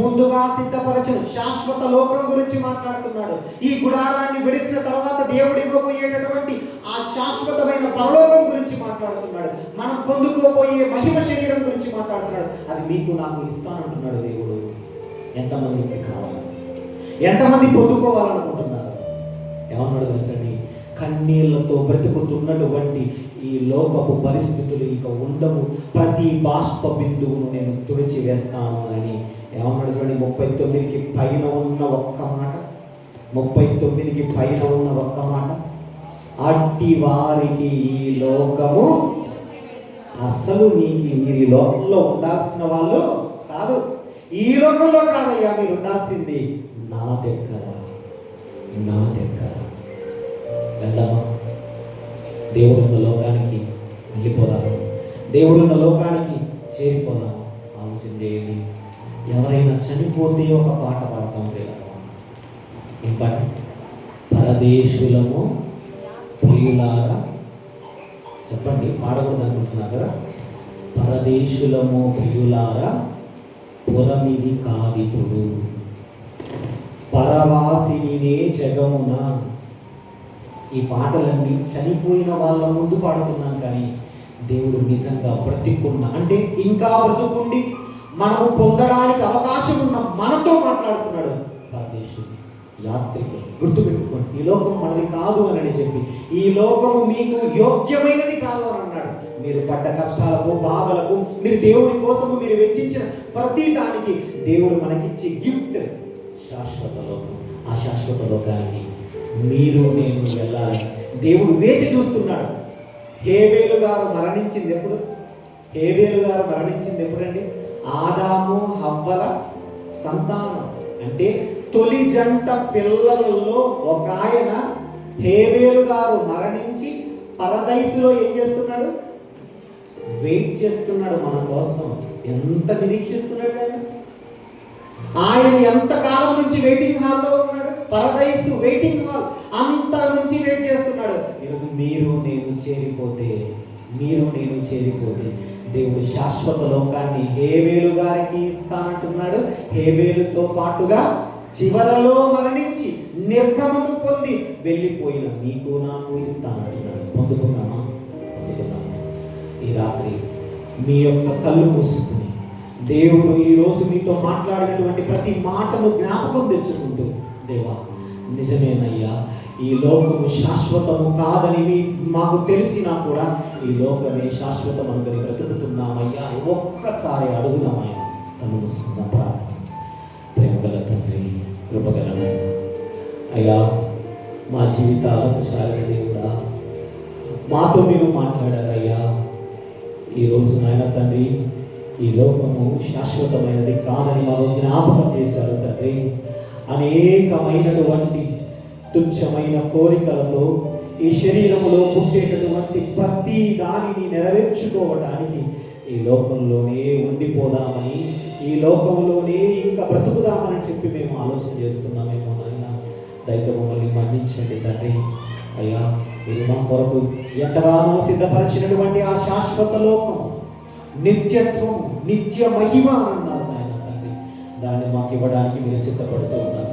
ముందుగా సిద్ధపరచను. శాశ్వత లోకం గురించి మాట్లాడుతున్నాడు. ఈ గుడారాన్ని విడిచిన తర్వాత దేవుడు ఇవ్వబోయేటటువంటి ఆ శాశ్వతమైన పరలోకం గురించి మాట్లాడుతున్నాడు. మనం పొందుకోబోయే మహిమ శరీరం గురించి మాట్లాడుతున్నాడు. అది మీకు నాకు ఇస్తానంటున్నాడు దేవుడు. ఎంతమందికి కావాలి? ఎంతమంది పొందుకోవాలనుకుంటున్నారు? ఏమన్నాడు తెలుసండి? కన్నీళ్లతో బ్రతుకుతున్నటువంటి ఈ లోకపు పరిస్థితులు ఇక ఉండవు, ప్రతి బాష్ప బిందువును నేను తుడిచి వేస్తాను అని ఏమన్నాడు చూడండి. 39కి పైన ఉన్న ఒక్క మాట, 39కి పైన ఉన్న ఒక్క మాట, అట్టి వారికి ఈ లోకము అసలు మీరు ఈ లోకంలో ఉండాల్సిన వాళ్ళు కాదు. ఈ లోకంలో కాదయ్యా మీరు ఉండాల్సింది నా దగ్గర. వెళ్దామా? దేవుడున్న లోకానికి వెళ్ళిపోదాము. దేవుడున్న లోకానికి చేరిపోదాం. ఆలోచన చేయండి. ఎవరైనా చనిపోతే ఒక పాట పాడతాం. ఏం పాట? పరదేశులము ప్రియులారా. చెప్పండి, పాడకూడదు అనుకుంటున్నారు కదా? పరదేశులము ప్రియులారా పురమిది కాదిపుడు, పరవాసినినే జగమున. ఈ పాటలన్నీ చనిపోయిన వాళ్ళ ముందు పాడుతున్నాం, కానీ దేవుడు నిజంగా బ్రతికున్న అంటే ఇంకా బ్రతుకుండి మనము పొందడానికి అవకాశం ఉన్న మనతో మాట్లాడుతున్నాడు. పరదేశుడు, యాత్రికులు, గుర్తుపెట్టుకోండి, ఈ లోకం మనది కాదు అని చెప్పి, ఈ లోకము మీకు యోగ్యమైనది కాదు అని అన్నాడు. మీరు పడ్డ కష్టాలకు, బాధలకు, మీరు దేవుడి కోసము మీరు వెచ్చించిన ప్రతి దానికి దేవుడు మనకిచ్చే గిఫ్ట్ శాశ్వత లోకం. ఆ శాశ్వత లోకానికి మీరు నేను వెళ్ళాలి. దేవుడు వేచి చూస్తున్నాడు. హేబేలు గారు మరణించింది ఎప్పుడండి? ఆదాము హవ్వల సంతానం అంటే తొలి జంట పిల్లలలో ఒక ఆయన హేబేలు గారు మరణించి పరదైసులో ఏం చేస్తున్నాడు? వెయిట్ చేస్తున్నాడు మన కోసం. ఎంత నిరీక్షిస్తున్నాడు ఆయన ఎంత కాలం నుంచి వెయిటింగ్ హాల్లో ఉన్నాడు. పరదైసు వెయిటింగ్ హాల్ అంత నుంచి వెయిట్ చేస్తున్నాడు. ఈరోజు మీరు నేను చేరిపోతే దేవుడు శాశ్వత లోకాన్ని హేబేలు గారికి ఇస్తానంటున్నాడు. హేబేలుతో పాటుగా చివరలో మరణించి నిర్గమము పొంది వెళ్ళిపోయిన మీకు నాకు ఇస్తానంటున్నాడు. పొందుకుందామా? ఈ రాత్రి మీ యొక్క కళ్ళు మూసుకుని దేవుడు ఈరోజు మీతో మాట్లాడినటువంటి ప్రతి మాటను జ్ఞాపకం తెచ్చుకుంటూ, దేవా నిజమేనయ్యా, ఈ లోకము శాశ్వతము కాదని మాకు తెలిసినా కూడా ఈ లోకమే శాశ్వతం అనుకుని బ్రతుకుతున్నామయ్యా. ఒక్కసారి అడుగుదామయ్యా. కళ్ళు మూసుకుందాం. ప్రార్థన. ప్రేమగల తండ్రి, కృపగల అయ్యా, మా జీవితాలకు చాలిన దేవుడా, మాతో మీరు మాట్లాడారయ్యా. ఈరోజు నాయన తండ్రి, ఈ లోకము శాశ్వతమైనది కాదని మాకు జ్ఞాపకం చేశారు తండ్రి. అనేకమైనటువంటి తుచ్చమైన కోరికలతో ఈ శరీరంలో పుట్టేటటువంటి ప్రతి దానిని నెరవేర్చుకోవడానికి ఈ లోకంలోనే ఉండిపోదామని, ఈ లోకంలోనే ఇంకా బ్రతుకుదామని చెప్పి మేము ఆలోచన చేస్తున్నామేమో నాయన. దయతో మమ్మల్ని మన్నించండి తండ్రి. అయ్యా, మీరు మా కొరకు ఎంతగానో సిద్ధపరిచినటువంటి ఆ శాశ్వత లోకం, నిత్యత్వం, నిత్య మహిమ అన్నారు నాయన తండ్రి. దాన్ని మాకు ఇవ్వడానికి మీరు సిద్ధపడుతూ ఉన్నారు.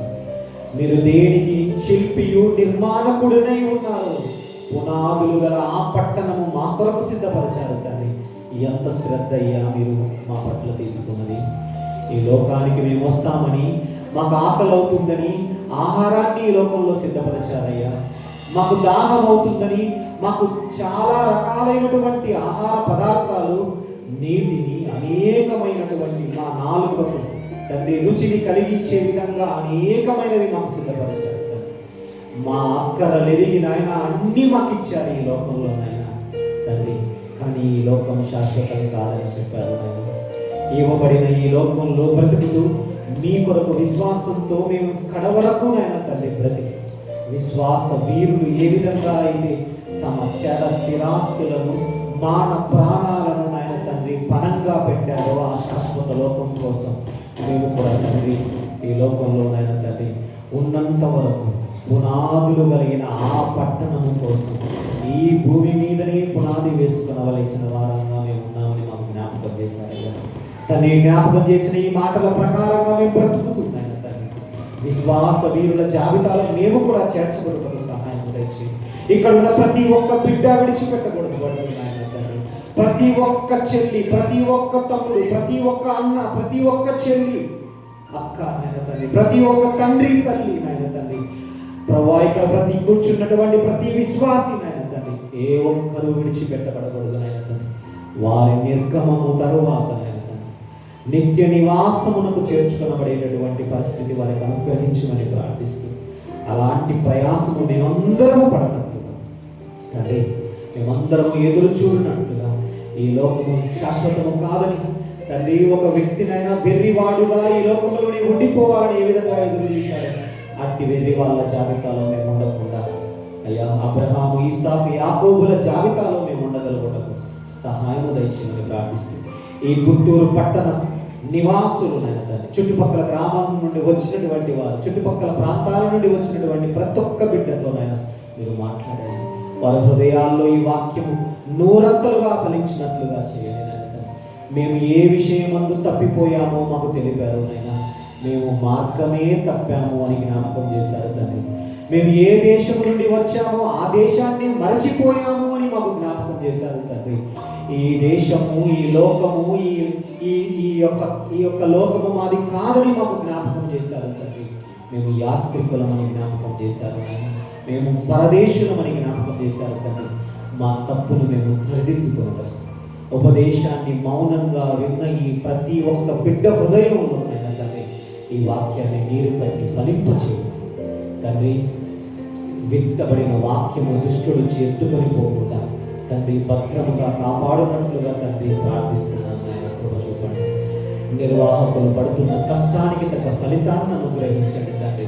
మీరు దేనికి శిల్పియు నిర్మాణకుడినై ఉన్నారు. పునాదులు గల ఆ పట్టణము మా కొరకు సిద్ధపరిచారు తండ్రి. ఎంత శ్రద్ధ అయ్యా మీరు మా పట్ల తీసుకున్నది. ఈ లోకానికి మేము వస్తామని, మాకు ఆకలి అవుతుందని ఆహారాన్ని ఈ లోకంలో సిద్ధపరిచారయ్యా. మాకు దాహం అవుతుందని మాకు చాలా రకాలైనటువంటి ఆహార పదార్థాలు, నీటిని, అనేకమైనటువంటి మా నాలుకకు తండ్రి రుచిని కలిగించే విధంగా అనేకమైనవి మాకు సిద్ధపరిచారు. మా అక్కరలెరిగి నాయన అన్నీ మాకు ఇచ్చారు ఈ లోకంలో నాయన తండ్రి. కానీ ఈ లోకం శాశ్వతం కాదని చెప్పారు నాయన. ఇవ్వబడిన ఈ లోకంలో బ్రతుకుతూ మీ కొరకు విశ్వాసంతో మేము కడవరకు నాయన తండ్రి బ్రతికి, విశ్వాస వీరులు ఏ విధంగా అయితే తమ చెడ స్థిరాస్తులను, మాన ప్రాణాలను నాయన తండ్రి పణంగా పెట్టారో ఆ శాశ్వత లోకం కోసం మేము కూడా తండ్రి ఈ లోకంలో నాయన తండ్రి ఉన్నంత వరకు పునాదులు కలిగిన ఆ పట్టణము కోసం ఈ భూమి మీదనే పునాది వేసుకునవలసిన వారంగా మేము ఉన్నామని మాకు జ్ఞాపకం చేశారయ్యా. తను జ్ఞాపకం చేసిన ఈ మాటల ప్రకారంగా మేము బ్రతుకుతున్నాం తండ్రి. విశ్వాస వీరుల జాబితాలో మేము కూడా చేర్చబడుతున్న సహాయం తెచ్చి ఇక్కడ ఉన్న ప్రతి ఒక్క బిడ్డ విడిచిపెట్టకూడదు నాయన తండ్రి. ప్రతి ఒక్క చెల్లి, ప్రతి ఒక్క తమ్ముడు, ప్రతి ఒక్క అన్న, ప్రతి ఒక్క చెల్లి, అక్క నాయన తండ్రి, ప్రతి ఒక్క తండ్రి, తల్లి నాయన తండ్రి, ప్రభువా ఇక్కడ ప్రతి కూర్చున్నటువంటి ప్రతి విశ్వాసి నాయన తండ్రి ఏ ఒక్కరూ విడిచిపెట్టబడకూడదు నాయన తండ్రి. వారి నిర్గమము తరువాత నాయన తండ్రి నిత్య నివాసమునకు చేర్చుకొనబడేటటువంటి పరిస్థితి వారికి అనుగ్రహించమని ప్రార్థిస్తూ, అలాంటి ప్రయాసము మేమందరము పడనట్లుగా తండ్రి, మేమందరము ఎదురు చూడనట్లుగా, ఈ లోకము శాశ్వతము కాదని తండ్రి ఒక వ్యక్తినైనా వెర్రివాడుగా ఈ లోకంలోనే ఉండిపోవాలని ఏ విధంగా ఎదురు చూశారు, అట్టి వెర్రి వాళ్ళ జాబితాలో మేము ఉండకుండా అయ్యా అబ్రహాము, ఇస్సాకు, యాకోబుల జాబితాలో మేము ఉండగలుగుటకు సహాయం దయచేయమని ప్రార్థిస్తూ, ఈ గుంటూరు పట్టణ నివాసులు చుట్టుపక్కల గ్రామం నుండి వచ్చినటువంటి వారు, చుట్టుపక్కల ప్రాంతాల నుండి వచ్చినటువంటి ప్రతి ఒక్క బిడ్డతోనైనా మీరు మాట్లాడండి. వారి హృదయాల్లో ఈ వాక్యము నూరంతలుగా ఫలించినట్లుగా చేయండి. మేము ఏ విషయమందు తప్పిపోయామో మాకు తెలిపారు నైనా. మేము మార్గమే తప్పాము అని జ్ఞాపకం చేశారు తండ్రి. మేము ఏ దేశం నుండి వచ్చామో ఆ దేశాన్ని మరచిపోయాము అని మాకు జ్ఞాపకం చేశారు తండ్రి. ఈ దేశము, ఈ లోకము, ఈ యొక్క లోకము మాది కాదని మాకు జ్ఞాపకం చేశారు తండ్రి. మేము యాత్రికులమని జ్ఞాపకం చేశారు నాయన. మేము పరదేశులమని జ్ఞాపకం చేశారు తండ్రి. మా తప్పును మేము సరిదిద్దుకోవడం, ఉపదేశాన్ని మౌనంగా విన్న ఈ ప్రతి ఒక్క బిడ్డ హృదయంలో తండ్రి ఈ వాక్యాన్ని నీరు కట్టి ఫలింపచేయండి తండ్రి. విత్తబడిన వాక్యము దుష్టుడు ఎత్తుకొని పోకుండా తండ్రి భద్రముగా కాపాడునట్లుగా తండ్రి ప్రార్థిస్తున్నాను ఆయన. కృప చూపండి. నిర్వాహకులు పడుతున్న కష్టానికి తగ్గ ఫలితాన్ని అనుగ్రహించండి తండ్రి.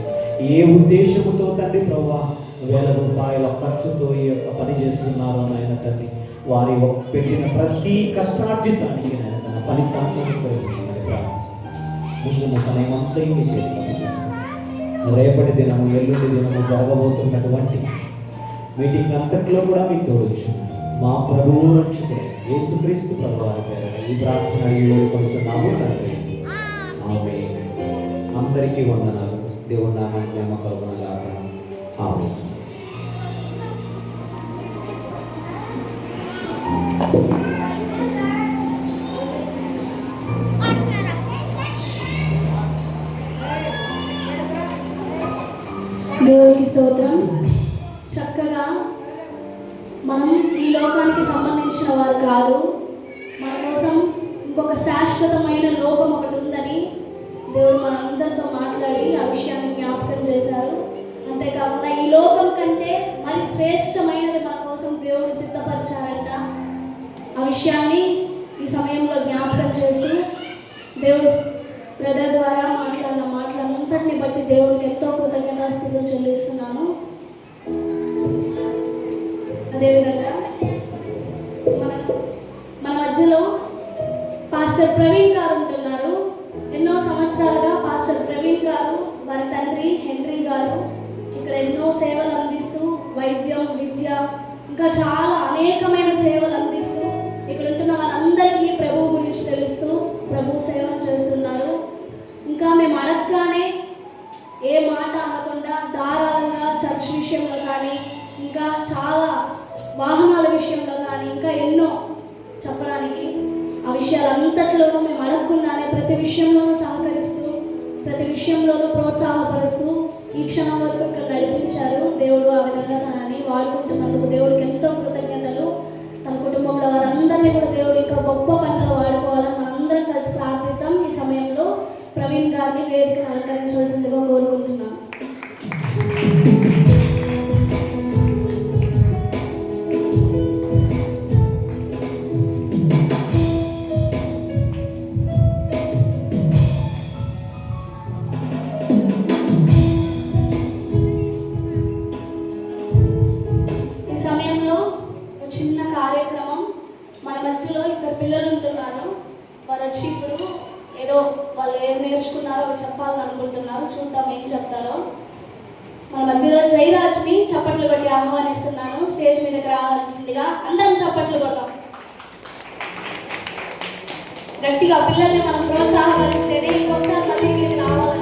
ఏ ఉద్దేశముతో తండ్రి ప్రభువా వేల రూపాయల ఖర్చుతో ఈ యొక్క పని చేస్తున్నారో నాయన తండ్రి, వారి పెట్టిన ప్రతి కష్టార్జితానికి నాయన తన ఫలితాన్ని అనుగ్రహించమని ప్రార్థిస్తున్నాను. ముందున్న సమయం అంతా మీ చేతిలో రేపటి దినము, ఎల్లుండి దినము జరగబోతున్నటువంటి మీటింగ్ అంతట్లో కూడా మీకు తోడుచున్నాను. మా ప్రభువు రక్షకుడు యేసుక్రీస్తు ప్రభువారి పేరిట ఈ ప్రార్థన వేడుకొనుచున్నాము తండ్రి. ఆమేన్. అందరికీ వందనాలు. దేవుని నామానికి మహిమ కలుగునుగాక. ఆమేన్. దేవునికి స్తోత్రం. చక్కగా మనం ఈ లోకానికి సంబంధించిన వారు కాదు, మన కోసం ఇంకొక శాశ్వతమైన లోకం ఒకటి ఉందని దేవుడు మనందరితో మాట్లాడి ఆ విషయాన్ని జ్ఞాపకం చేశారు. అంతేకాకుండా ఈ లోకం కంటే మరి శ్రేష్టమైనది మన కోసం దేవుడు సిద్ధపరిచారంట. ఆ విషయాన్ని ఈ సమయంలో జ్ఞాపకం చేస్తూ దేవుడు బ్రదర్ ద్వారా మాట్లాడిన మాటలంతటిని బట్టి దేవుడికి ఎంతో కృతజ్ఞతాస్తుతులు చెల్లిస్తున్నాను. అదేవిధంగా మన మధ్యలో పాస్టర్ ప్రవీణ్ గారు ఉంటున్నారు. ఎన్నో సంవత్సరాలుగా పాస్టర్ ప్రవీణ్ గారు, వారి తండ్రి హెన్రీ గారు ఇక్కడ ఎన్నో సేవలు అందిస్తూ వైద్యం, విద్య, ఇంకా చాలా అనేకమైన సేవలు అందిస్తూ ఇక్కడ ఉంటున్న వాళ్ళందరికీ ప్రభువు గురించి తెలుస్తూ ప్రభు సేవను చేస్తున్నారు. ఇంకా మేము అడగగానే ఏ మాట అనకుండా ధారాళంగా చర్చ్ విషయంలో కానీ, ఇంకా చాలా వాహనాల విషయంలో కానీ, ఇంకా ఎన్నో చెప్పడానికి అంతట్లోనూ మేము అడగకుండానే ప్రతి విషయంలోనూ సహకరిస్తూ ప్రతి విషయంలోనూ ప్రోత్సాహపరుస్తూ ఈ క్షణం వరకు ఇక్కడ నడిపించారు. దేవుడు ఆ విధంగా తనని వాడుకుంటున్నందుకు దేవుడికి ఎంతో కృతజ్ఞతలు. తన కుటుంబంలో వారందరినీ కూడా దేవుడు ఇంకా గొప్ప పనులు వాడుకోవాలని మనందరం కలిసి ప్రార్థిద్దాం. ఈ సమయంలో ప్రవీణ్ గారిని వేదికను అలంకరించవలసిందిగా కోరుకుంటున్నాం. ఈ సమయంలో ఒక చిన్న కార్యక్రమం, మన మధ్యలో ఇద్దరు పిల్లలు ఉంటున్నారు. వారు వచ్చి ఇప్పుడు ఏదో వాళ్ళు ఏం నేర్చుకున్నారో చెప్పాలని అనుకుంటున్నారు. చూద్దాం ఏం చెప్తారో. మన మధ్యలో జయరాజ్ని చప్పట్లు కొట్టి ఆహ్వానిస్తున్నాను. స్టేజ్ మీదకి రావాల్సిందిగా అందరం చప్పట్లు కొడదాం. గట్టిగా పిల్లల్ని మనం ప్రోత్సాహపరిస్తేనే ఇంకొకసారి మళ్ళీ ఇక్కడికి రావాలి.